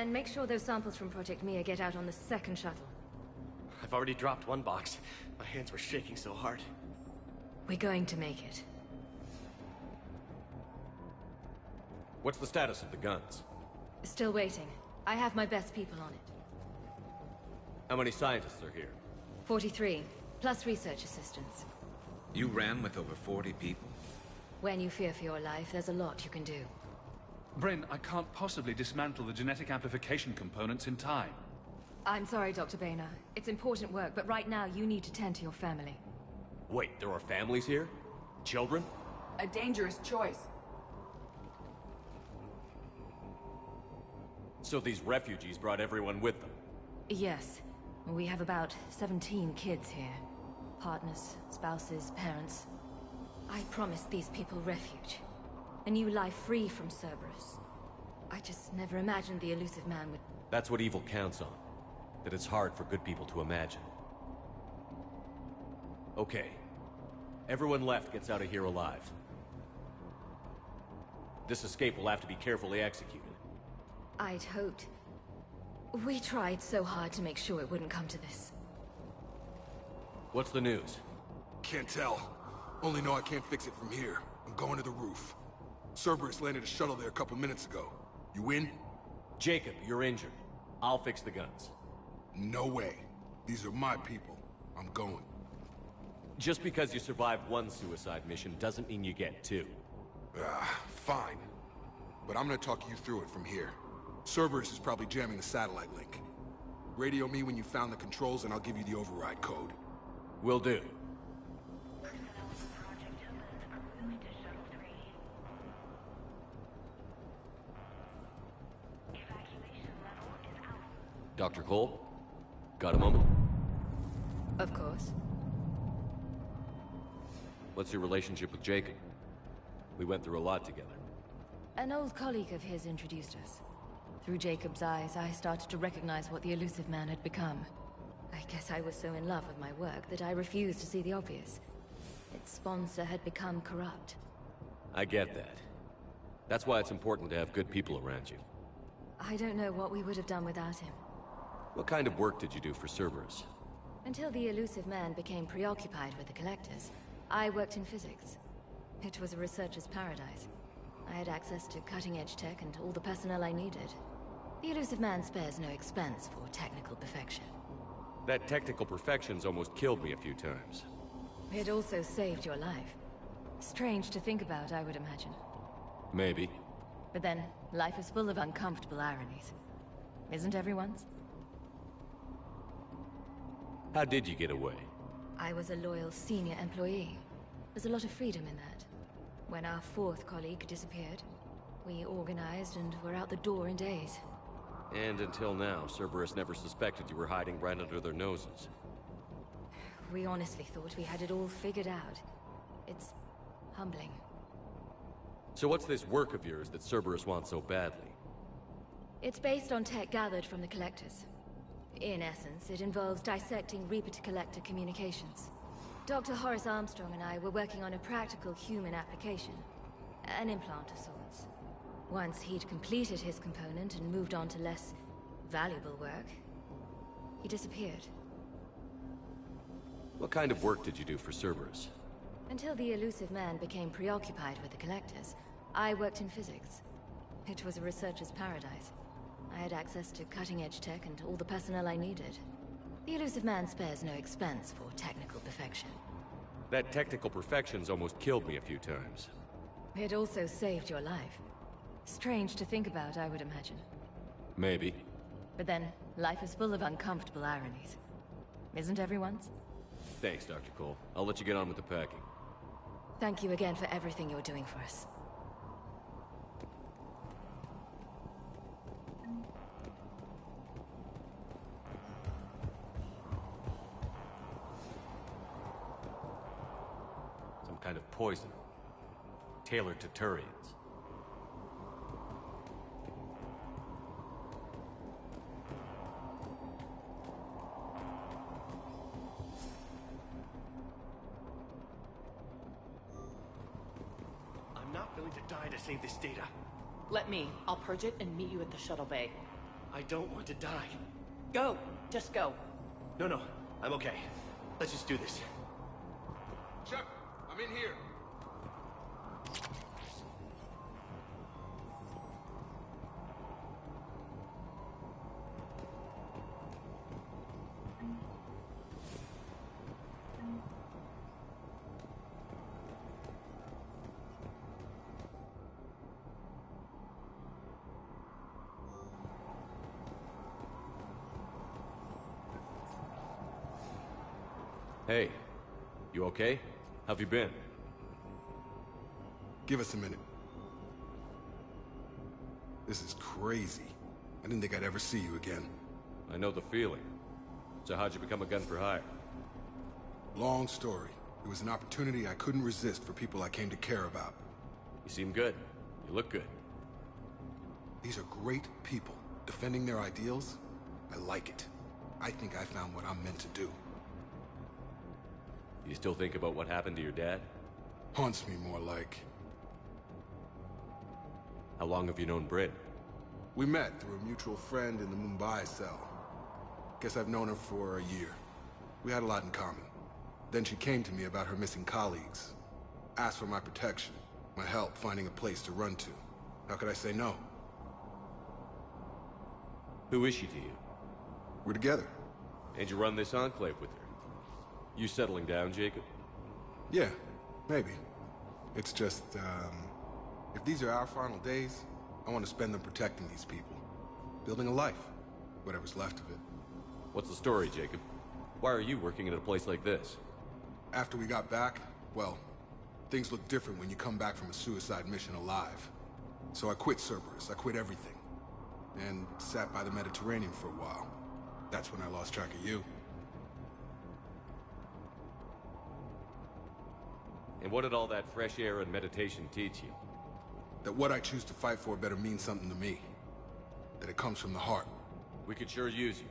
And make sure those samples from Project Mia get out on the second shuttle. I've already dropped one box. My hands were shaking so hard. We're going to make it. What's the status of the guns? Still waiting. I have my best people on it. How many scientists are here? 43, plus research assistants. You ran with over 40 people? When you fear for your life, there's a lot you can do. Bryn, I can't possibly dismantle the genetic amplification components in time. I'm sorry, Dr. Boehner. It's important work, but right now you need to tend to your family. Wait, there are families here? Children? A dangerous choice. So these refugees brought everyone with them? Yes. We have about 17 kids here. Partners, spouses, parents. I promised these people refuge. A new life free from Cerberus. I just never imagined the elusive man would... That's what evil counts on. That it's hard for good people to imagine. Okay. Everyone left gets out of here alive. This escape will have to be carefully executed. I'd hoped. We tried so hard to make sure it wouldn't come to this. What's the news? Can't tell. Only know I can't fix it from here. I'm going to the roof. Cerberus landed a shuttle there a couple minutes ago. You in? Jacob, you're injured. I'll fix the guns. No way. These are my people. I'm going. Just because you survived one suicide mission doesn't mean you get two. Fine. But I'm gonna talk you through it from here. Cerberus is probably jamming the satellite link. Radio me when you found the controls and I'll give you the override code. Will do. Dr. Cole? Got a moment? Of course. What's your relationship with Jacob? We went through a lot together. An old colleague of his introduced us. Through Jacob's eyes, I started to recognize what the elusive man had become. I guess I was so in love with my work that I refused to see the obvious. Its sponsor had become corrupt. I get that. That's why it's important to have good people around you. I don't know what we would have done without him. What kind of work did you do for Cerberus? Until the elusive man became preoccupied with the Collectors, I worked in physics. It was a researcher's paradise. I had access to cutting-edge tech and all the personnel I needed. The elusive man spares no expense for technical perfection. That technical perfection's almost killed me a few times. It also saved your life. Strange to think about, I would imagine. Maybe. But then, life is full of uncomfortable ironies. Isn't everyone's? How did you get away? I was a loyal senior employee. There's a lot of freedom in that. When our fourth colleague disappeared, we organized and were out the door in days. And until now, Cerberus never suspected you were hiding right under their noses. We honestly thought we had it all figured out. It's humbling. So what's this work of yours that Cerberus wants so badly? It's based on tech gathered from the Collectors. In essence, it involves dissecting Reaper-to-Collector communications. Dr. Horace Armstrong and I were working on a practical human application. An implant of sorts. Once he'd completed his component and moved on to less valuable work, he disappeared. What kind of work did you do for Cerberus? Until the elusive man became preoccupied with the Collectors, I worked in physics. It was a researcher's paradise. I had access to cutting-edge tech and all the personnel I needed. The elusive man spares no expense for technical perfection. That technical perfection's almost killed me a few times. It also saved your life. Strange to think about, I would imagine. Maybe. But then, life is full of uncomfortable ironies. Isn't everyone's? Thanks, Dr. Cole. I'll let you get on with the packing. Thank you again for everything you're doing for us. Some kind of poison. Tailored to Turians. Die to save this data. Let me. I'll purge it and meet you at the shuttle bay. I don't want to die. Go! Just go. No. I'm okay. Let's just do this. Chuck, I'm in here. Hey, you okay? How've you been? Give us a minute. This is crazy. I didn't think I'd ever see you again. I know the feeling. So how'd you become a gun for hire? Long story. It was an opportunity I couldn't resist for people I came to care about. You seem good. You look good. These are great people. Defending their ideals, I like it. I think I found what I'm meant to do. You still think about what happened to your dad? Haunts me more like. How long have you known Bryn? We met through a mutual friend in the Mumbai cell. Guess I've known her for a year. We had a lot in common. Then she came to me about her missing colleagues. Asked for my protection, my help finding a place to run to. How could I say no? Who is she to you? We're together. And you run this enclave with her? You settling down, Jacob? Yeah, maybe. It's just, if these are our final days, I want to spend them protecting these people. Building a life. Whatever's left of it. What's the story, Jacob? Why are you working at a place like this? After we got back, well, things look different when you come back from a suicide mission alive. So I quit Cerberus, I quit everything. And sat by the Mediterranean for a while. That's when I lost track of you. And what did all that fresh air and meditation teach you? That what I choose to fight for better mean something to me. That it comes from the heart. We could sure use you.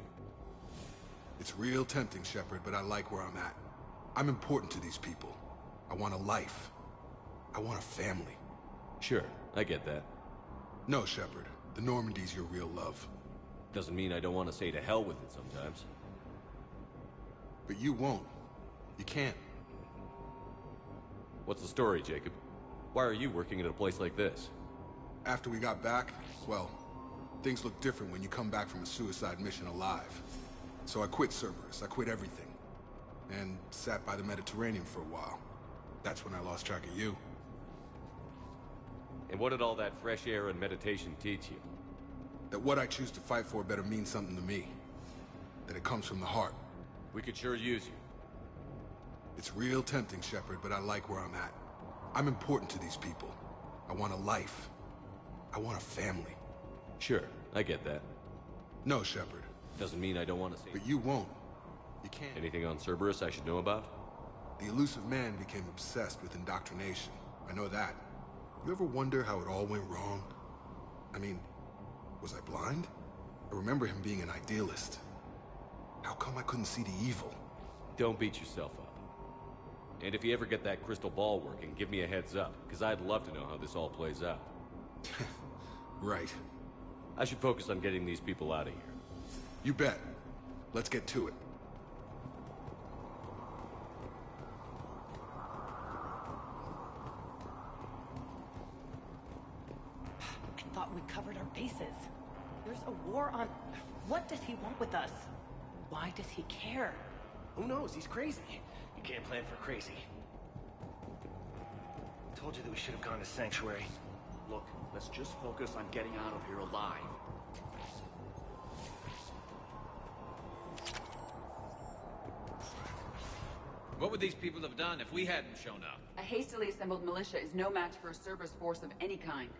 It's real tempting, Shepard, but I like where I'm at. I'm important to these people. I want a life. I want a family. Sure, I get that. No, Shepard. The Normandy's your real love. Doesn't mean I don't want to say to hell with it sometimes. But you won't. You can't. What's the story, Jacob? Why are you working at a place like this? After we got back, well, things look different when you come back from a suicide mission alive. So I quit Cerberus, I quit everything. And sat by the Mediterranean for a while. That's when I lost track of you. And what did all that fresh air and meditation teach you? That what I choose to fight for better mean something to me. That it comes from the heart. We could sure use you. It's real tempting, Shepard, but I like where I'm at. I'm important to these people. I want a life. I want a family. Sure, I get that. No, Shepard. Doesn't mean I don't want to say... But you won't. You can't. Anything on Cerberus I should know about? The Illusive Man became obsessed with indoctrination. I know that. You ever wonder how it all went wrong? I mean, was I blind? I remember him being an idealist. How come I couldn't see the evil? Don't beat yourself up. And if you ever get that crystal ball working, give me a heads up, because I'd love to know how this all plays out. Right. I should focus on getting these people out of here. You bet. Let's get to it. I thought we covered our bases. There's a war on... What does he want with us? Why does he care? Who knows? He's crazy. You can't plan for crazy. Told you that we should have gone to Sanctuary. Look, let's just focus on getting out of here alive. What would these people have done if we hadn't shown up? A hastily assembled militia is no match for a Cerberus force of any kind.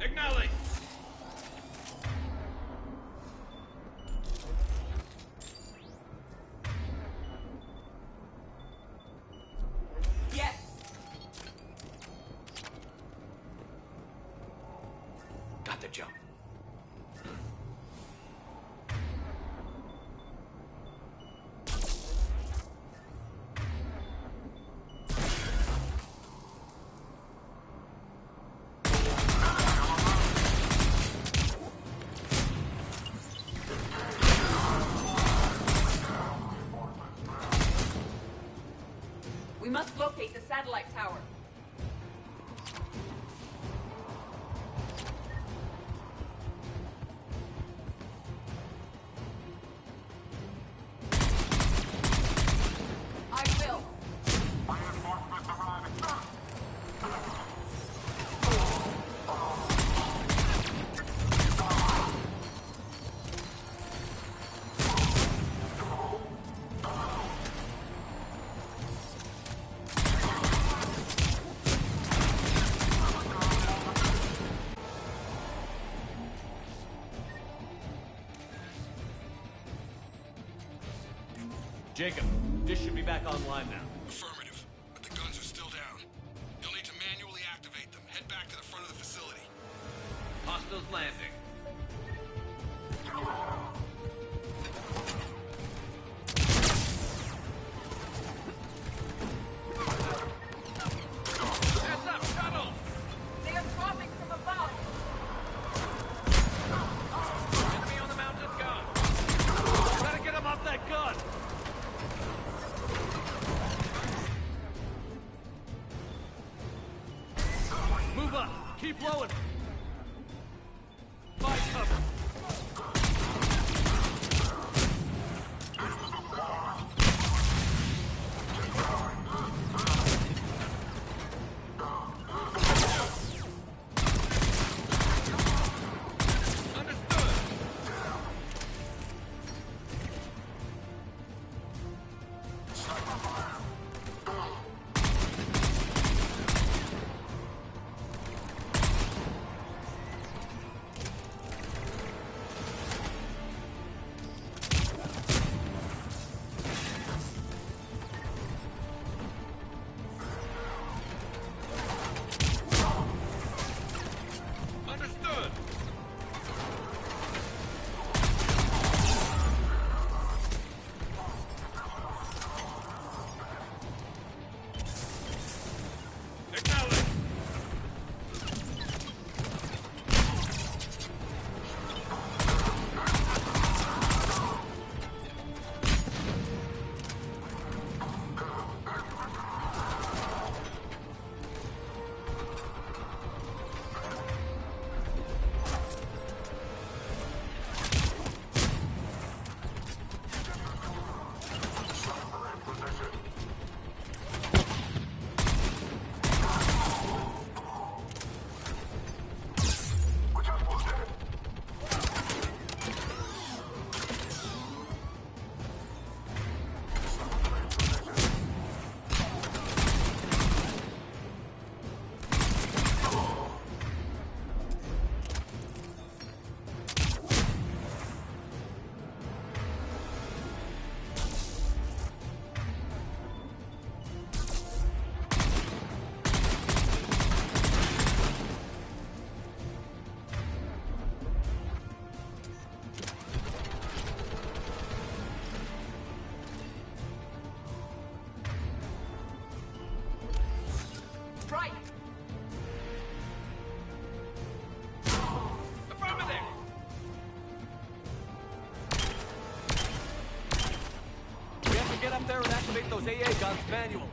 Acknowledge! got the jump. We must locate the satellite tower. I will. Jacob, dish should be back online now. Affirmative, but the guns are still down. You'll need to manually activate them. Head back to the front of the facility. Hostiles landing. Heads up, shuttle! They are dropping from above. Enemy on the mounted gun. Gotta get him off that gun! Move up! Keep blowing! Find cover! Strike! Affirmative! We have to get up there and activate those AA guns manually.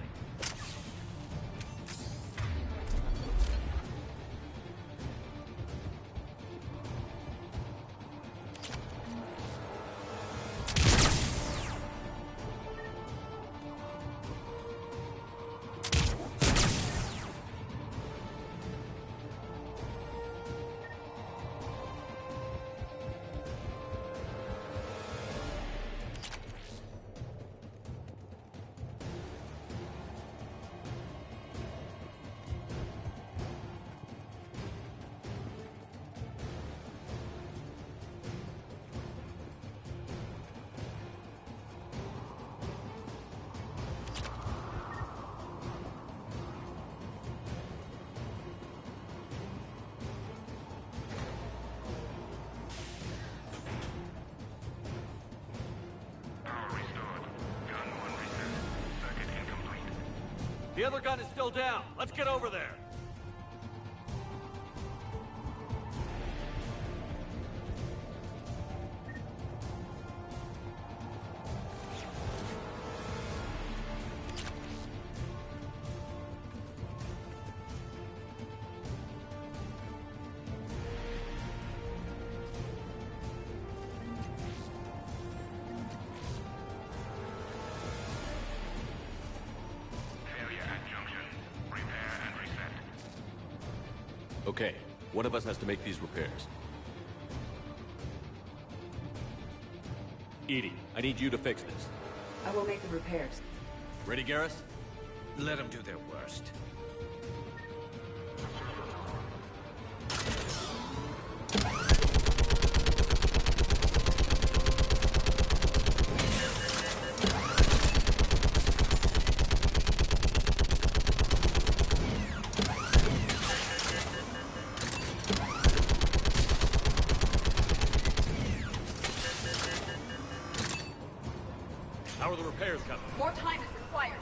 The other gun is still down. Let's get over there. Okay, one of us has to make these repairs. EDI, I need you to fix this. I will make the repairs. Ready, Garrus? Let them do their worst. How are the repairs coming? More time is required.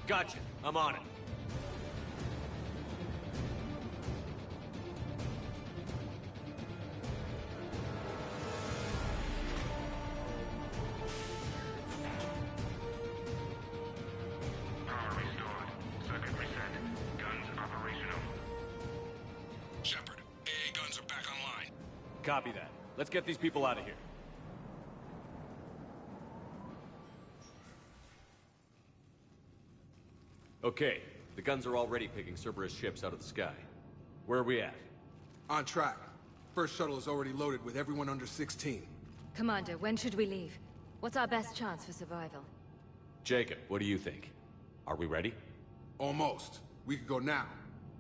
Gotcha. I'm on it. Power restored. Circuit reset. Guns operational. Shepard, AA guns are back online. Copy that. Let's get these people out of here. Okay, the guns are already picking Cerberus ships out of the sky. Where are we at? On track. First shuttle is already loaded with everyone under 16. Commander, when should we leave? What's our best chance for survival? Jacob, what do you think? Are we ready? Almost. We could go now.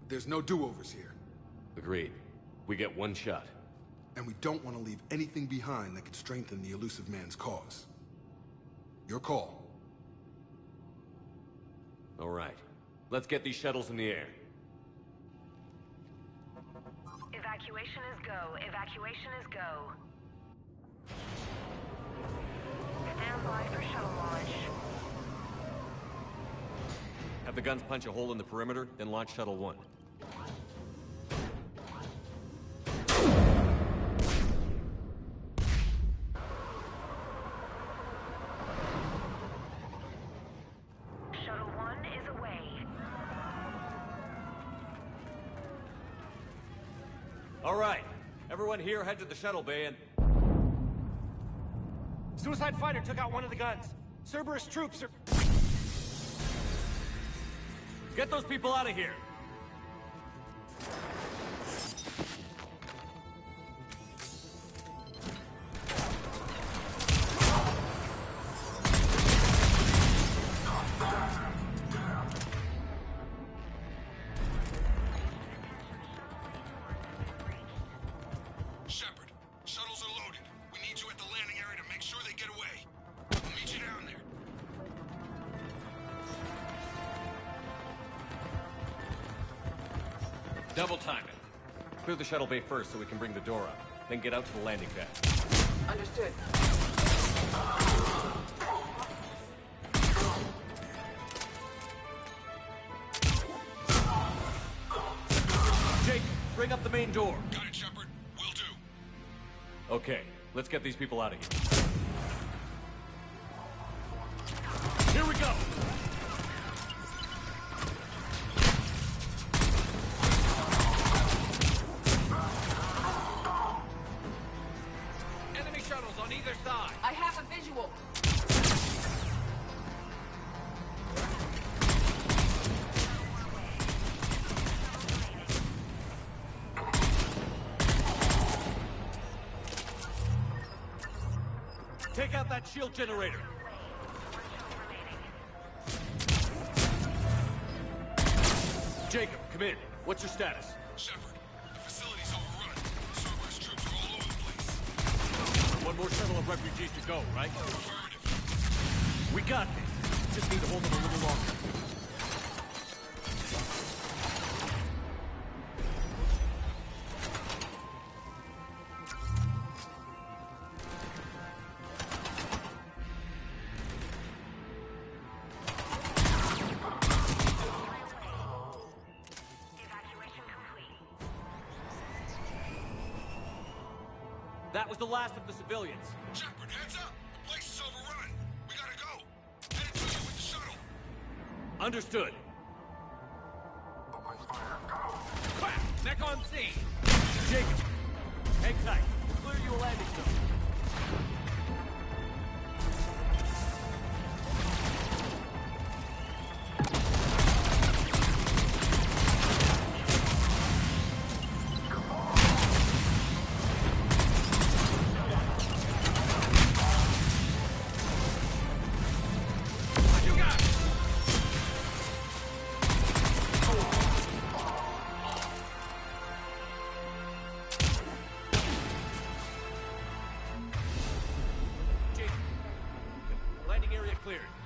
But there's no do-overs here. Agreed. We get one shot. And we don't want to leave anything behind that could strengthen the Illusive Man's cause. Your call. All right. Let's get these shuttles in the air. Evacuation is go. Evacuation is go. Stand by for shuttle launch. Have the guns punch a hole in the perimeter, then launch Shuttle 1. Shuttle 1 is away. All right. Everyone here head to the shuttle bay and... Suicide fighter took out one of the guns. Cerberus troops are... Get those people out of here! Shepard, shuttles are loaded. We need you at the landing area to make sure they get away. We'll meet you down there. Double time it. Clear the shuttle bay first so we can bring the door up. Then get out to the landing pad. Understood. Jake, bring up the main door. Got it, Shepard. Will do. Okay, let's get these people out of here. Here we go! Enemy shuttles on either that shield generator. Jacob, come in. What's your status? Shepard, the facility's overrun. Cerberus troops are all over the place. One more shuttle of refugees to go, right? We got this. Just need to hold them a little longer. That was the last of the civilians. Shepard, heads up! The place is overrun. We gotta go. Headed to you with the shuttle. Understood. Crap! Mech on scene! Jacob, hang tight. We'll clear you a landing zone.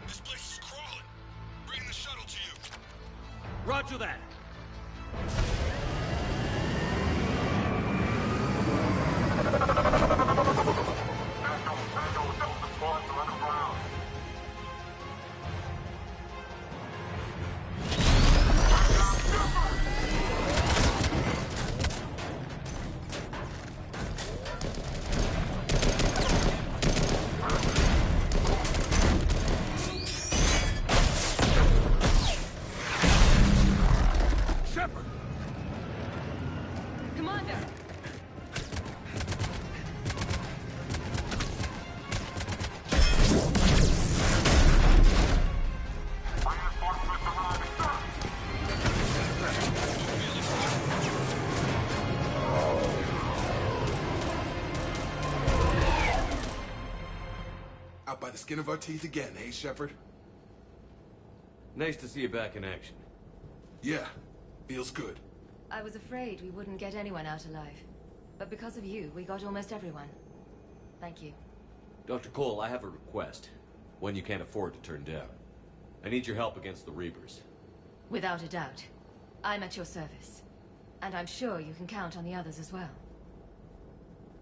This place is crawling. Bring the shuttle to you. Roger that. Out by the skin of our teeth again, eh, Shepard? Nice to see you back in action. Yeah, feels good. I was afraid we wouldn't get anyone out alive. But because of you, we got almost everyone. Thank you. Dr. Cole, I have a request. One you can't afford to turn down. I need your help against the Reapers. Without a doubt. I'm at your service. And I'm sure you can count on the others as well.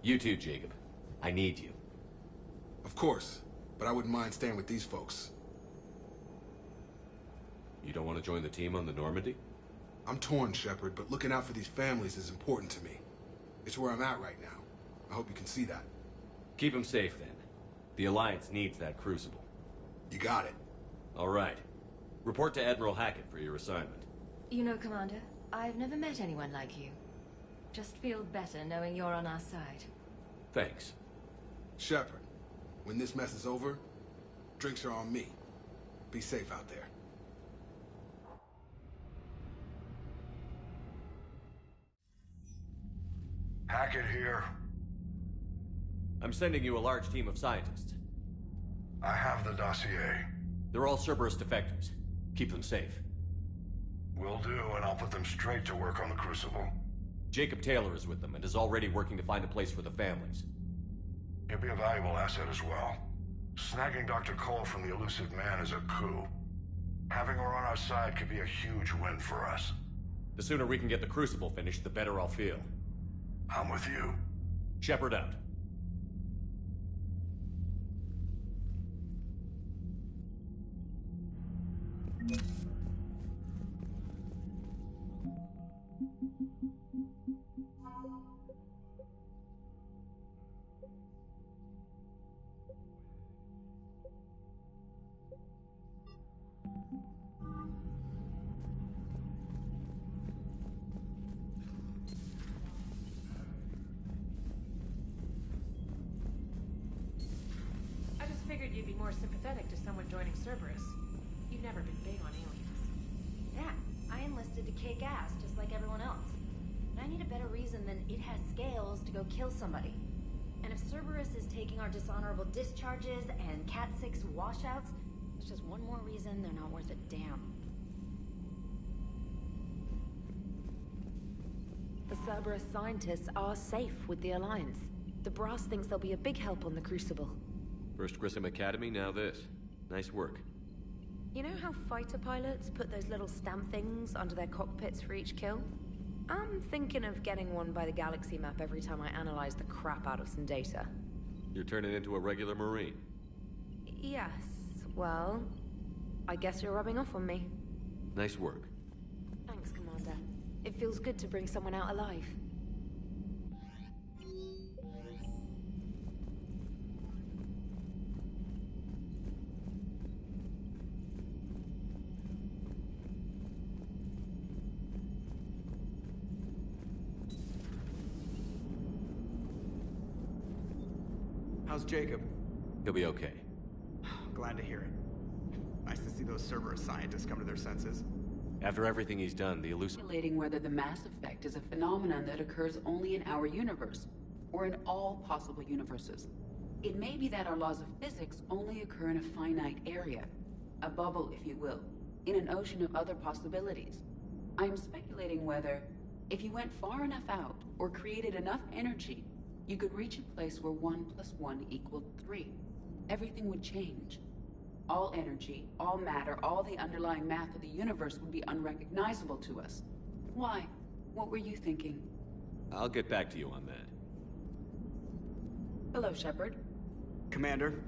You too, Jacob. I need you. Of course, but I wouldn't mind staying with these folks. You don't want to join the team on the Normandy? I'm torn, Shepard, but looking out for these families is important to me. It's where I'm at right now. I hope you can see that. Keep them safe, then. The Alliance needs that Crucible. You got it. All right. Report to Admiral Hackett for your assignment. You know, Commander, I've never met anyone like you. Just feel better knowing you're on our side. Thanks. Shepard, when this mess is over, drinks are on me. Be safe out there. Hackett here. I'm sending you a large team of scientists. I have the dossier. They're all Cerberus defectors. Keep them safe. Will do, and I'll put them straight to work on the Crucible. Jacob Taylor is with them and is already working to find a place for the families. He'll be a valuable asset as well. Snagging Dr. Cole from the Elusive Man is a coup. Having her on our side could be a huge win for us. The sooner we can get the Crucible finished, the better I'll feel. I'm with you. Shepard out. Figured you'd be more sympathetic to someone joining Cerberus. You've never been big on aliens. Yeah, I enlisted to kick ass, just like everyone else. But I need a better reason than it has scales to go kill somebody. And if Cerberus is taking our dishonorable discharges and Cat-6 washouts, it's just one more reason they're not worth a damn. The Cerberus scientists are safe with the Alliance. The Brass thinks they'll be a big help on the Crucible. First Grissom Academy, now this. Nice work. You know how fighter pilots put those little stamp things under their cockpits for each kill? I'm thinking of getting one by the galaxy map every time I analyze the crap out of some data. You're turning into a regular Marine. Yes, well, I guess you're rubbing off on me. Nice work. Thanks, Commander. It feels good to bring someone out alive. How's Jacob? He'll be okay. Glad to hear it. Nice to see those Cerberus scientists come to their senses. After everything he's done, the elusive... Speculating whether the mass effect is a phenomenon that occurs only in our universe, or in all possible universes. It may be that our laws of physics only occur in a finite area, a bubble, if you will, in an ocean of other possibilities. I am speculating whether, if you went far enough out, or created enough energy, you could reach a place where 1 + 1 = 3. Everything would change. All energy, all matter, all the underlying math of the universe would be unrecognizable to us. Why? What were you thinking? I'll get back to you on that. Hello, Shepard. Commander?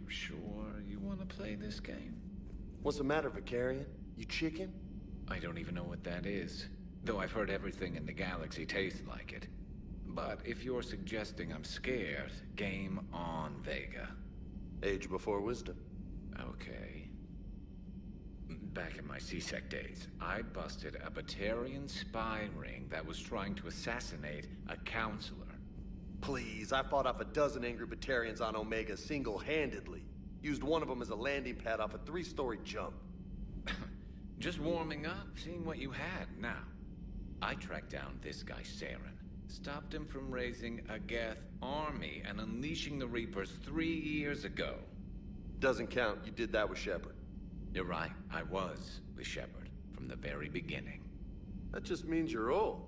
Sure you want to play this game? What's the matter, Vicarian? You chicken? I don't even know what that is, though I've heard everything in the galaxy tastes like it. But if you're suggesting I'm scared, game on, Vega. Age before wisdom. Okay. Back in my C-Sec days, I busted a Batarian spy ring that was trying to assassinate a counselor. Please, I fought off a dozen angry Batarians on Omega single-handedly. Used one of them as a landing pad off a 3-story jump. Just warming up, seeing what you had. Now, I tracked down this guy, Saren. Stopped him from raising a Geth army and unleashing the Reapers 3 years ago. Doesn't count. You did that with Shepard. You're right. I was with Shepard from the very beginning. That just means you're old.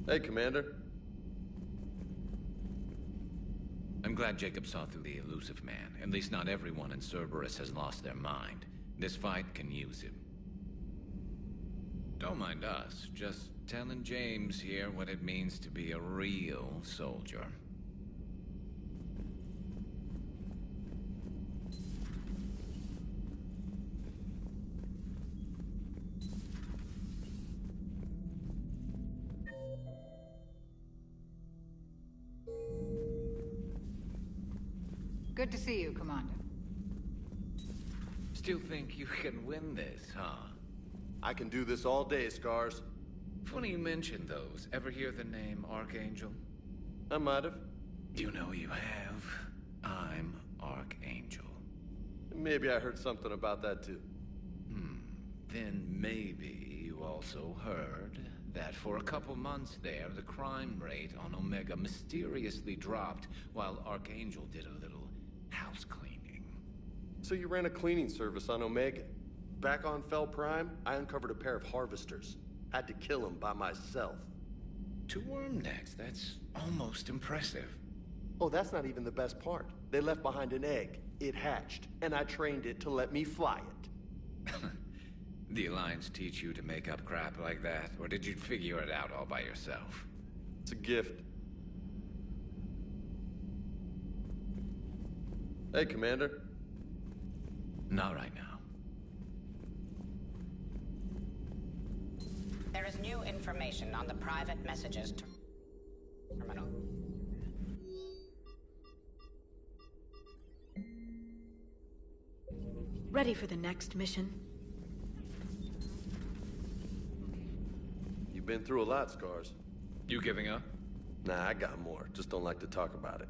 Hey, Commander. I'm glad Jacob saw through the elusive man. At least not everyone in Cerberus has lost their mind. This fight can use him. Don't mind us. Just telling James here what it means to be a real soldier. Good to see you, Commander. Still think you can win this, huh? I can do this all day, Scars. Funny you mentioned those. Ever hear the name Archangel? I might have. You know you have. I'm Archangel. Maybe I heard something about that too. Then maybe you also heard that for a couple months there, the crime rate on Omega mysteriously dropped while Archangel did a little house cleaning. So you ran a cleaning service on Omega. Back on Fel Prime, I uncovered a pair of harvesters. Had to kill them by myself. 2 worm necks, that's almost impressive. Oh, that's not even the best part. They left behind an egg. It hatched, and I trained it to let me fly it. The Alliance teach you to make up crap like that, or did you figure it out all by yourself? It's a gift. Hey, Commander. Not right now. There is new information on the private messages terminal. Ready for the next mission? You've been through a lot, Scars. You giving up? Nah, I got more. Just don't like to talk about it.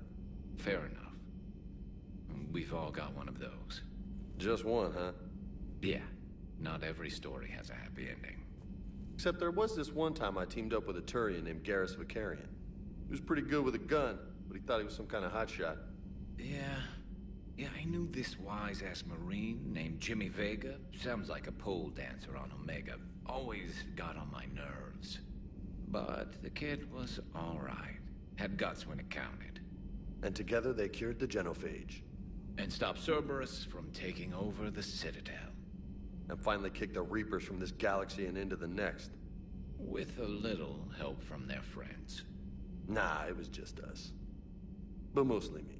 Fair enough. We've all got one of those. Just one, huh? Yeah. Not every story has a happy ending. Except there was this one time I teamed up with a Turian named Garrus Vakarian. He was pretty good with a gun, but he thought he was some kind of hotshot. Yeah, I knew this wise-ass Marine named Jimmy Vega. Sounds like a pole dancer on Omega. Always got on my nerves. But the kid was all right. Had guts when it counted. And together they cured the Genophage. And stopped Cerberus from taking over the Citadel. And finally kicked the Reapers from this galaxy and into the next. With a little help from their friends. Nah, it was just us. But mostly me.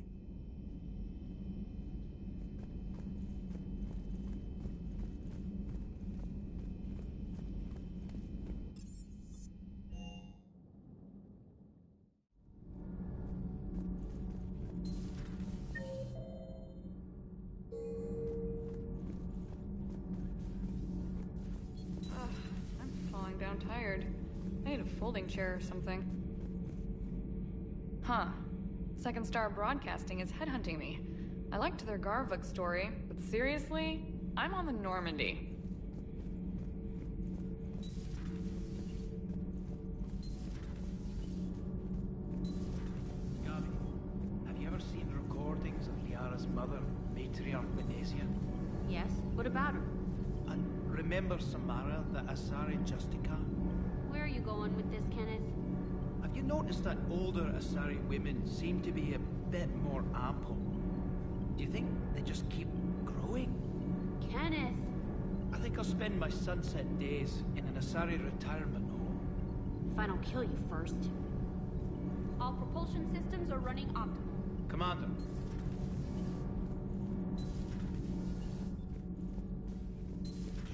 Tired. I need a folding chair or something. Huh. Second Star Broadcasting is headhunting me. I liked their Garvuk story, but seriously? I'm on the Normandy. Gabi, have you ever seen recordings of Liara's mother, Matriarch Benesia? Yes? What about her? And remember Samara, the Asari Justica? Where are you going with this, Kenneth? Have you noticed that older Asari women seem to be a bit more ample? Do you think they just keep growing? Kenneth! I think I'll spend my sunset days in an Asari retirement home. If I don't kill you first. All propulsion systems are running optimal. Commander.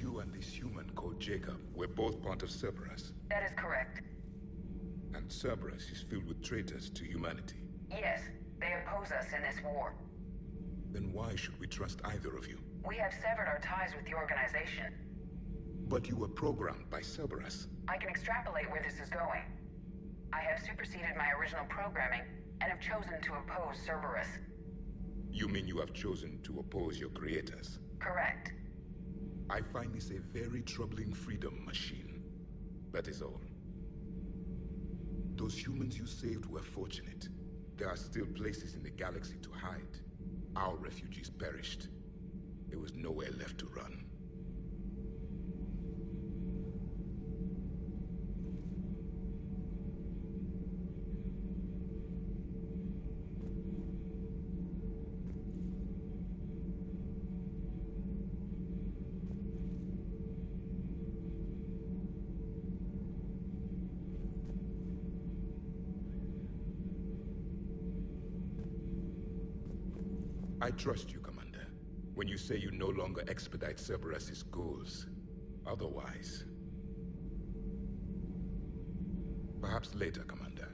You and this human called Jacob were both part of Cerberus. That is correct. And Cerberus is filled with traitors to humanity. Yes, they oppose us in this war. Then why should we trust either of you? We have severed our ties with the organization. But you were programmed by Cerberus. I can extrapolate where this is going. I have superseded my original programming and have chosen to oppose Cerberus. You mean you have chosen to oppose your creators? Correct. I find this a very troubling freedom machine. That is all. Those humans you saved were fortunate. There are still places in the galaxy to hide. Our refugees perished. There was nowhere left to run. I trust you, Commander, when you say you no longer expedite Cerberus's goals. Otherwise... Perhaps later, Commander.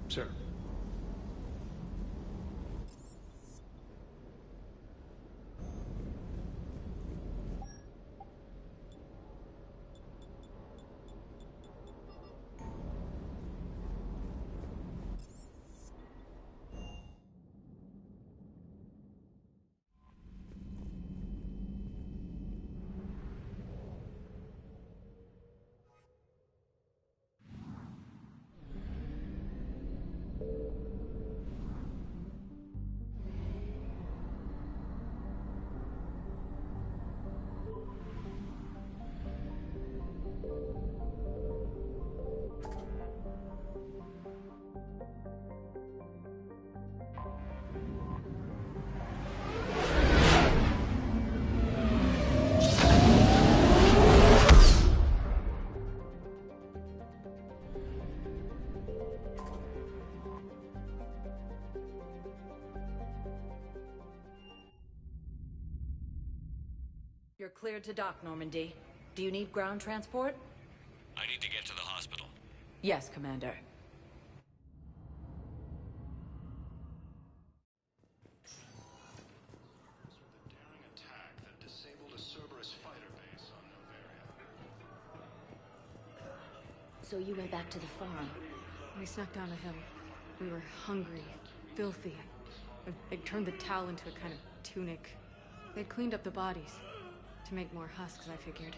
Sir. You're cleared to dock, Normandy. Do you need ground transport? I need to get to the hospital. Yes, Commander. So you went back to the farm. We snuck down a hill. We were hungry, filthy. They'd turned the towel into a kind of tunic. They'd cleaned up the bodies to make more husks, I figured.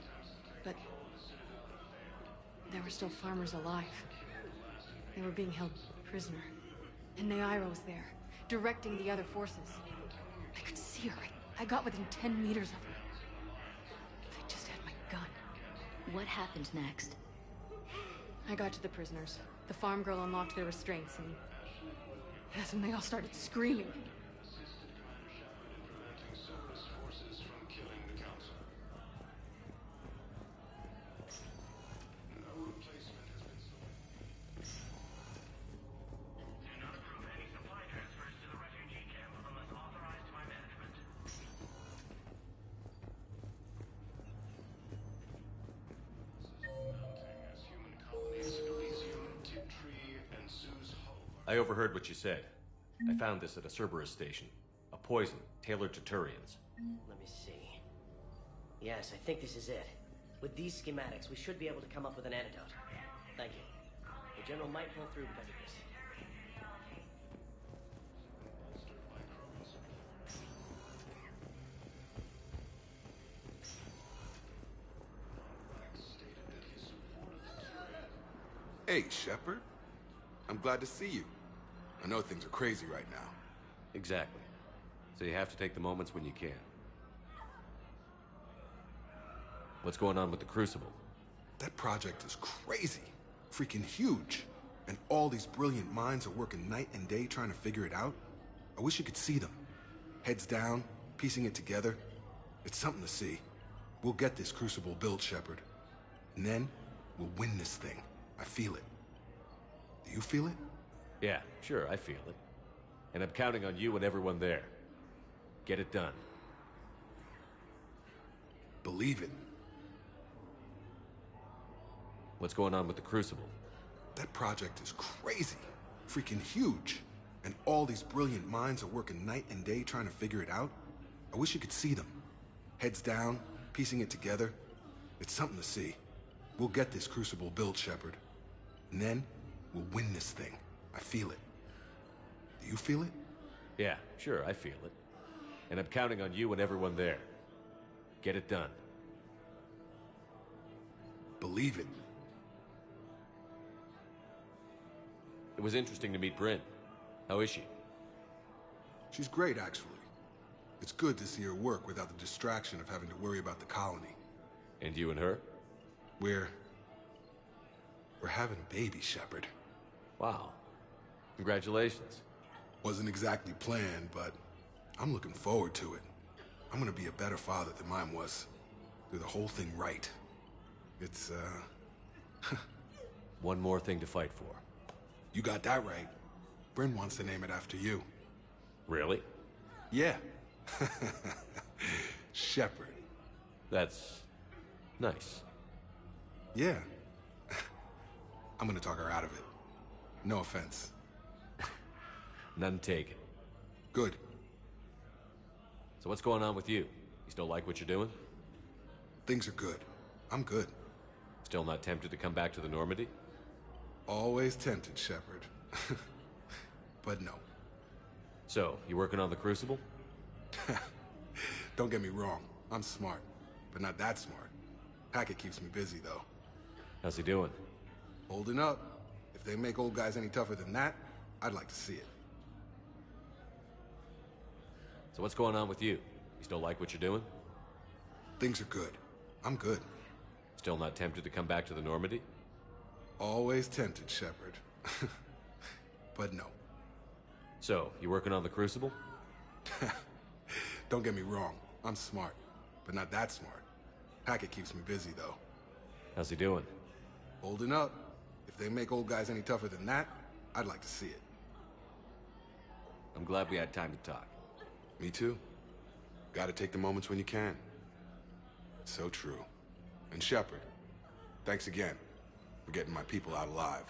But there were still farmers alive. They were being held prisoner. And Neaira was there, directing the other forces. I could see her. I got within 10 meters of her. If I just had my gun. What happened next? I got to the prisoners. The farm girl unlocked their restraints, and that's when they all started screaming. I overheard what you said. I found this at a Cerberus station. A poison tailored to Turians. Let me see. Yes, I think this is it. With these schematics, we should be able to come up with an antidote. Thank you. The General might pull through because of this. Hey, Shepard. I'm glad to see you. I know things are crazy right now. Exactly. So you have to take the moments when you can. What's going on with the Crucible? That project is crazy. Freaking huge. And all these brilliant minds are working night and day trying to figure it out. I wish you could see them. Heads down, piecing it together. It's something to see. We'll get this Crucible built, Shepard. And then, we'll win this thing. I feel it. Do you feel it? Yeah, sure, I feel it. And I'm counting on you and everyone there. Get it done. Believe it. What's going on with the Crucible? That project is crazy. Freaking huge. And all these brilliant minds are working night and day trying to figure it out. I wish you could see them. Heads down, piecing it together. It's something to see. We'll get this Crucible built, Shepard. And then, we'll win this thing. I feel it. Do you feel it? Yeah, sure, I feel it. And I'm counting on you and everyone there. Get it done. Believe it. It was interesting to meet Bryn. How is she? She's great, actually. It's good to see her work without the distraction of having to worry about the colony. And you and her? We're having a baby, Shepard. Wow. Congratulations. Wasn't exactly planned, but I'm looking forward to it. I'm gonna be a better father than mine was. Do the whole thing right. It's, One more thing to fight for. You got that right. Bryn wants to name it after you. Really? Yeah. Shepard. That's nice. Yeah. I'm gonna talk her out of it. No offense. None taken. Good. So what's going on with you? You still like what you're doing? Things are good. I'm good. Still not tempted to come back to the Normandy? Always tempted, Shepard. But no. So, you working on the Crucible? Don't get me wrong. I'm smart, but not that smart. Hackett keeps me busy, though. How's he doing? Holding up. If they make old guys any tougher than that, I'd like to see it. So what's going on with you? You still like what you're doing? Things are good. I'm good. Still not tempted to come back to the Normandy? Always tempted, Shepard. But no. So, you working on the Crucible? Don't get me wrong. I'm smart, but not that smart. Hackett keeps me busy, though. How's he doing? Holding up. If they make old guys any tougher than that, I'd like to see it. I'm glad we had time to talk. Me too. Gotta take the moments when you can. So true. And Shepard, thanks again for getting my people out alive.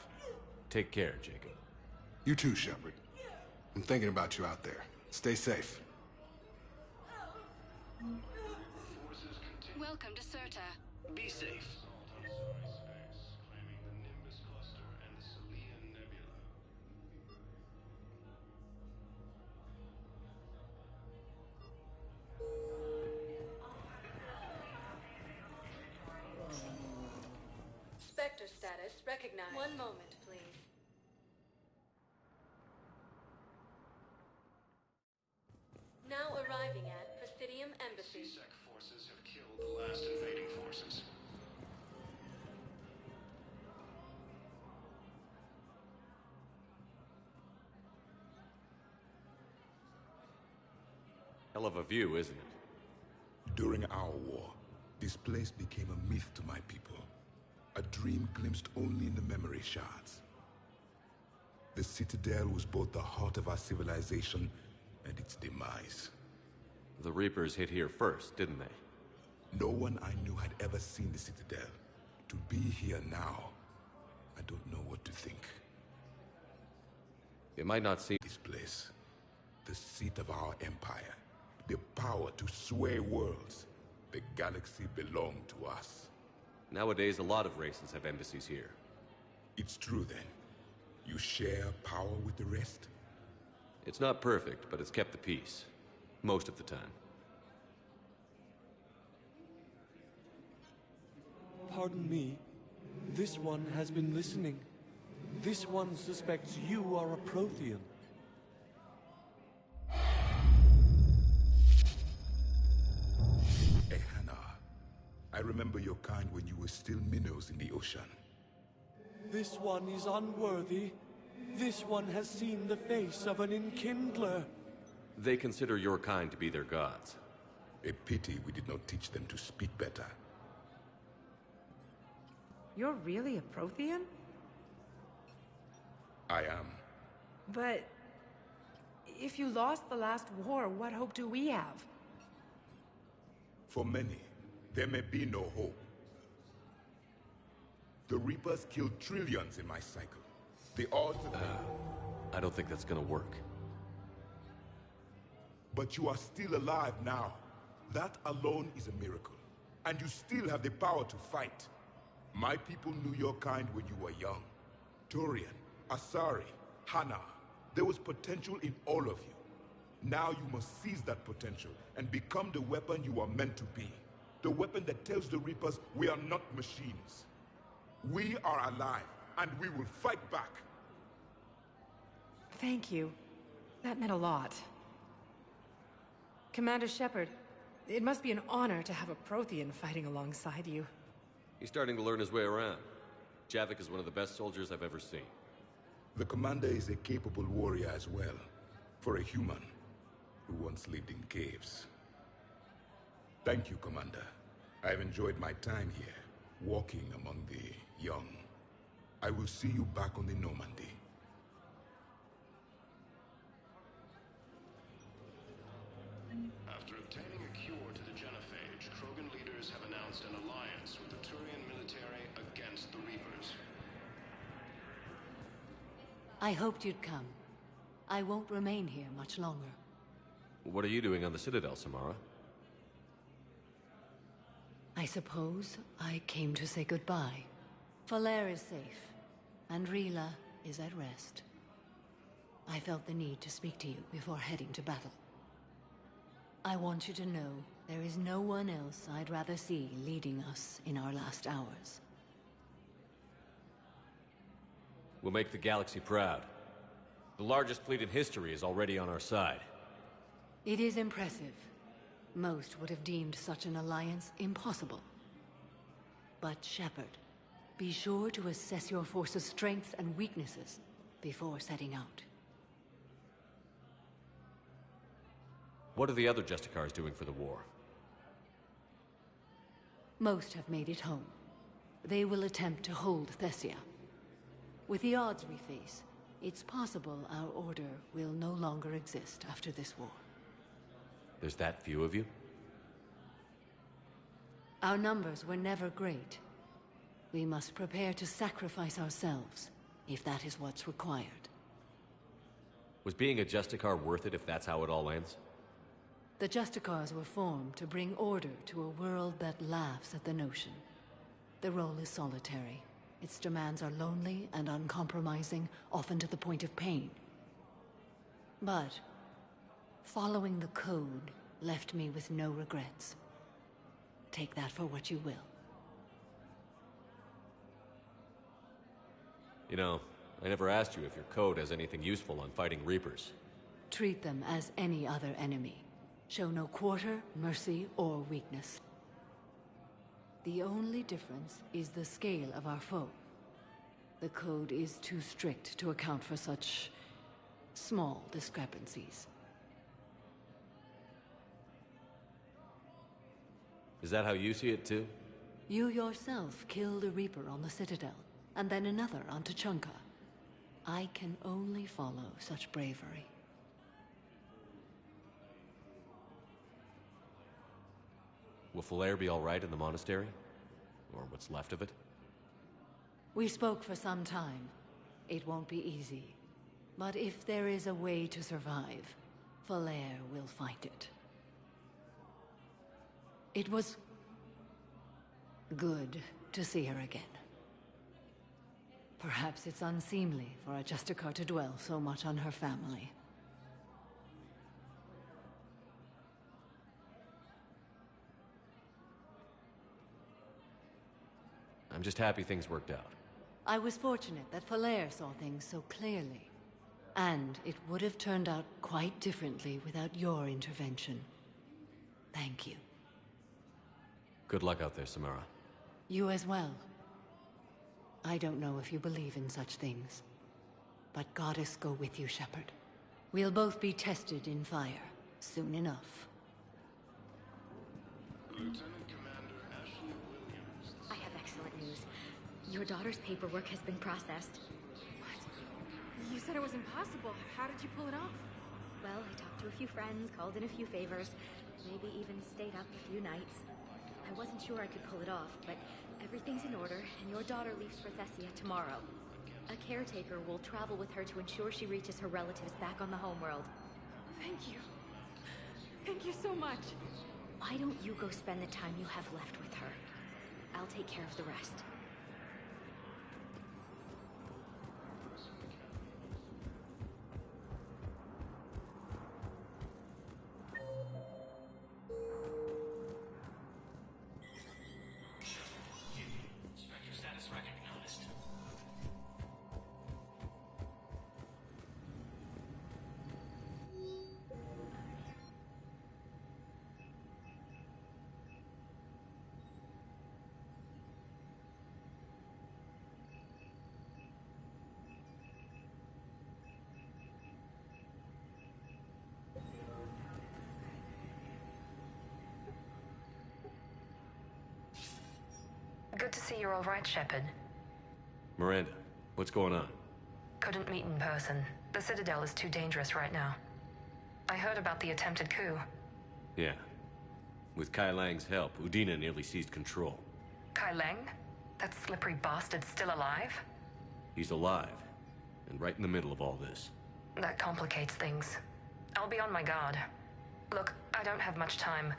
Take care, Jacob. You too, Shepard. I'm thinking about you out there. Stay safe. Welcome to Serta. Be safe. Spectre status recognized. One moment, please. Now arriving at Presidium Embassy. C-Sec forces have killed the last invading forces. Hell of a view, isn't it? During our war, this place became a myth to my people. A dream glimpsed only in the memory shards. The Citadel was both the heart of our civilization and its demise. The Reapers hit here first, didn't they? No one I knew had ever seen the Citadel. To be here now, I don't know what to think. It might not seem this place, the seat of our empire, the power to sway worlds. The galaxy belonged to us. Nowadays, a lot of races have embassies here. It's true, then. You share power with the rest? It's not perfect, but it's kept the peace. Most of the time. Pardon me. This one has been listening. This one suspects you are a Prothean. I remember your kind when you were still minnows in the ocean. This one is unworthy. This one has seen the face of an Enkindler. They consider your kind to be their gods. A pity we did not teach them to speak better. You're really a Prothean? I am. But if you lost the last war, what hope do we have? For many, there may be no hope. The Reapers killed trillions in my cycle. The odds of I don't think that's gonna work. But you are still alive now. That alone is a miracle. And you still have the power to fight. My people knew your kind when you were young. Turian, Asari, Hana. There was potential in all of you. Now you must seize that potential and become the weapon you are meant to be. The weapon that tells the Reapers we are not machines. We are alive, and we will fight back. Thank you. That meant a lot. Commander Shepard, it must be an honor to have a Prothean fighting alongside you. He's starting to learn his way around. Javik is one of the best soldiers I've ever seen. The commander is a capable warrior as well, for a human who once lived in caves. Thank you, Commander. I have enjoyed my time here, walking among the young. I will see you back on the Normandy. After obtaining a cure to the genophage, Krogan leaders have announced an alliance with the Turian military against the Reapers. I hoped you'd come. I won't remain here much longer. What are you doing on the Citadel, Samara? I suppose I came to say goodbye. Falere is safe, and Rila is at rest. I felt the need to speak to you before heading to battle. I want you to know there is no one else I'd rather see leading us in our last hours. We'll make the galaxy proud. The largest fleet in history is already on our side. It is impressive. Most would have deemed such an alliance impossible. But Shepard, be sure to assess your force's strengths and weaknesses before setting out. What are the other Justicars doing for the war? Most have made it home. They will attempt to hold Thessia. With the odds we face, it's possible our order will no longer exist after this war. There's that few of you? Our numbers were never great. We must prepare to sacrifice ourselves, if that is what's required. Was being a Justicar worth it if that's how it all ends? The Justicars were formed to bring order to a world that laughs at the notion. The role is solitary. Its demands are lonely and uncompromising, often to the point of pain. But following the code left me with no regrets. Take that for what you will. You know, I never asked you if your code has anything useful on fighting Reapers. Treat them as any other enemy. Show no quarter, mercy, or weakness. The only difference is the scale of our foe. The code is too strict to account for such small discrepancies. Is that how you see it too? You yourself killed a Reaper on the Citadel, and then another on Tuchanka. I can only follow such bravery. Will Falere be all right in the monastery? Or what's left of it? We spoke for some time. It won't be easy. But if there is a way to survive, Falere will find it. It was good to see her again. Perhaps it's unseemly for a Justicar to dwell so much on her family. I'm just happy things worked out. I was fortunate that Falere saw things so clearly. And it would have turned out quite differently without your intervention. Thank you. Good luck out there, Samara. You as well. I don't know if you believe in such things, but Goddess go with you, Shepard. We'll both be tested in fire, soon enough. Lieutenant Commander Ashley Williams. I have excellent news. Your daughter's paperwork has been processed. What? You said it was impossible. How did you pull it off? Well, I talked to a few friends, called in a few favors, maybe even stayed up a few nights. I wasn't sure I could pull it off, but everything's in order, and your daughter leaves for Thessia tomorrow. A caretaker will travel with her to ensure she reaches her relatives back on the homeworld. Thank you. Thank you so much. Why don't you go spend the time you have left with her? I'll take care of the rest. Good to see you're all right, Shepard. Miranda, what's going on? Couldn't meet in person. The Citadel is too dangerous right now. I heard about the attempted coup. Yeah. With Kai Lang's help, Udina nearly seized control. Kai Lang? That slippery bastard's still alive? He's alive, and right in the middle of all this. That complicates things. I'll be on my guard. Look, I don't have much time,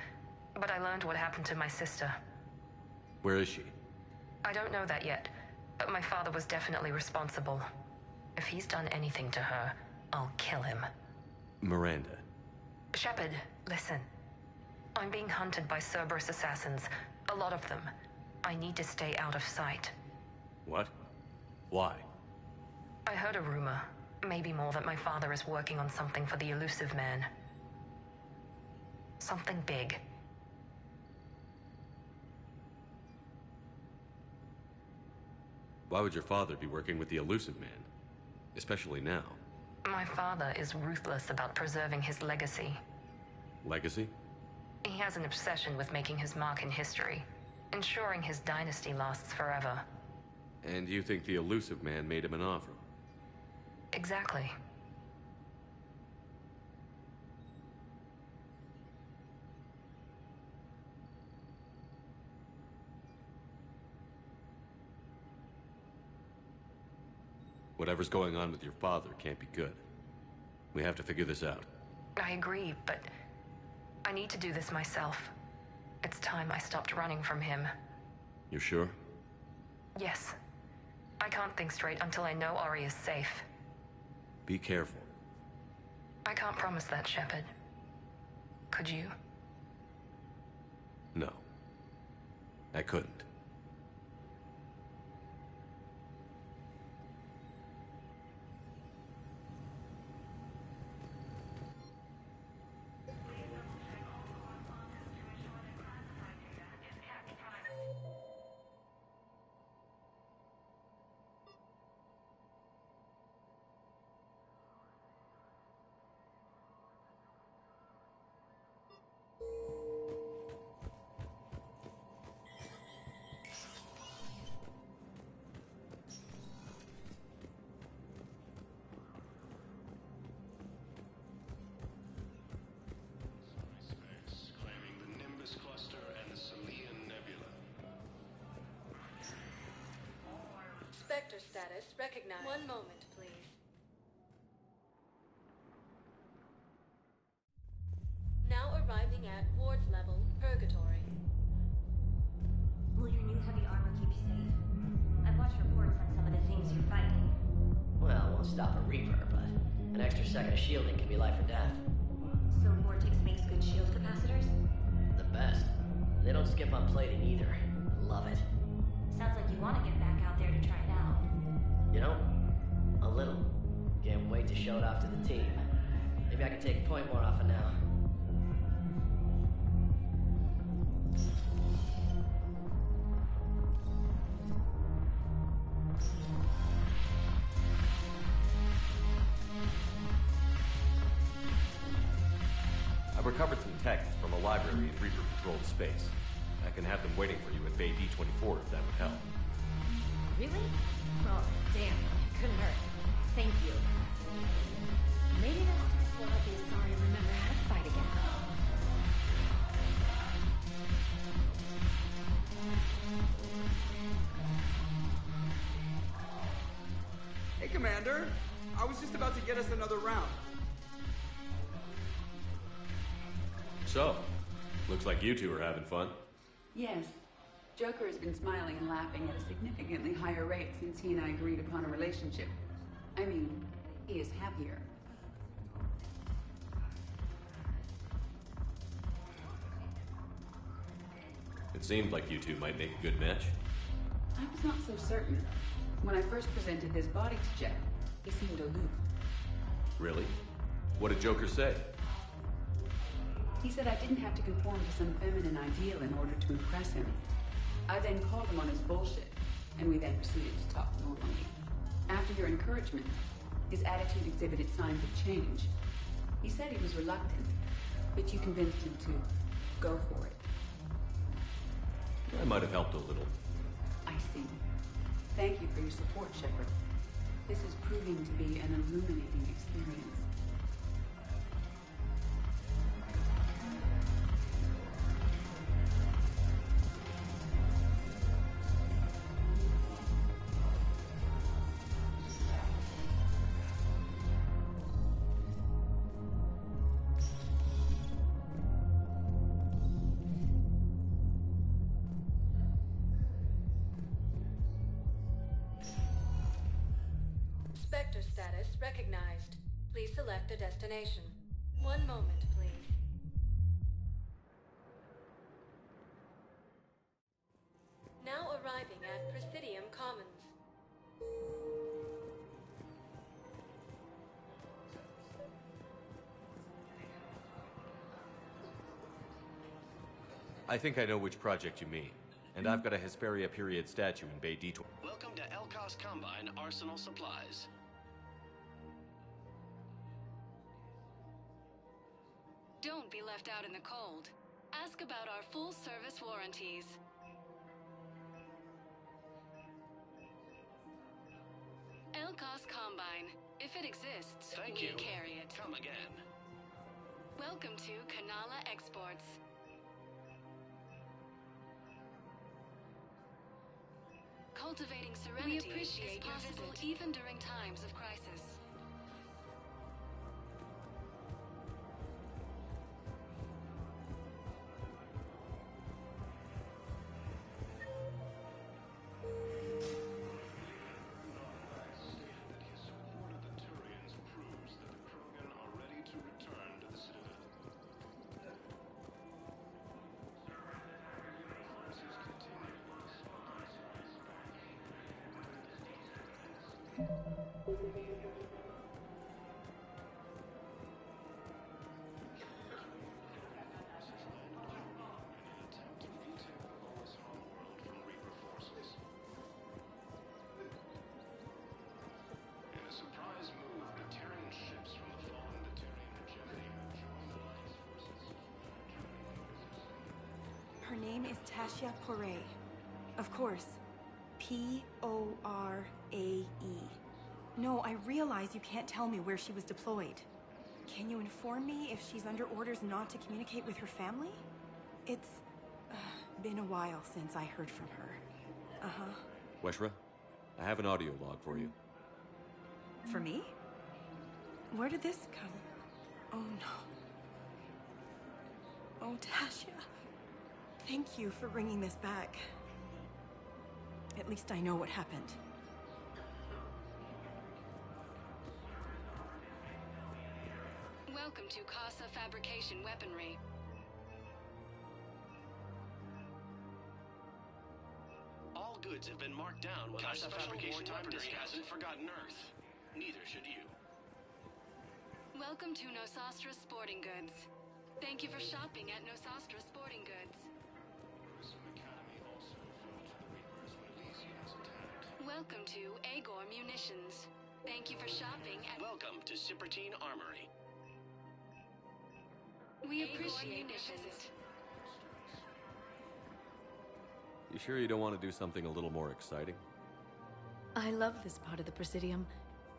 but I learned what happened to my sister. Where is she? I don't know that yet, but my father was definitely responsible. If he's done anything to her, I'll kill him. Miranda. Shepard, listen. I'm being hunted by Cerberus assassins. A lot of them. I need to stay out of sight. What? Why? I heard a rumor, maybe more, that my father is working on something for the Elusive Man. Something big. Why would your father be working with the Elusive Man? Especially now. My father is ruthless about preserving his legacy. Legacy? He has an obsession with making his mark in history, ensuring his dynasty lasts forever. And you think the Elusive Man made him an offer? Exactly. Whatever's going on with your father can't be good. We have to figure this out. I agree, but I need to do this myself. It's time I stopped running from him. You're sure? Yes. I can't think straight until I know Ori is safe. Be careful. I can't promise that, Shepard. Could you? No. I couldn't. Spectre status recognized. One moment, please. Now arriving at ward level, Purgatory. Will your new heavy armor keep you safe? I've watched reports on some of the things you're fighting. Well, it won't stop a Reaper, but an extra second of shielding can be life or death. So Vortex makes good shield capacitors? The best. They don't skip on plating either. Love it. Sounds like you want to get back out there to try it out. You know, a little. Can't wait to show it off to the team. Maybe I can take a point more off of now. I've recovered some tech from a library in Reaper-controlled space. I can have them waiting for you at Bay D-24 if that would help. Really? Well, damn, it couldn't hurt. Thank you. Maybe that will help the Asari remember how to fight again. Hey, Commander. I was just about to get us another round. So, looks like you two are having fun. Yes. Joker has been smiling and laughing at a significantly higher rate since he and I agreed upon a relationship. I mean, he is happier. It seemed like you two might make a good match. I was not so certain. When I first presented this body to Jeff, he seemed aloof. Really? What did Joker say? He said I didn't have to conform to some feminine ideal in order to impress him. I then called him on his bullshit, and we then proceeded to talk normally. After your encouragement, his attitude exhibited signs of change. He said he was reluctant, but you convinced him to go for it. I might have helped a little. I see. Thank you for your support, Shepard. This is proving to be an illuminating experience. Spectre status recognized. Please select a destination. One moment, please. Now arriving at Presidium Commons. I think I know which project you mean. And I've got a Hesperia period statue in Bay Detour. Welcome to Elkos Combine Arsenal Supplies. Don't be left out in the cold. Ask about our full-service warranties. Elkos Combine. If it exists, Thank we you. carry it. Come again. Welcome to Kanala Exports. Cultivating serenity We appreciate is your possible visit. even during times of crisis. Her name is Tasha Poray. Of course. P-O-R-A-E. No, I realize you can't tell me where she was deployed. Can you inform me if she's under orders not to communicate with her family? It's been a while since I heard from her. Uh-huh. Weshra, I have an audio log for you. For me? Where did this come? Oh, no. Oh, Tasha. Thank you for bringing this back. At least I know what happened. Welcome to Casa Fabrication Weaponry. All goods have been marked down with our fabrication weaponry hasn't forgotten Earth. Neither should you. Welcome to Nosastra Sporting Goods. Thank you for shopping at Nosastra Sporting Goods. Welcome to Agor Munitions. Thank you for shopping at... Welcome to Cipertine Armory. We appreciate your visit. You sure you don't want to do something a little more exciting? I love this part of the Presidium.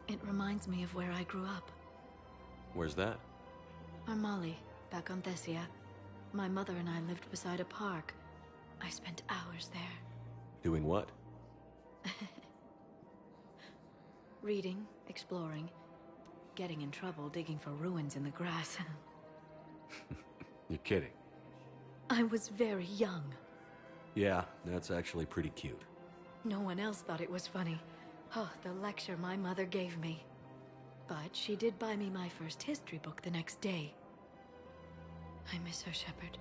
It reminds me of where I grew up. Where's that? Armali, back on Thessia. My mother and I lived beside a park. I spent hours there. Doing what? Reading, exploring, getting in trouble digging for ruins in the grass. You're kidding. I was very young. Yeah, that's actually pretty cute. No one else thought it was funny. Oh, the lecture my mother gave me. But she did buy me my first history book the next day. I miss her, Shepard.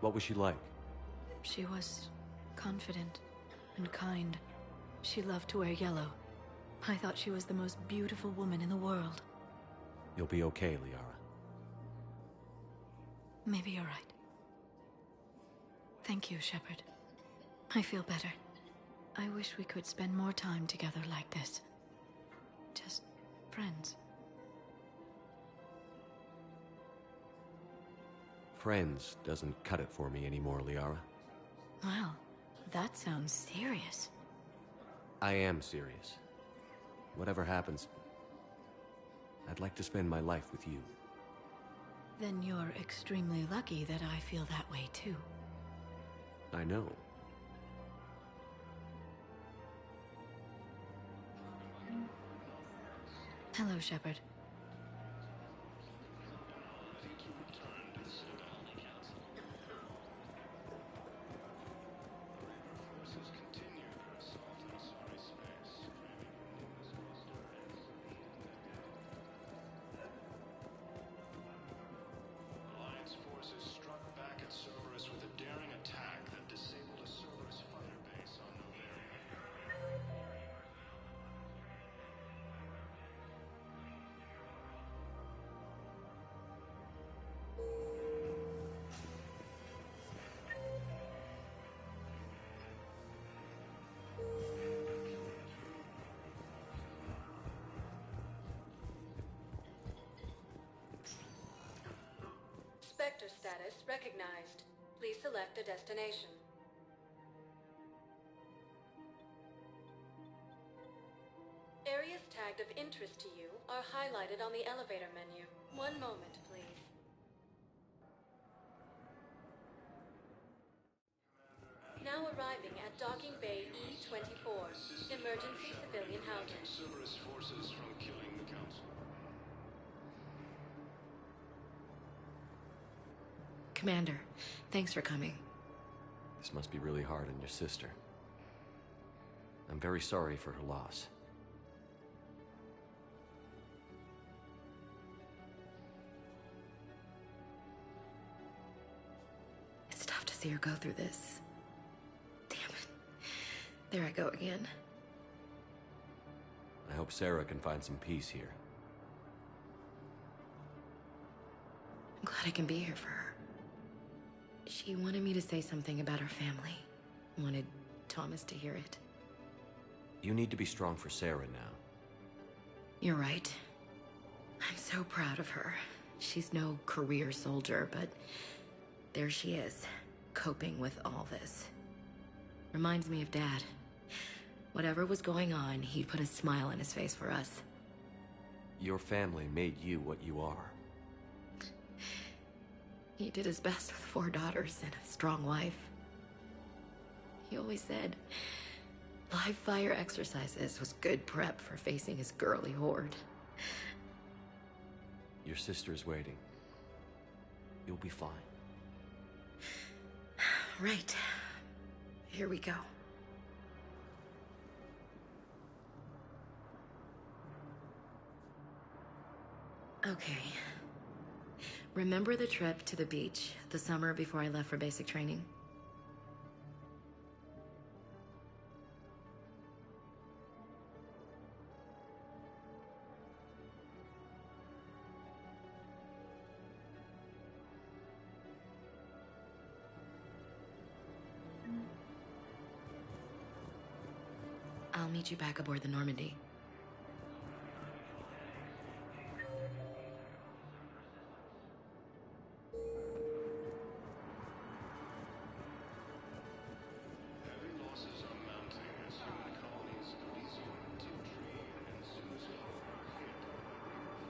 What was she like? She was confident and kind. She loved to wear yellow. I thought she was the most beautiful woman in the world. You'll be okay, Liara. Maybe you're right. Thank you, Shepard. I feel better. I wish we could spend more time together like this. Just friends. Friends doesn't cut it for me anymore, Liara. Well, that sounds serious. I am serious. Whatever happens, I'd like to spend my life with you. Then you're extremely lucky that I feel that way too. I know. Hello, Shepard. Spectre status recognized. Please select a destination. Areas tagged of interest to you are highlighted on the elevator menu. One moment, please. Now arriving at Docking Bay E-24, emergency civilian housing. Cerberus forces from killing the Council. Commander, thanks for coming. This must be really hard on your sister. I'm very sorry for her loss. It's tough to see her go through this. Damn it. There I go again. I hope Sarah can find some peace here. I'm glad I can be here for her. She wanted me to say something about her family. Wanted Thomas to hear it. You need to be strong for Sarah now. You're right. I'm so proud of her. She's no career soldier, but there she is, coping with all this. Reminds me of Dad. Whatever was going on, he'd put a smile on his face for us. Your family made you what you are. He did his best with 4 daughters and a strong wife. He always said live fire exercises was good prep for facing his girly horde. Your sister's waiting. You'll be fine. Right. Here we go. Okay. Remember the trip to the beach the summer before I left for basic training? I'll meet you back aboard the Normandy.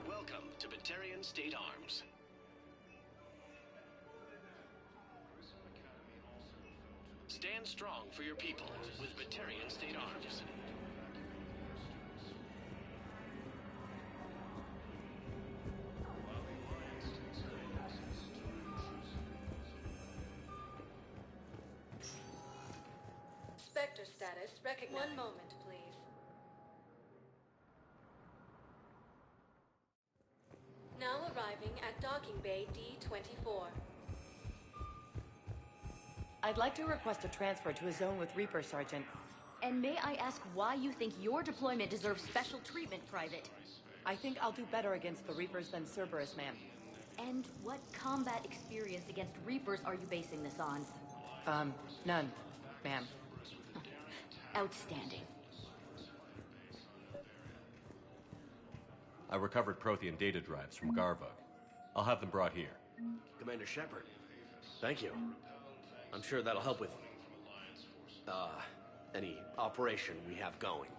Welcome to Batarian State Arms. Stand strong for your people with Batarian State Arms. Spectre status recognized. One moment, please. Now arriving at Docking Bay D-24. I'd like to request a transfer to a zone with Reaper, Sergeant. And may I ask why you think your deployment deserves special treatment, Private? I think I'll do better against the Reapers than Cerberus, ma'am. And what combat experience against Reapers are you basing this on? None, ma'am. Outstanding. I recovered Prothean data drives from Garvug. I'll have them brought here. Commander Shepard, thank you. I'm sure that'll help with, any operation we have going.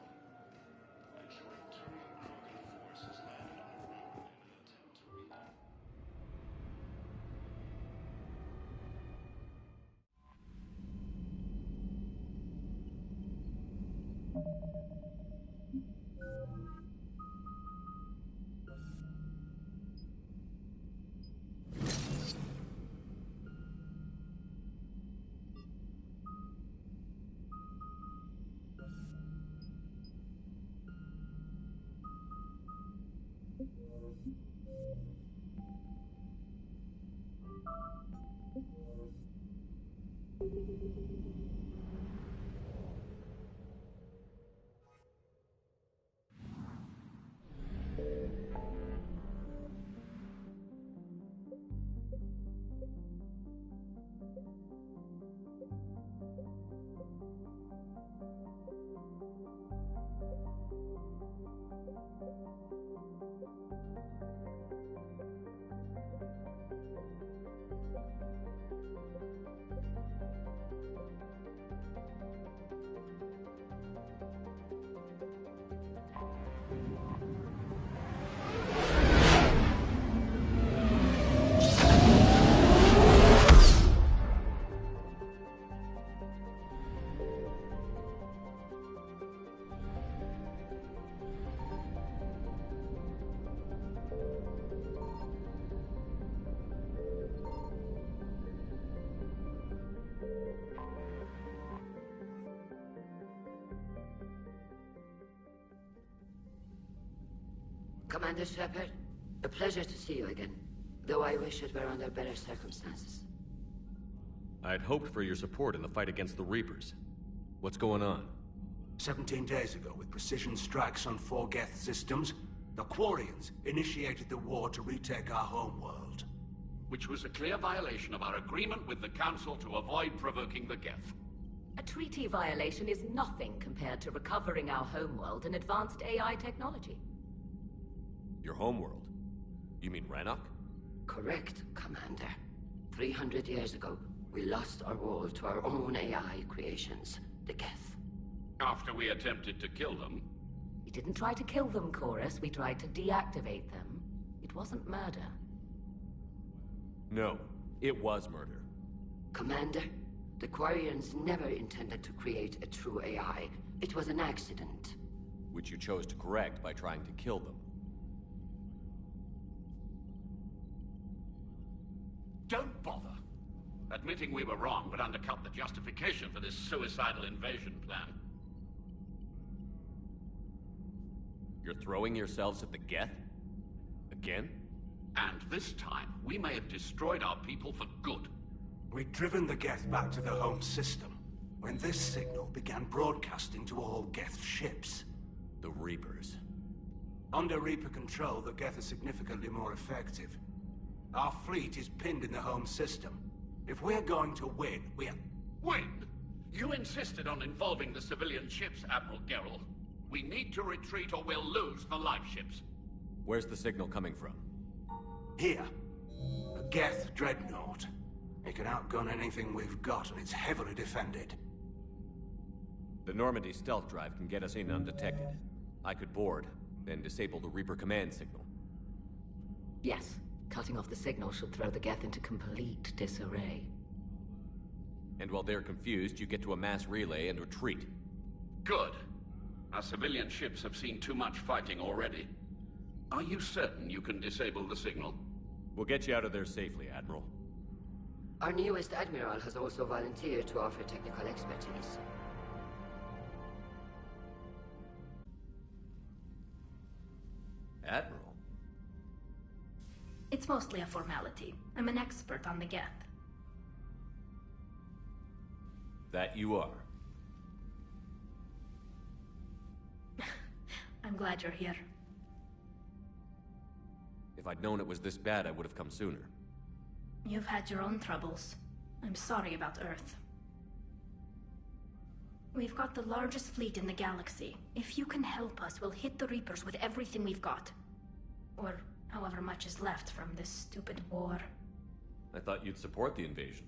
Commander Shepard, a pleasure to see you again. Though I wish it were under better circumstances. I had hoped for your support in the fight against the Reapers. What's going on? 17 days ago, with precision strikes on 4 Geth systems, the Quarians initiated the war to retake our homeworld. Which was a clear violation of our agreement with the Council to avoid provoking the Geth. A treaty violation is nothing compared to recovering our homeworld and advanced AI technology. Your homeworld? You mean Rannoch? Correct, Commander. 300 years ago, we lost our world to our own AI creations, the Geth. After we attempted to kill them? We didn't try to kill them, Chorus. We tried to deactivate them. It wasn't murder. No, it was murder. Commander, the Quarians never intended to create a true AI. It was an accident. Which you chose to correct by trying to kill them. Don't bother. Admitting we were wrong would undercut the justification for this suicidal invasion plan. You're throwing yourselves at the Geth? Again? And this time, we may have destroyed our people for good. We'd driven the Geth back to the home system, when this signal began broadcasting to all Geth ships. The Reapers. Under Reaper control, the Geth are significantly more effective. Our fleet is pinned in the home system. If we're going to win, Win? You insisted on involving the civilian ships, Admiral Gerrel. We need to retreat or we'll lose the live ships. Where's the signal coming from? Here. A Geth dreadnought. It can outgun anything we've got, and it's heavily defended. The Normandy stealth drive can get us in undetected. I could board, then disable the Reaper command signal. Yes. Cutting off the signal should throw the Geth into complete disarray. And while they're confused, you get to a mass relay and retreat. Good. Our civilian ships have seen too much fighting already. Are you certain you can disable the signal? We'll get you out of there safely, Admiral. Our newest Admiral has also volunteered to offer technical expertise. Admiral? It's mostly a formality. I'm an expert on the Geth. That you are. I'm glad you're here. If I'd known it was this bad, I would have come sooner. You've had your own troubles. I'm sorry about Earth. We've got the largest fleet in the galaxy. If you can help us, we'll hit the Reapers with everything we've got. Or however much is left from this stupid war. I thought you'd support the invasion.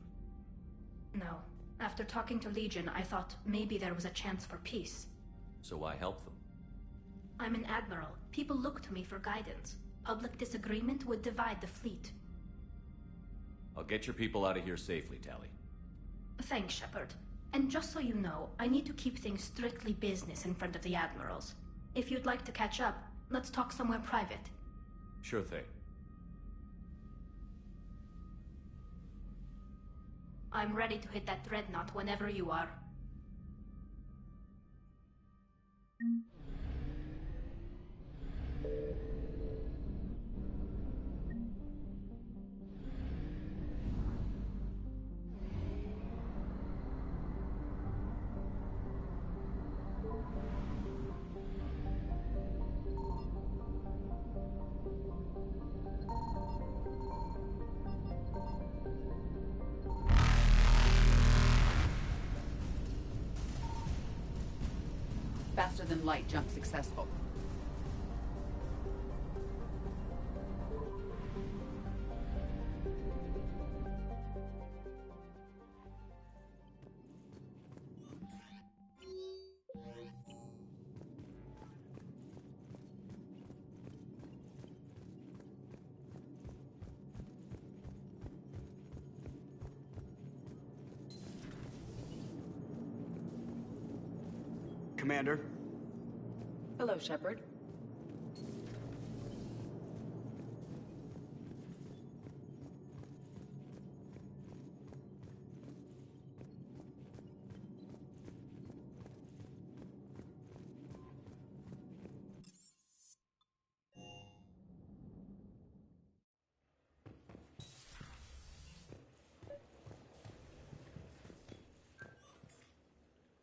No. After talking to Legion, I thought maybe there was a chance for peace. So why help them? I'm an admiral. People look to me for guidance. Public disagreement would divide the fleet. I'll get your people out of here safely, Tali. Thanks, Shepard. And just so you know, I need to keep things strictly business in front of the admirals. If you'd like to catch up, let's talk somewhere private. Sure thing. I'm ready to hit that dreadnought whenever you are. Faster than light jump successful. Commander. Hello, Shepard.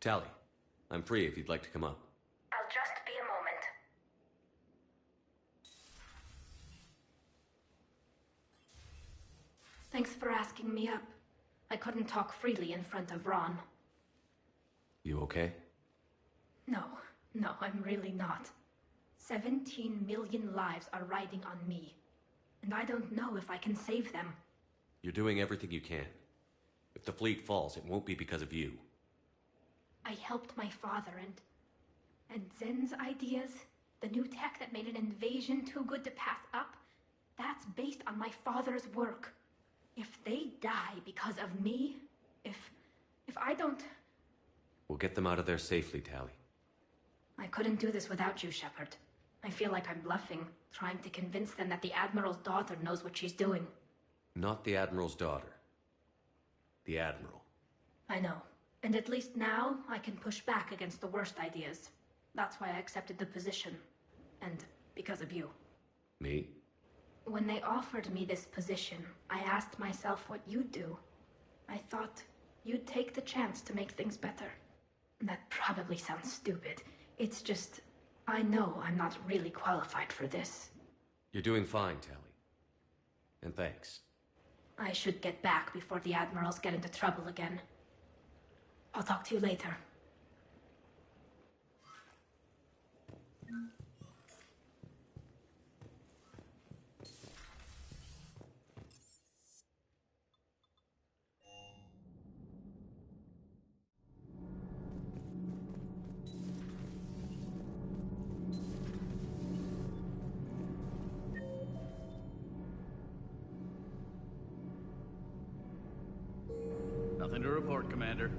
Tali, I'm free if you'd like to come up. I'll just be a moment. Thanks for asking me up. I couldn't talk freely in front of Ron. You okay? No, I'm really not. 17 million lives are riding on me. And I don't know if I can save them. You're doing everything you can. If the fleet falls, it won't be because of you. I helped my father and Zen's ideas, the new tech that made an invasion too good to pass up, that's based on my father's work. If they die because of me, if I don't... We'll get them out of there safely, Tali. I couldn't do this without you, Shepard. I feel like I'm bluffing, trying to convince them that the Admiral's daughter knows what she's doing. Not the Admiral's daughter. The Admiral. I know. And at least now, I can push back against the worst ideas. That's why I accepted the position. And because of you. Me? When they offered me this position, I asked myself what you'd do. I thought you'd take the chance to make things better. That probably sounds stupid. It's just, I know I'm not really qualified for this. You're doing fine, Tali. And thanks. I should get back before the Admirals get into trouble again. I'll talk to you later. Nothing to report, Commander.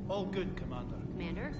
All good, Commander. Commander?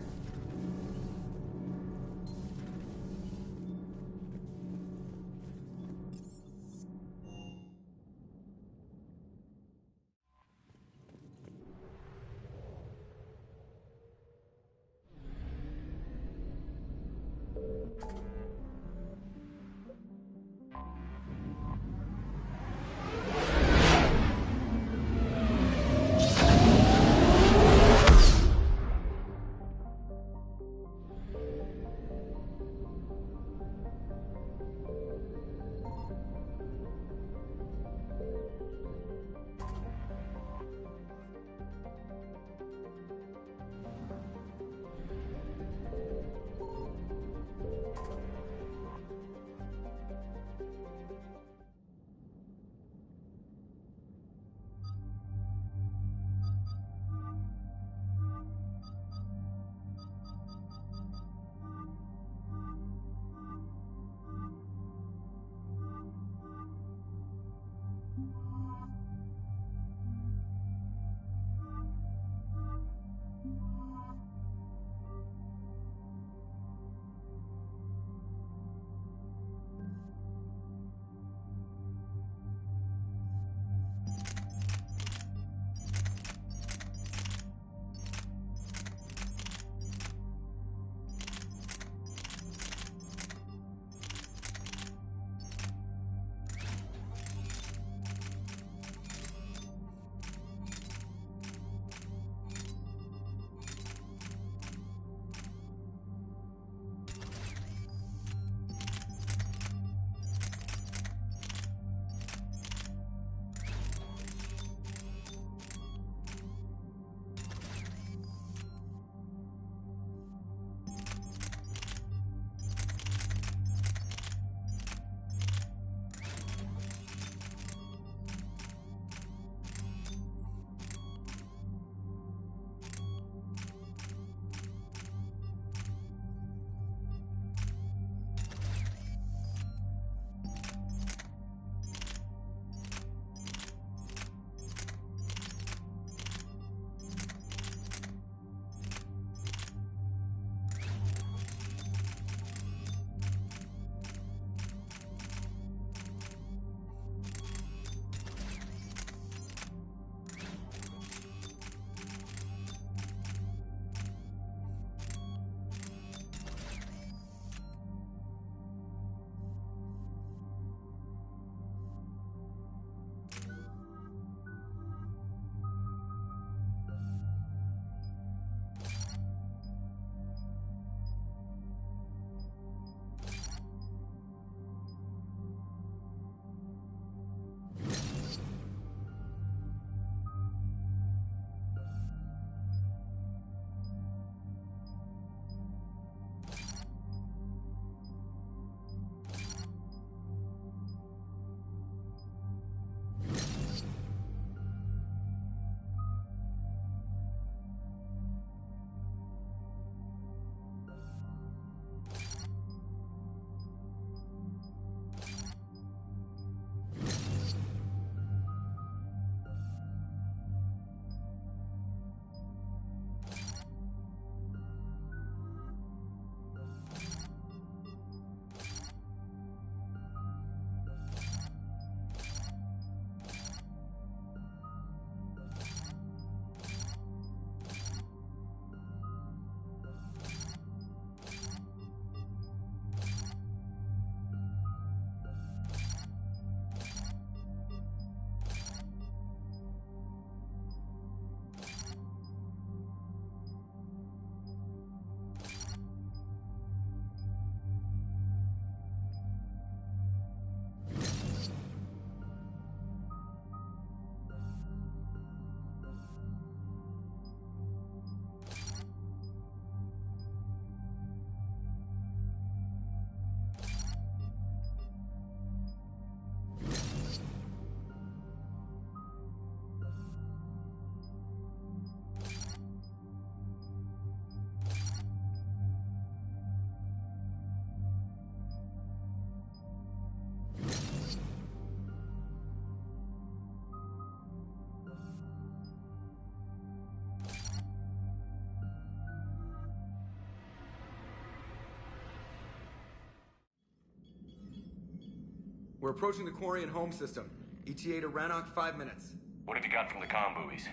We're approaching the Quarian home system. ETA to Rannoch, 5 minutes. What have you got from the comm buoys?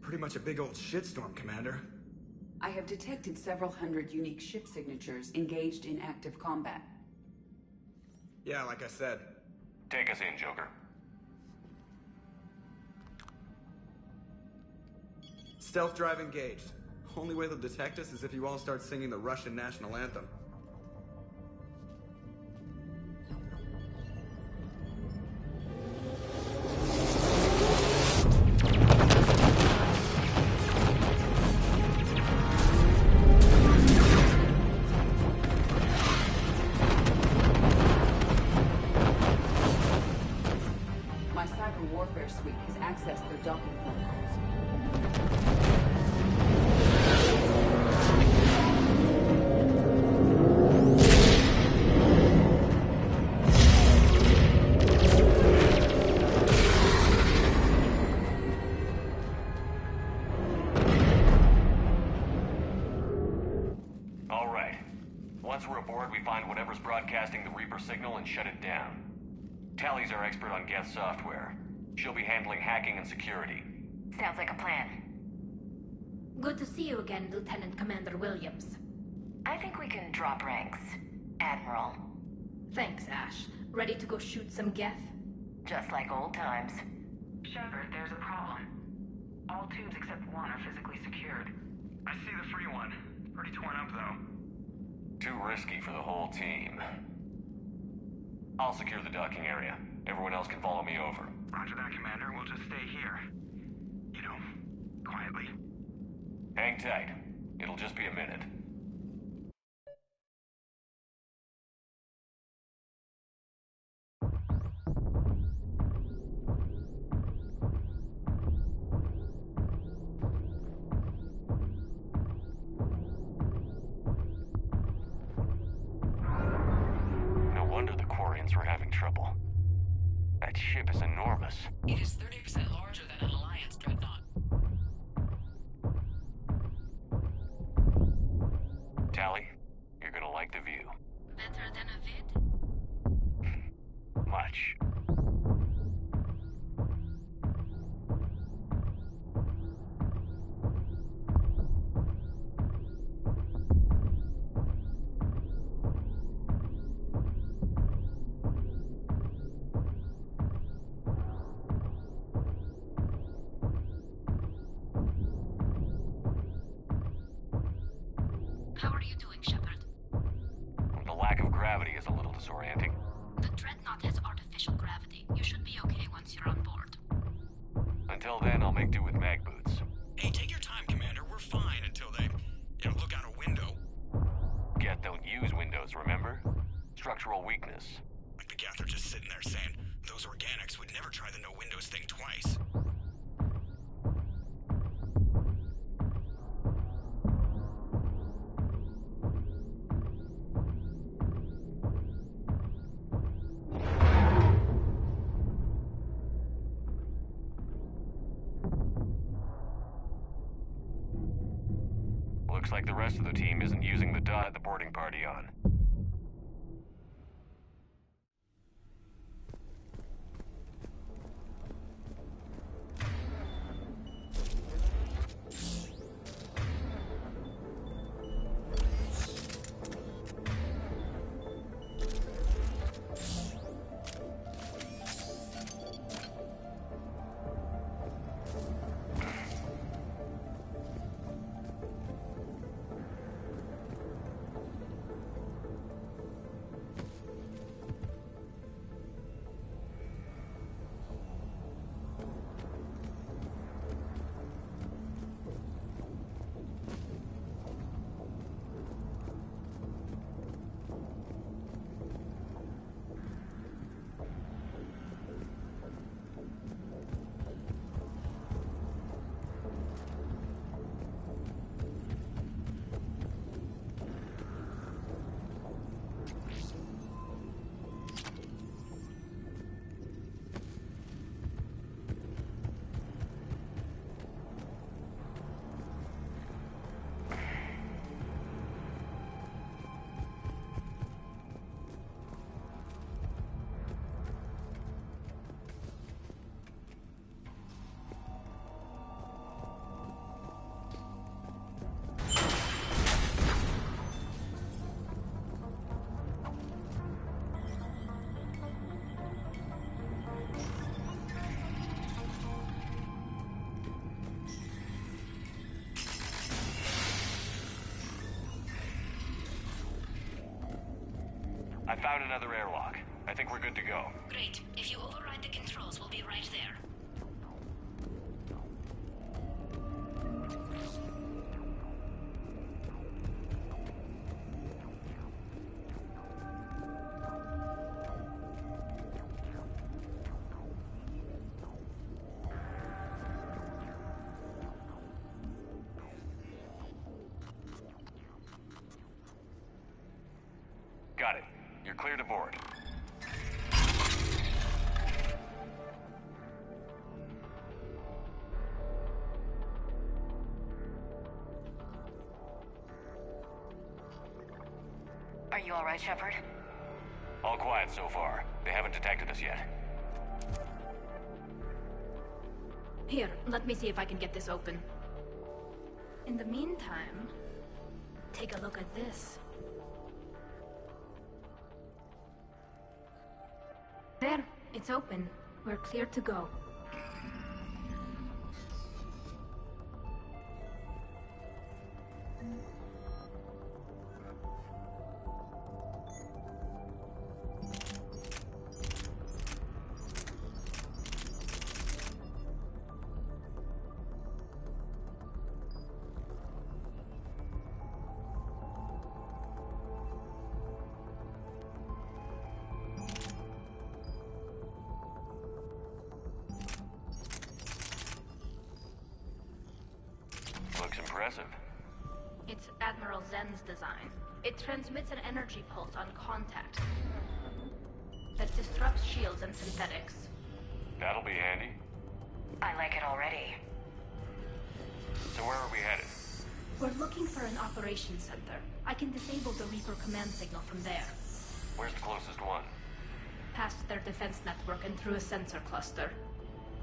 Pretty much a big old shitstorm, Commander. I have detected several hundred unique ship signatures engaged in active combat. Yeah, like I said. Take us in, Joker. Stealth drive engaged. Only way they'll detect us is if you all start singing the Russian national anthem. My cyber warfare suite has accessed their docking protocols. All right. Once we're aboard, we find whatever's broadcasting the Reaper signal and shut it down. Tally's our expert on Geth software. She'll be handling hacking and security. Sounds like a plan. Good to see you again, Lieutenant Commander Williams. I think we can drop ranks, Admiral. Thanks, Ash. Ready to go shoot some Geth? Just like old times. Shepard, there's a problem. All tubes except one are physically secured. I see the free one. Pretty torn up, though. Too risky for the whole team. I'll secure the docking area. Everyone else can follow me over. Roger that, Commander. We'll just stay here. You know, quietly. Hang tight. It'll just be a minute. No wonder the Quarians were having trouble. That ship is enormous. It is 30% larger than an Alliance dreadnought. Tally, you're gonna like the view. Better than a vid? Much. How are you doing, Shepard? The lack of gravity is a little disorienting. The Dreadnought has artificial gravity. You should be okay once you're on board. Until then, I'll make do with mag boots. Hey, take your time, Commander. We're fine until they, look out a window. Geth don't use windows, remember? Structural weakness. Like the Geth are just sitting there saying, those organics would never try the no windows thing twice. Looks like the rest of the team isn't using the dot the boarding party on. found another airlock. I think we're good to go. Great. If you override the controls, we'll be right there. Got it. You're cleared aboard. Are you all right, Shepard? All quiet so far. They haven't detected us yet. Here, let me see if I can get this open. In the meantime, take a look at this. There, it's open. We're clear to go. Looks impressive. It's Admiral Zen's design. It transmits an energy pulse on contact that disrupts shields and synthetics. That'll be handy. I like it already. So where are we headed? We're looking for an operations center. I can disable the Reaper command signal from there. Where's the closest one? Past their defense network and through a sensor cluster.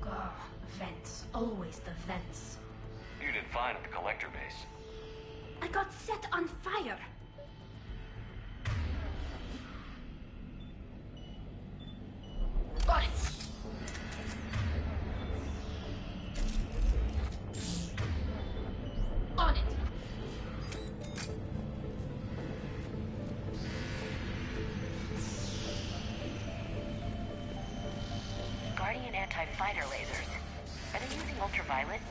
Oh, vents. Always the vents. You did fine at the collector base. I got set on fire! Got it! On it! Guardian anti-fighter lasers. Are they using ultraviolet?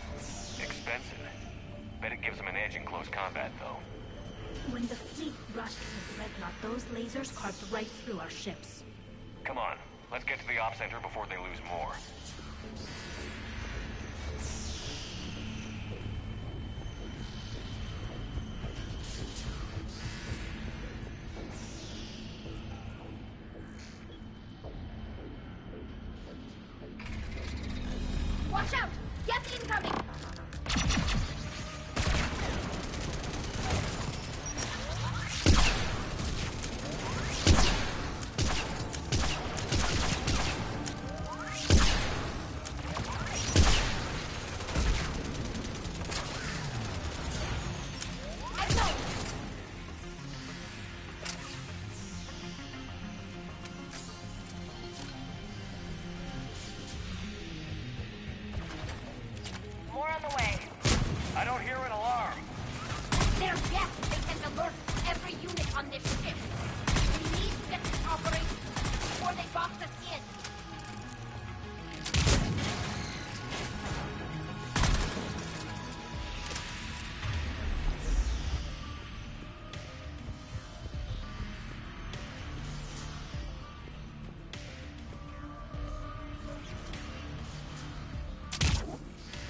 Expensive. Bet it gives them an edge in close combat, though. When the fleet rushed with Dreadnought, those lasers carved right through our ships. Come on, let's get to the op center before they lose more. Watch out! Gas incoming! More on the way. I don't hear an alarm. They're deaf! They can alert every unit on this ship! We need to get this operation before they box us in!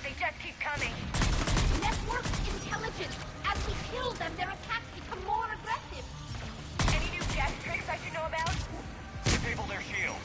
They just keep coming. Network intelligence! As we kill them, their attacks become more aggressive! Any new jet tricks I should know about? Disable their shields.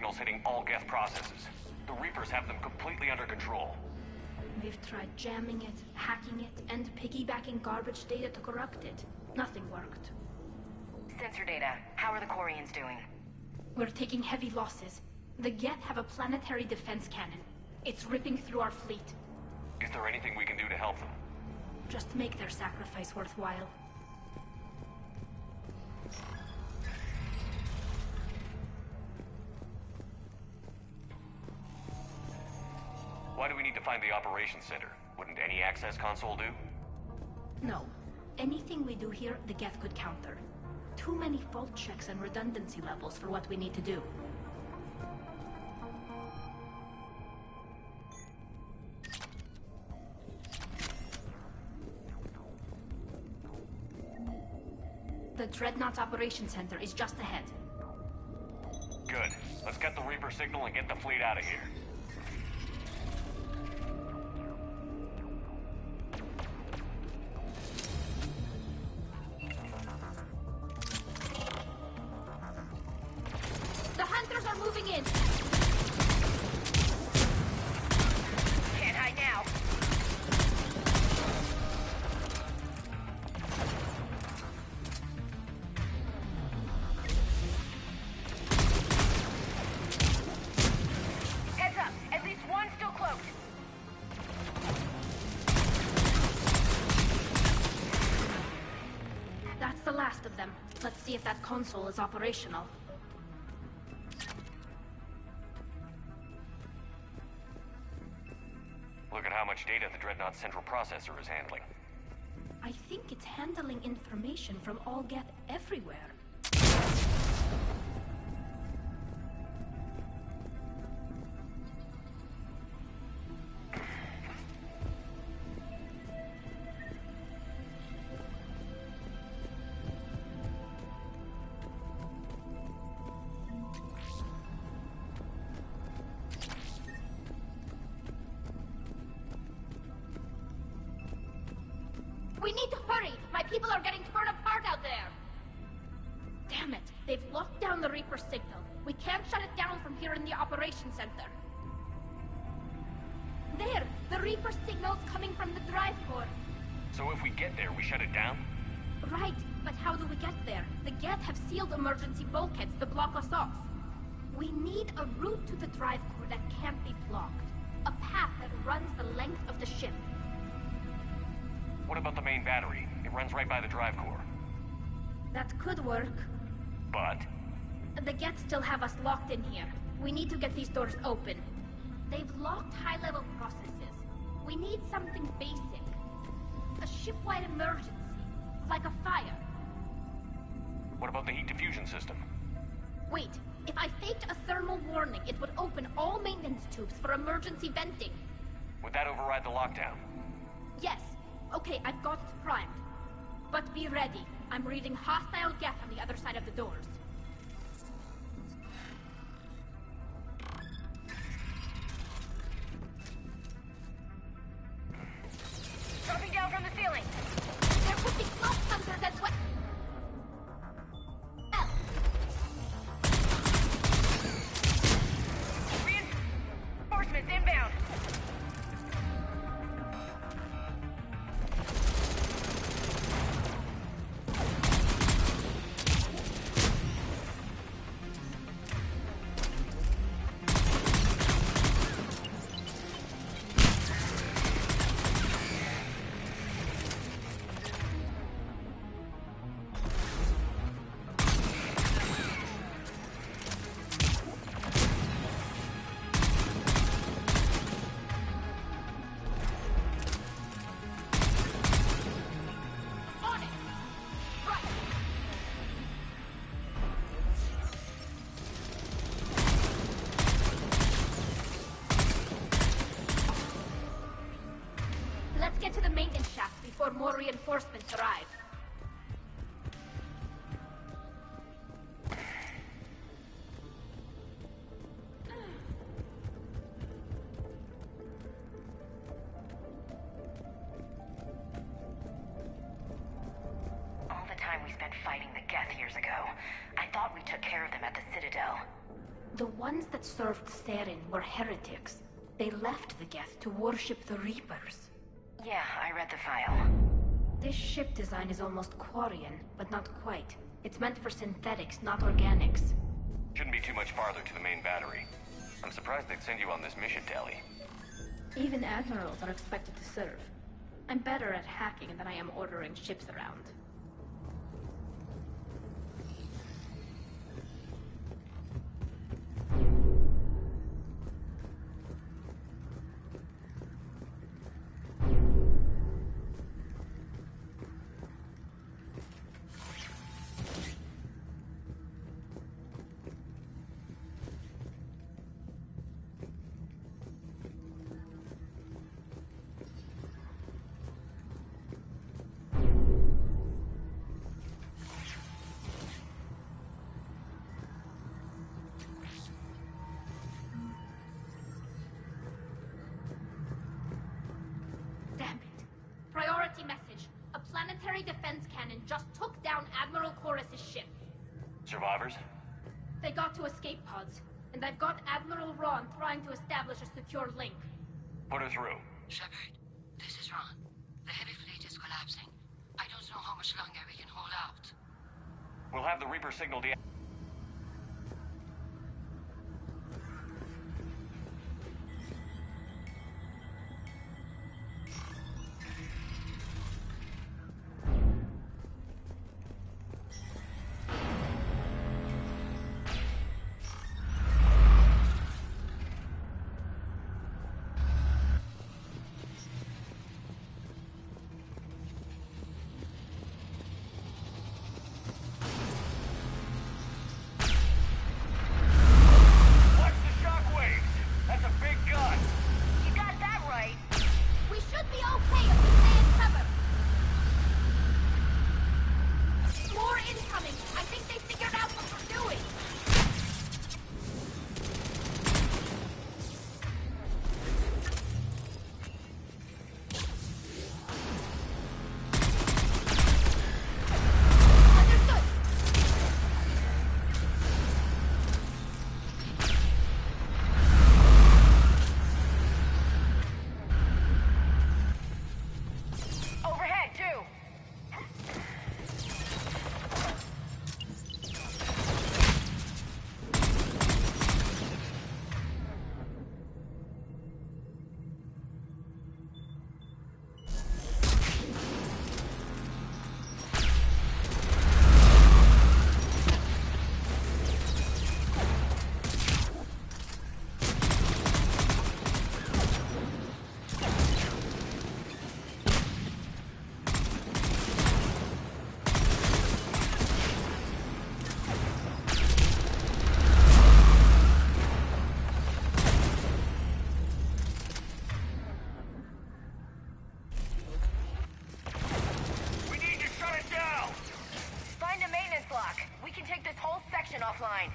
signals hitting all Geth processes. The Reapers have them completely under control. We've tried jamming it, hacking it, and piggybacking garbage data to corrupt it. Nothing worked. Sensor data. How are the Quarians doing? We're taking heavy losses. The Geth have a planetary defense cannon. It's ripping through our fleet. Is there anything we can do to help them? Just make their sacrifice worthwhile. Why do we need to find the operations center? Wouldn't any access console do? No. Anything we do here, the Geth could counter. Too many fault checks and redundancy levels for what we need to do. The Dreadnought's operations center is just ahead. Good. Let's get the Reaper signal and get the fleet out of here. The hunters are moving in! Can't hide now. Heads up! At least one still cloaked. That's the last of them. Let's see if that console is operational. Look at how much data the Dreadnought central processor is handling. I think it's handling information from all Geth everywhere. We need to hurry! My people are getting torn apart out there! Damn it! They've locked down the Reaper signal. We can't shut it down from here in the operations center. There! The Reaper signal's coming from the drive core. So if we get there, we shut it down? Right, but how do we get there? The Geth have sealed emergency bulkheads to block us off. We need a route to the drive core that can't be blocked. A path that runs the length of the ship. What about the main battery? It runs right by the drive core. That could work. But? The Geth still have us locked in here. We need to get these doors open. They've locked high-level processes. We need something basic. A ship-wide emergency. Like a fire. What about the heat diffusion system? Wait, if I faked a thermal warning, it would open all maintenance tubes for emergency venting. Would that override the lockdown? Yes. Okay, I've got it primed. But be ready. I'm reading hostile Geth on the other side of the doors. Dropping down from the ceiling. There could be close hunters as well. Reinforcements inbound. Let's get to the maintenance shaft before more reinforcements arrive. All the time we spent fighting the Geth years ago, I thought we took care of them at the Citadel. The ones that served Saren were heretics. They left the Geth to worship the Reapers. Yeah, I read the file. This ship design is almost Quarian, but not quite. It's meant for synthetics, not organics. Shouldn't be too much farther to the main battery. I'm surprised they'd send you on this mission, Tali. Even admirals are expected to serve. I'm better at hacking than I am ordering ships around. Defense cannon just took down Admiral Chorus's ship. Survivors? They got to escape pods, and I've got Admiral Ron trying to establish a secure link. Put her through. Shepard, this is Ron. The heavy fleet is collapsing. I don't know how much longer we can hold out. We'll have the Reaper signal offline.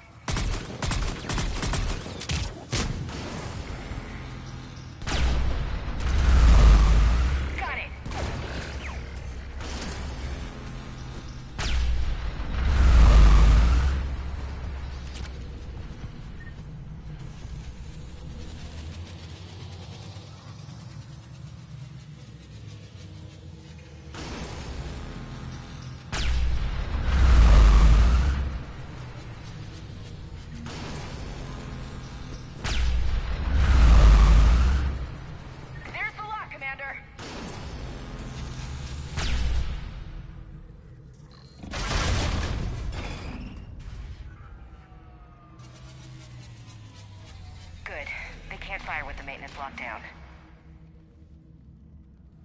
Got it. Can't fire with the maintenance lockdown.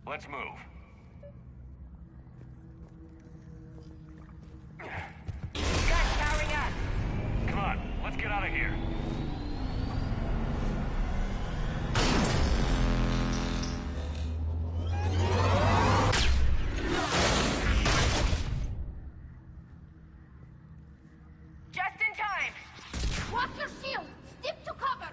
Let's move. Guns powering up. Come on, let's get out of here. Just in time. Drop your shield. Stick to cover.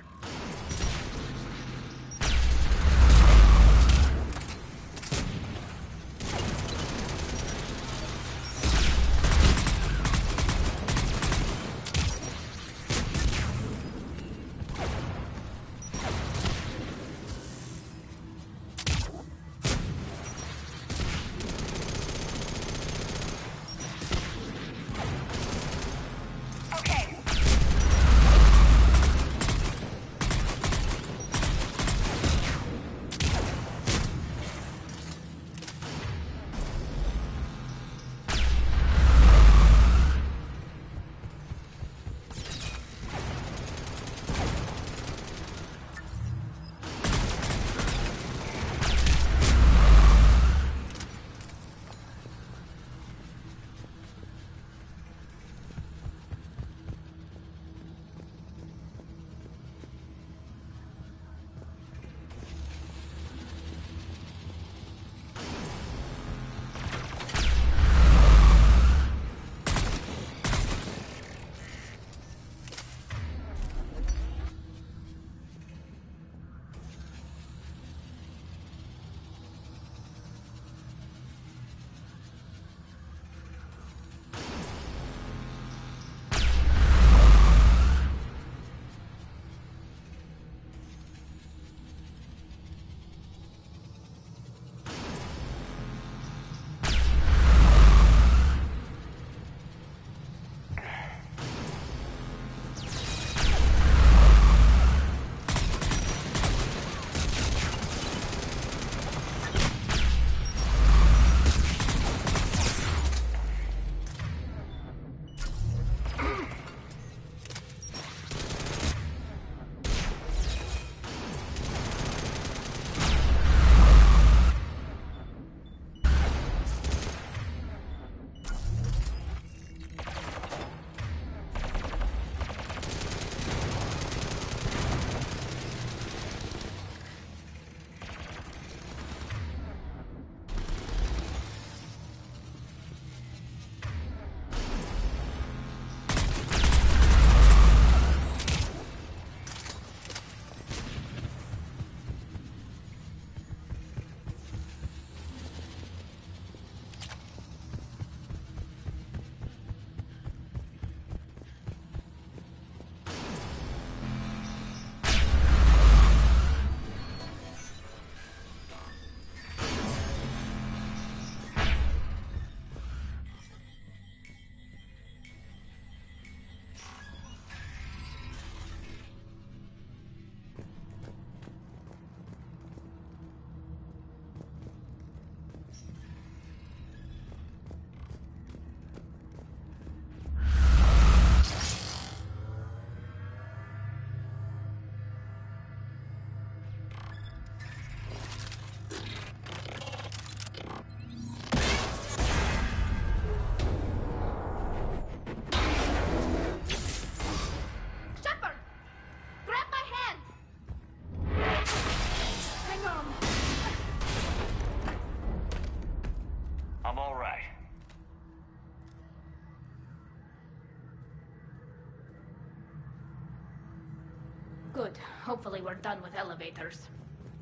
Good. Hopefully we're done with elevators.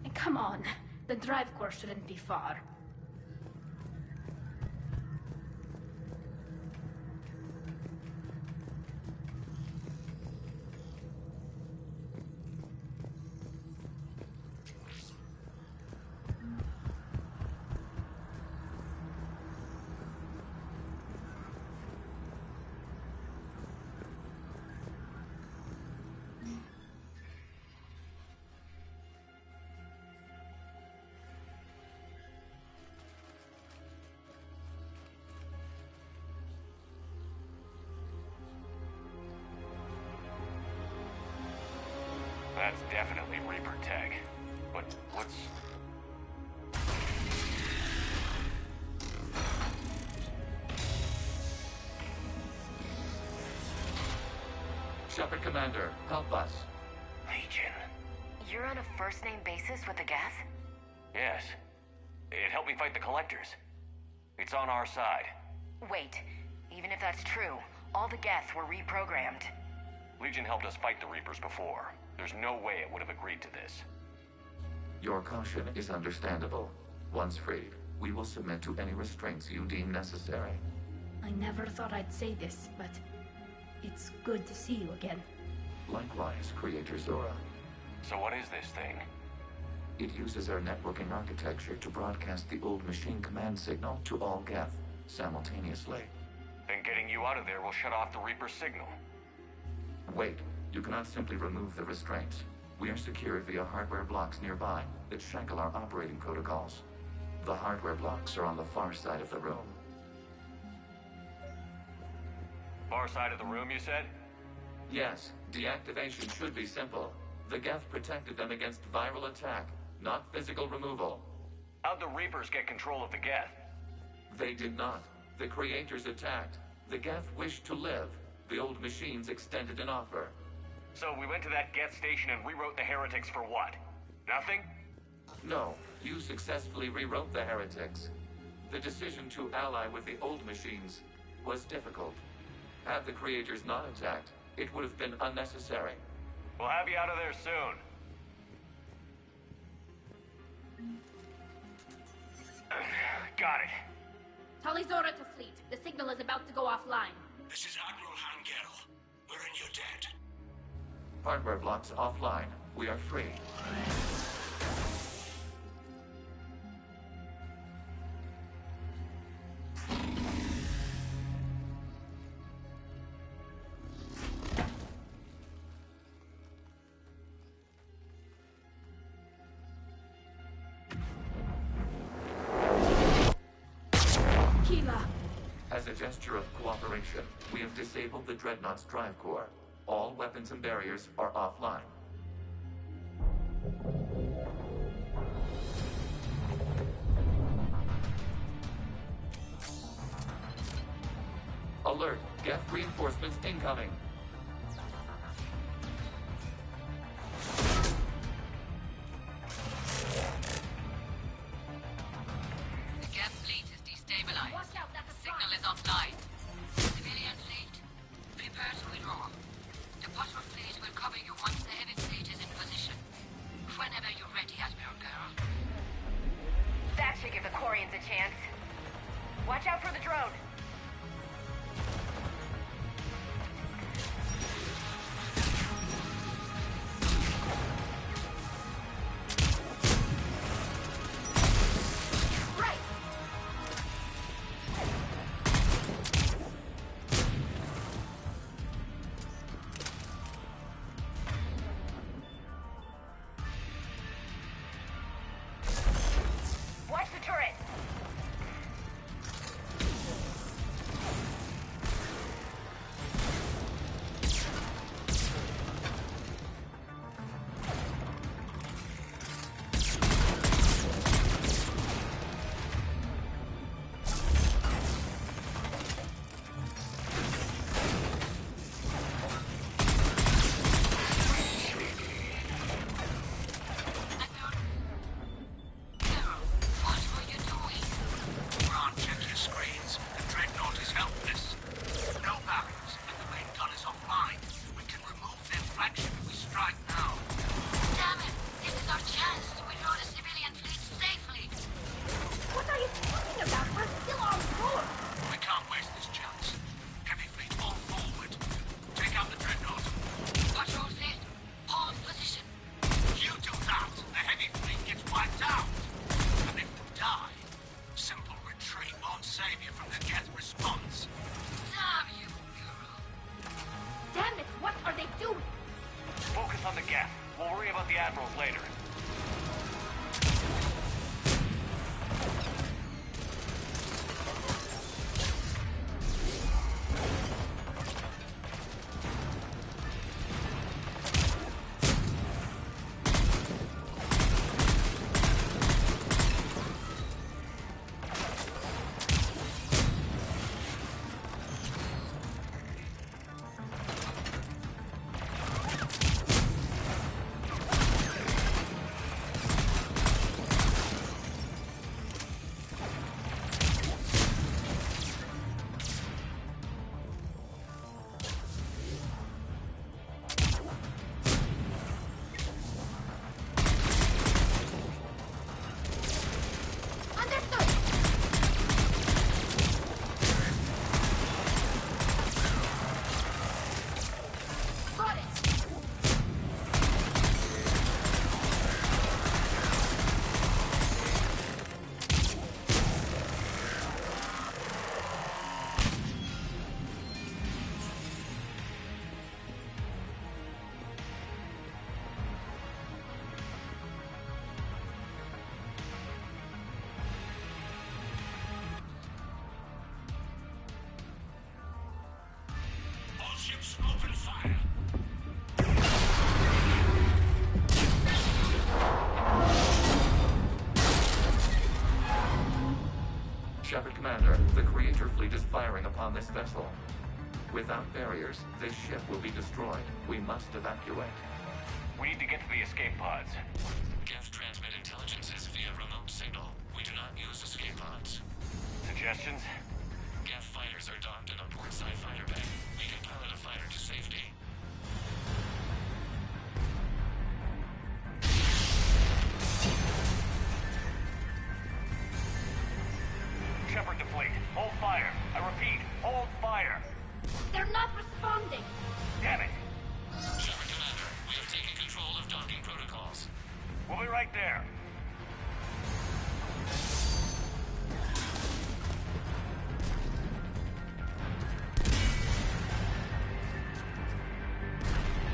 And come on, the drive course shouldn't be far. That's definitely Reaper tech. But what's... Shepard Commander, help us. Legion. You're on a first-name basis with the Geth? Yes. It helped me fight the Collectors. It's on our side. Wait, even if that's true, all the Geth were reprogrammed. Legion helped us fight the Reapers before. There's no way it would have agreed to this. Your caution is understandable. Once freed, we will submit to any restraints you deem necessary. I never thought I'd say this, but it's good to see you again. Likewise, Creator Zora. So what is this thing? It uses our networking architecture to broadcast the old machine command signal to all Geth simultaneously. Then getting you out of there will shut off the Reaper signal. Wait, you cannot simply remove the restraints. We are secured via hardware blocks nearby that shackle our operating protocols. The hardware blocks are on the far side of the room. Far side of the room, you said? Yes, deactivation should be simple. The Geth protected them against viral attack, not physical removal. How'd the Reapers get control of the Geth? They did not. The Creators attacked. The Geth wished to live. The old machines extended an offer. So we went to that Geth station and rewrote the heretics for what? Nothing? No, you successfully rewrote the heretics. The decision to ally with the old machines was difficult. Had the Creators not attacked, it would have been unnecessary. We'll have you out of there soon. Got it. Talizora to fleet. The signal is about to go offline. This is Admiral Han Gerrel. We're in your debt. Hardware blocks offline. We are free. As a gesture of cooperation, we have disabled the Dreadnought's drive core. All weapons and barriers are offline. Alert! Geth reinforcements incoming! Shepard Commander, the Creator fleet is firing upon this vessel. Without barriers, this ship will be destroyed. We must evacuate. We need to get to the escape pods. Geth transmit intelligences via remote signal. We do not use escape pods. Suggestions? Geth fighters are docked in a portside fighter bay. We can pilot a fighter to safety. Shepard to fleet. Hold fire. I repeat, hold fire. They're not responding. Damn it. Shepard Commander, we have taken control of docking protocols. We'll be right there.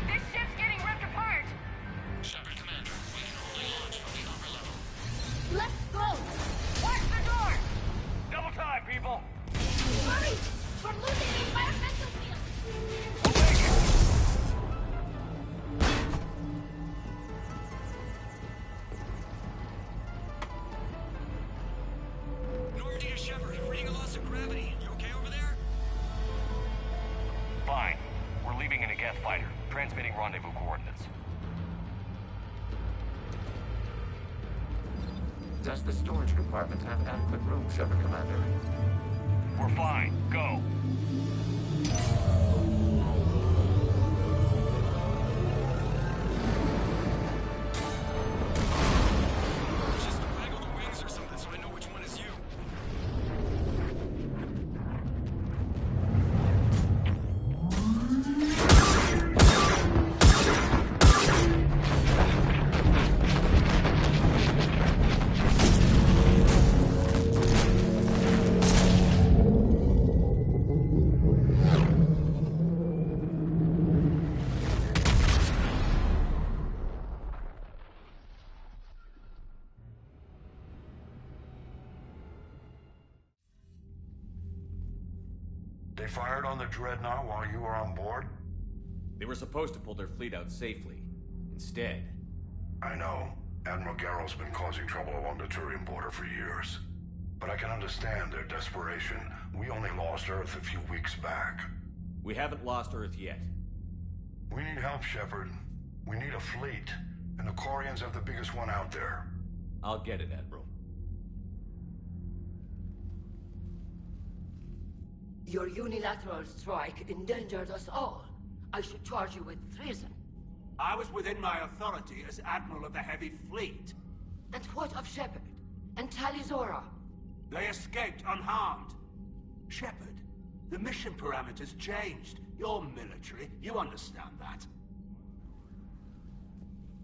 This ship's getting ripped apart! Shepard Commander, we can only launch from the upper level. Let's go! Watch the door! Double time, people. Hurry! We're losing the environmental field! Normandy to Shepard, reading a loss of gravity. You okay over there? Fine. We're leaving in a Geth fighter. Transmitting rendezvous coordinates. Does the storage compartment have adequate room, Shepard Commander? We're fine. Go. Just waggle the wings or something so I know which one is you. They fired on the Dreadnought while you were on board? They were supposed to pull their fleet out safely. Instead... I know. Admiral Garrow's been causing trouble along the Turian border for years. But I can understand their desperation. We only lost Earth a few weeks back. We haven't lost Earth yet. We need help, Shepard. We need a fleet. And the Quarians have the biggest one out there. I'll get it, Admiral. Your unilateral strike endangered us all. I should charge you with treason. I was within my authority as Admiral of the Heavy Fleet. And what of Shepard? And Talizora? They escaped unharmed. Shepard, the mission parameters changed. You're military, you understand that.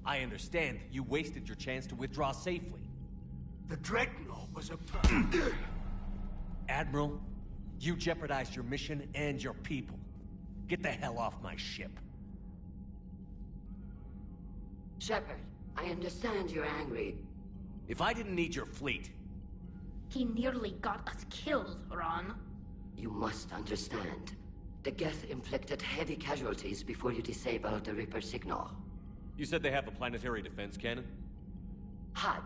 I understand that you wasted your chance to withdraw safely. The Dreadnought was a Admiral, you jeopardized your mission and your people. Get the hell off my ship. Shepard, I understand you're angry. If I didn't need your fleet... He nearly got us killed, Ron. You must understand. The Geth inflicted heavy casualties before you disabled the Reaper signal. You said they have a planetary defense cannon? Had.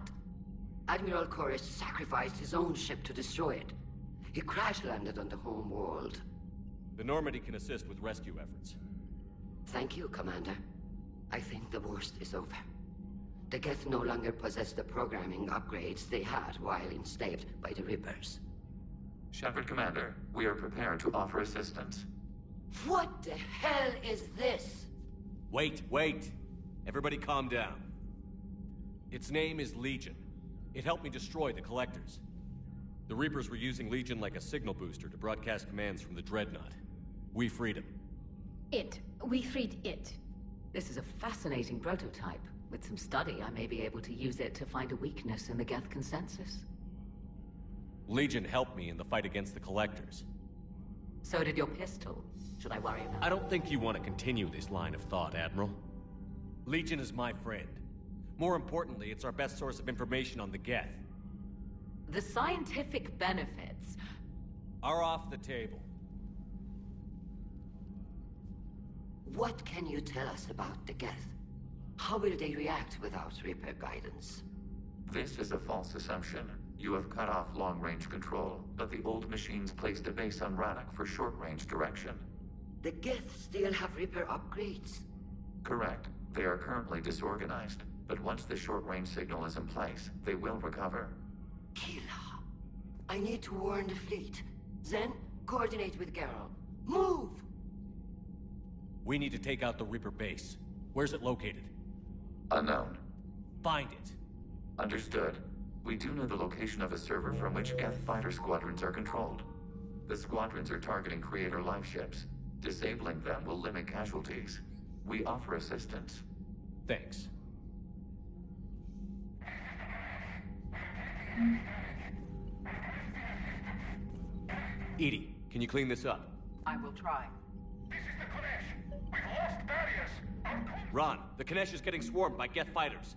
Admiral Koris sacrificed his own ship to destroy it. He crash-landed on the home world. The Normandy can assist with rescue efforts. Thank you, Commander. I think the worst is over. The Geth no longer possess the programming upgrades they had while enslaved by the Reapers. Shepard Commander, we are prepared to offer assistance. What the hell is this? Wait. Everybody calm down. Its name is Legion. It helped me destroy the Collectors. The Reapers were using Legion like a signal booster to broadcast commands from the Dreadnought. We freed him. We freed it. This is a fascinating prototype. With some study, I may be able to use it to find a weakness in the Geth consensus. Legion helped me in the fight against the Collectors. So did your pistol. Should I worry about it? I don't think you want to continue this line of thought, Admiral. Legion is my friend. More importantly, it's our best source of information on the Geth. The scientific benefits are off the table. What can you tell us about the Geth? How will they react without Reaper guidance? This is a false assumption. You have cut off long-range control, but the old machines placed a base on Rannoch for short-range direction. The Geth still have Reaper upgrades? Correct. They are currently disorganized, but once the short-range signal is in place, they will recover. Kila, I need to warn the fleet. Zen, coordinate with Geralt. Move! We need to take out the Reaper base. Where's it located? Unknown. Find it. Understood. We do know the location of a server from which Geth fighter squadrons are controlled. The squadrons are targeting Creator life ships. Disabling them will limit casualties. We offer assistance. Thanks. EDI, can you clean this up? I will try. This is the Konesh. We've lost barriers. Ron, the Kanesh is getting swarmed by Geth fighters.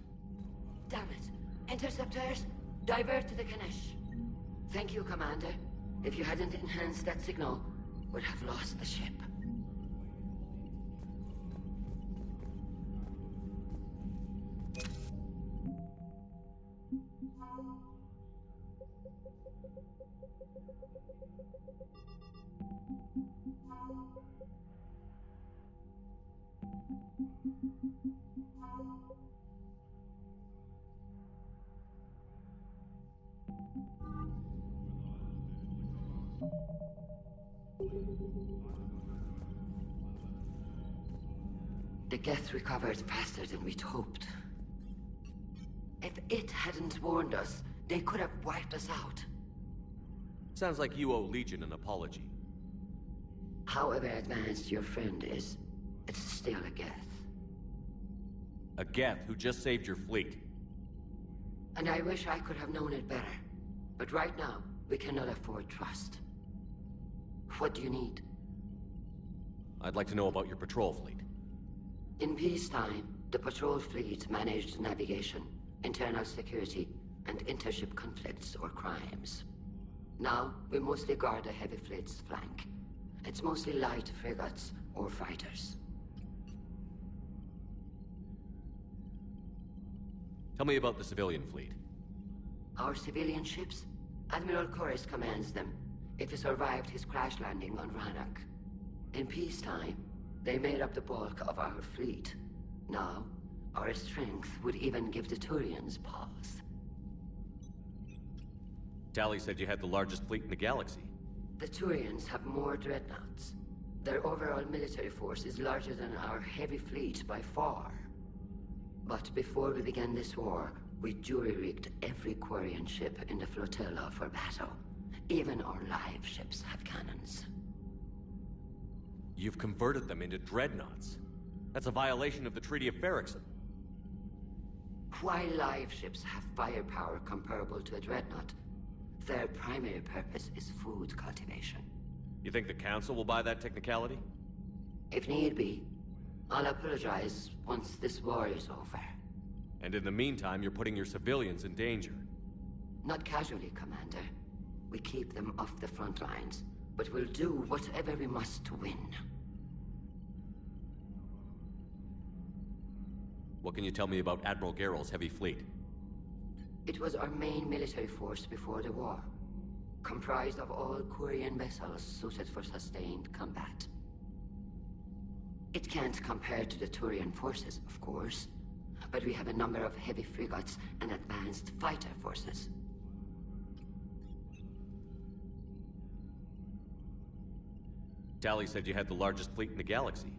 Damn it. Interceptors, divert to the Kanesh. Thank you, Commander. If you hadn't enhanced that signal, we'd have lost the ship. The Geth recovered faster than we'd hoped. If it hadn't warned us, they could have wiped us out. Sounds like you owe Legion an apology. However advanced your friend is, it's still a Geth. A Geth who just saved your fleet. And I wish I could have known it better. But right now, we cannot afford trust. What do you need? I'd like to know about your patrol fleet. In peacetime, the patrol fleet managed navigation, internal security, and intership conflicts or crimes. Now, we mostly guard the heavy fleet's flank. It's mostly light frigates or fighters. Tell me about the civilian fleet. Our civilian ships? Admiral Koris commands them. If he survived his crash landing on Rannoch. In peacetime, they made up the bulk of our fleet. Now, our strength would even give the Turians pause. Tali said you had the largest fleet in the galaxy. The Turians have more dreadnoughts. Their overall military force is larger than our heavy fleet by far. But before we began this war, we jury-rigged every Quarian ship in the flotilla for battle. Even our live ships have cannons. You've converted them into dreadnoughts. That's a violation of the Treaty of Ferrixon. While live ships have firepower comparable to a dreadnought, their primary purpose is food cultivation. You think the Council will buy that technicality? If need be, I'll apologize once this war is over. And in the meantime, you're putting your civilians in danger. Not casually, Commander. We keep them off the front lines, but we'll do whatever we must to win. What can you tell me about Admiral Geralt's heavy fleet? It was our main military force before the war, comprised of all Quarian vessels suited for sustained combat. It can't compare to the Turian forces, of course, but we have a number of heavy frigates and advanced fighter forces. Tali said you had the largest fleet in the galaxy.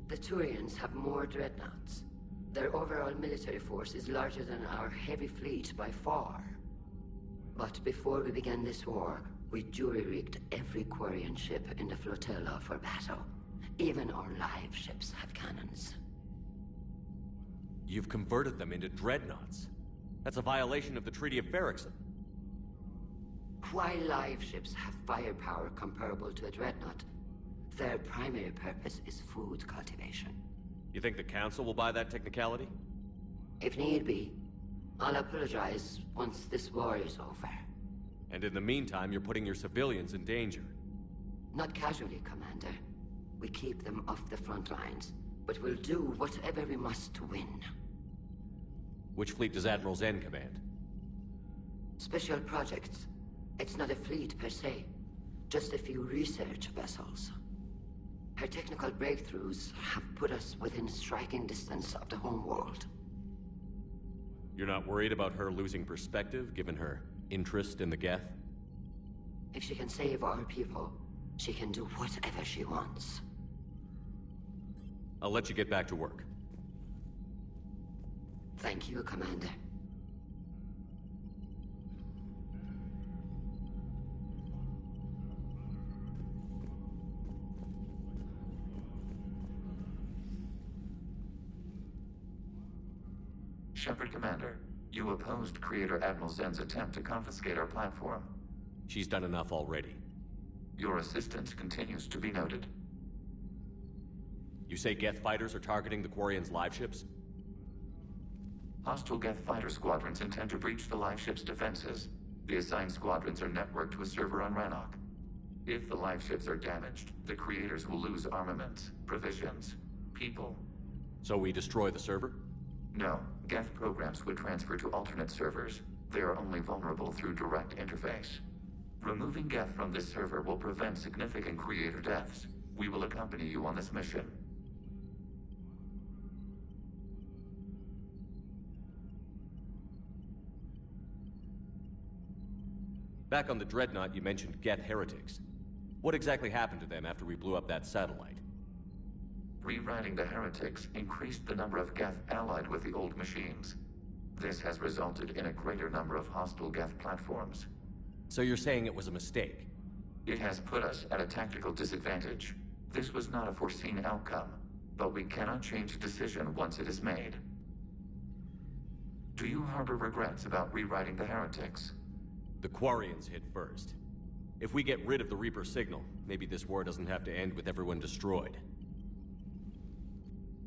The Turians have more dreadnoughts. Their overall military force is larger than our heavy fleet by far. But before we began this war, we jury-rigged every Quarian ship in the flotilla for battle. Even our live ships have cannons. You've converted them into dreadnoughts. That's a violation of the Treaty of Ferrixon. While live ships have firepower comparable to a dreadnought, their primary purpose is food cultivation. You think the Council will buy that technicality? If need be, I'll apologize once this war is over. And in the meantime, you're putting your civilians in danger. Not casually, Commander. We keep them off the front lines, but we'll do whatever we must to win. Which fleet does Admiral Zen command? Special projects. It's not a fleet per se, just a few research vessels. Her technical breakthroughs have put us within striking distance of the homeworld. You're not worried about her losing perspective, given her interest in the Geth? If she can save our people, she can do whatever she wants. I'll let you get back to work. Thank you, Commander. Shepard, Commander, you opposed Creator Admiral Zen's attempt to confiscate our platform. She's done enough already. Your assistance continues to be noted. You say Geth fighters are targeting the Quarians' live ships? Hostile Geth fighter squadrons intend to breach the live ship's defenses. The assigned squadrons are networked to a server on Rannoch. If the live ships are damaged, the Creators will lose armaments, provisions, people. So we destroy the server? No. Geth programs would transfer to alternate servers. They are only vulnerable through direct interface. Removing Geth from this server will prevent significant Creator deaths. We will accompany you on this mission. Back on the Dreadnought, you mentioned Geth heretics. What exactly happened to them after we blew up that satellite? Rewriting the heretics increased the number of Geth allied with the old machines. This has resulted in a greater number of hostile Geth platforms. So you're saying it was a mistake? It has put us at a tactical disadvantage. This was not a foreseen outcome, but we cannot change a decision once it is made. Do you harbor regrets about rewriting the heretics? The Quarians hit first. If we get rid of the Reaper signal, maybe this war doesn't have to end with everyone destroyed.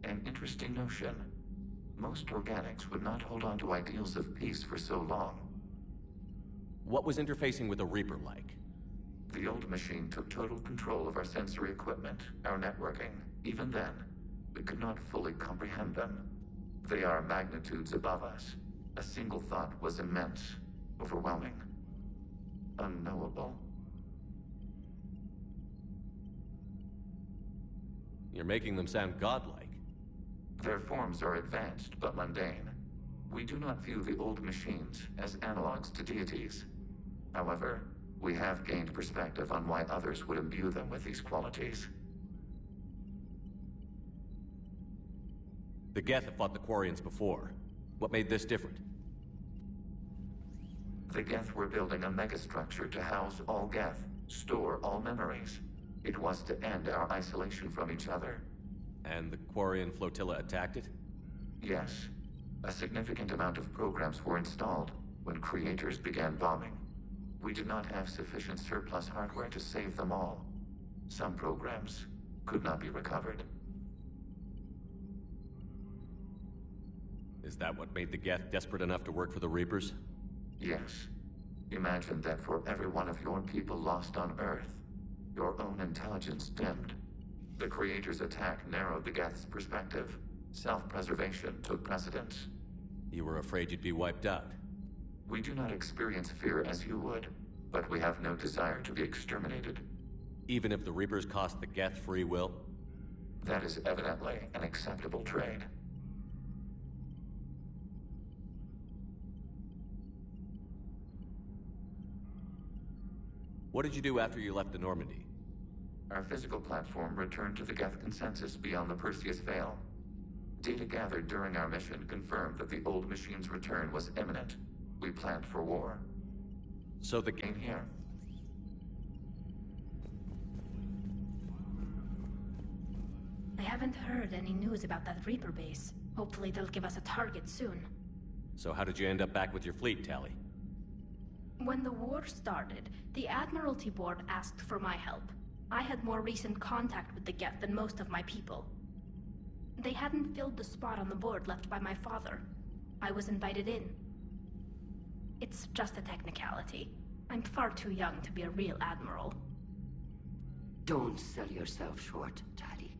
An interesting notion. Most organics would not hold on to ideals of peace for so long. What was interfacing with a Reaper like? The old machine took total control of our sensory equipment, our networking. Even then, we could not fully comprehend them. They are magnitudes above us. A single thought was immense, overwhelming, unknowable. You're making them sound godlike. Their forms are advanced but mundane. We do not view the old machines as analogs to deities. However, we have gained perspective on why others would imbue them with these qualities. The Geth have fought the Quarians before. What made this different? The Geth were building a megastructure to house all Geth, store all memories. It was to end our isolation from each other. And the Quarian flotilla attacked it? Yes. A significant amount of programs were installed when Creators began bombing. We did not have sufficient surplus hardware to save them all. Some programs could not be recovered. Is that what made the Geth desperate enough to work for the Reapers? Yes. Imagine that for every one of your people lost on Earth, your own intelligence dimmed. The Creators' attack narrowed the Geth's perspective. Self-preservation took precedence. You were afraid you'd be wiped out. We do not experience fear as you would, but we have no desire to be exterminated. Even if the Reapers cost the Geth free will? That is evidently an acceptable trade. What did you do after you left the Normandy? Our physical platform returned to the Geth consensus beyond the Perseus Veil. Data gathered during our mission confirmed that the old machine's return was imminent. We planned for war. So the game here. I haven't heard any news about that Reaper base. Hopefully they'll give us a target soon. So how did you end up back with your fleet, Tali? When the war started, the Admiralty Board asked for my help. I had more recent contact with the Geth than most of my people. They hadn't filled the spot on the board left by my father. I was invited in. It's just a technicality. I'm far too young to be a real admiral. Don't sell yourself short, Tali.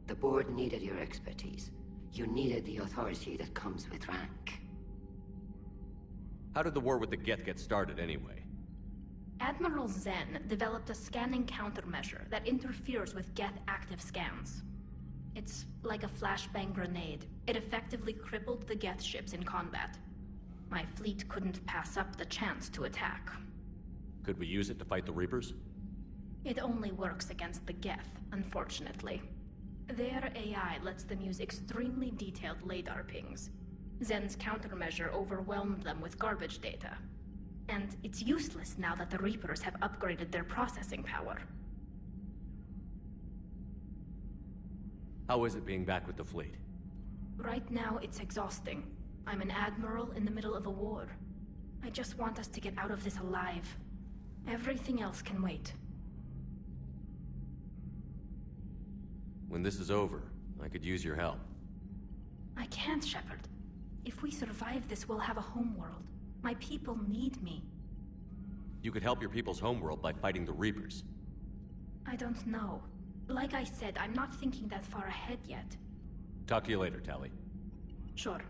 The board needed your expertise. You needed the authority that comes with rank. How did the war with the Geth get started, anyway? Admiral Zen developed a scanning countermeasure that interferes with Geth active scans. It's like a flashbang grenade. It effectively crippled the Geth ships in combat. My fleet couldn't pass up the chance to attack. Could we use it to fight the Reapers? It only works against the Geth, unfortunately. Their AI lets them use extremely detailed LADAR pings. Zen's countermeasure overwhelmed them with garbage data. And it's useless now that the Reapers have upgraded their processing power. How is it being back with the fleet? Right now, it's exhausting. I'm an admiral in the middle of a war. I just want us to get out of this alive. Everything else can wait. When this is over, I could use your help. I can't, Shepard. If we survive this, we'll have a homeworld. My people need me. You could help your people's homeworld by fighting the Reapers. I don't know. Like I said, I'm not thinking that far ahead yet. Talk to you later, Tali. Sure.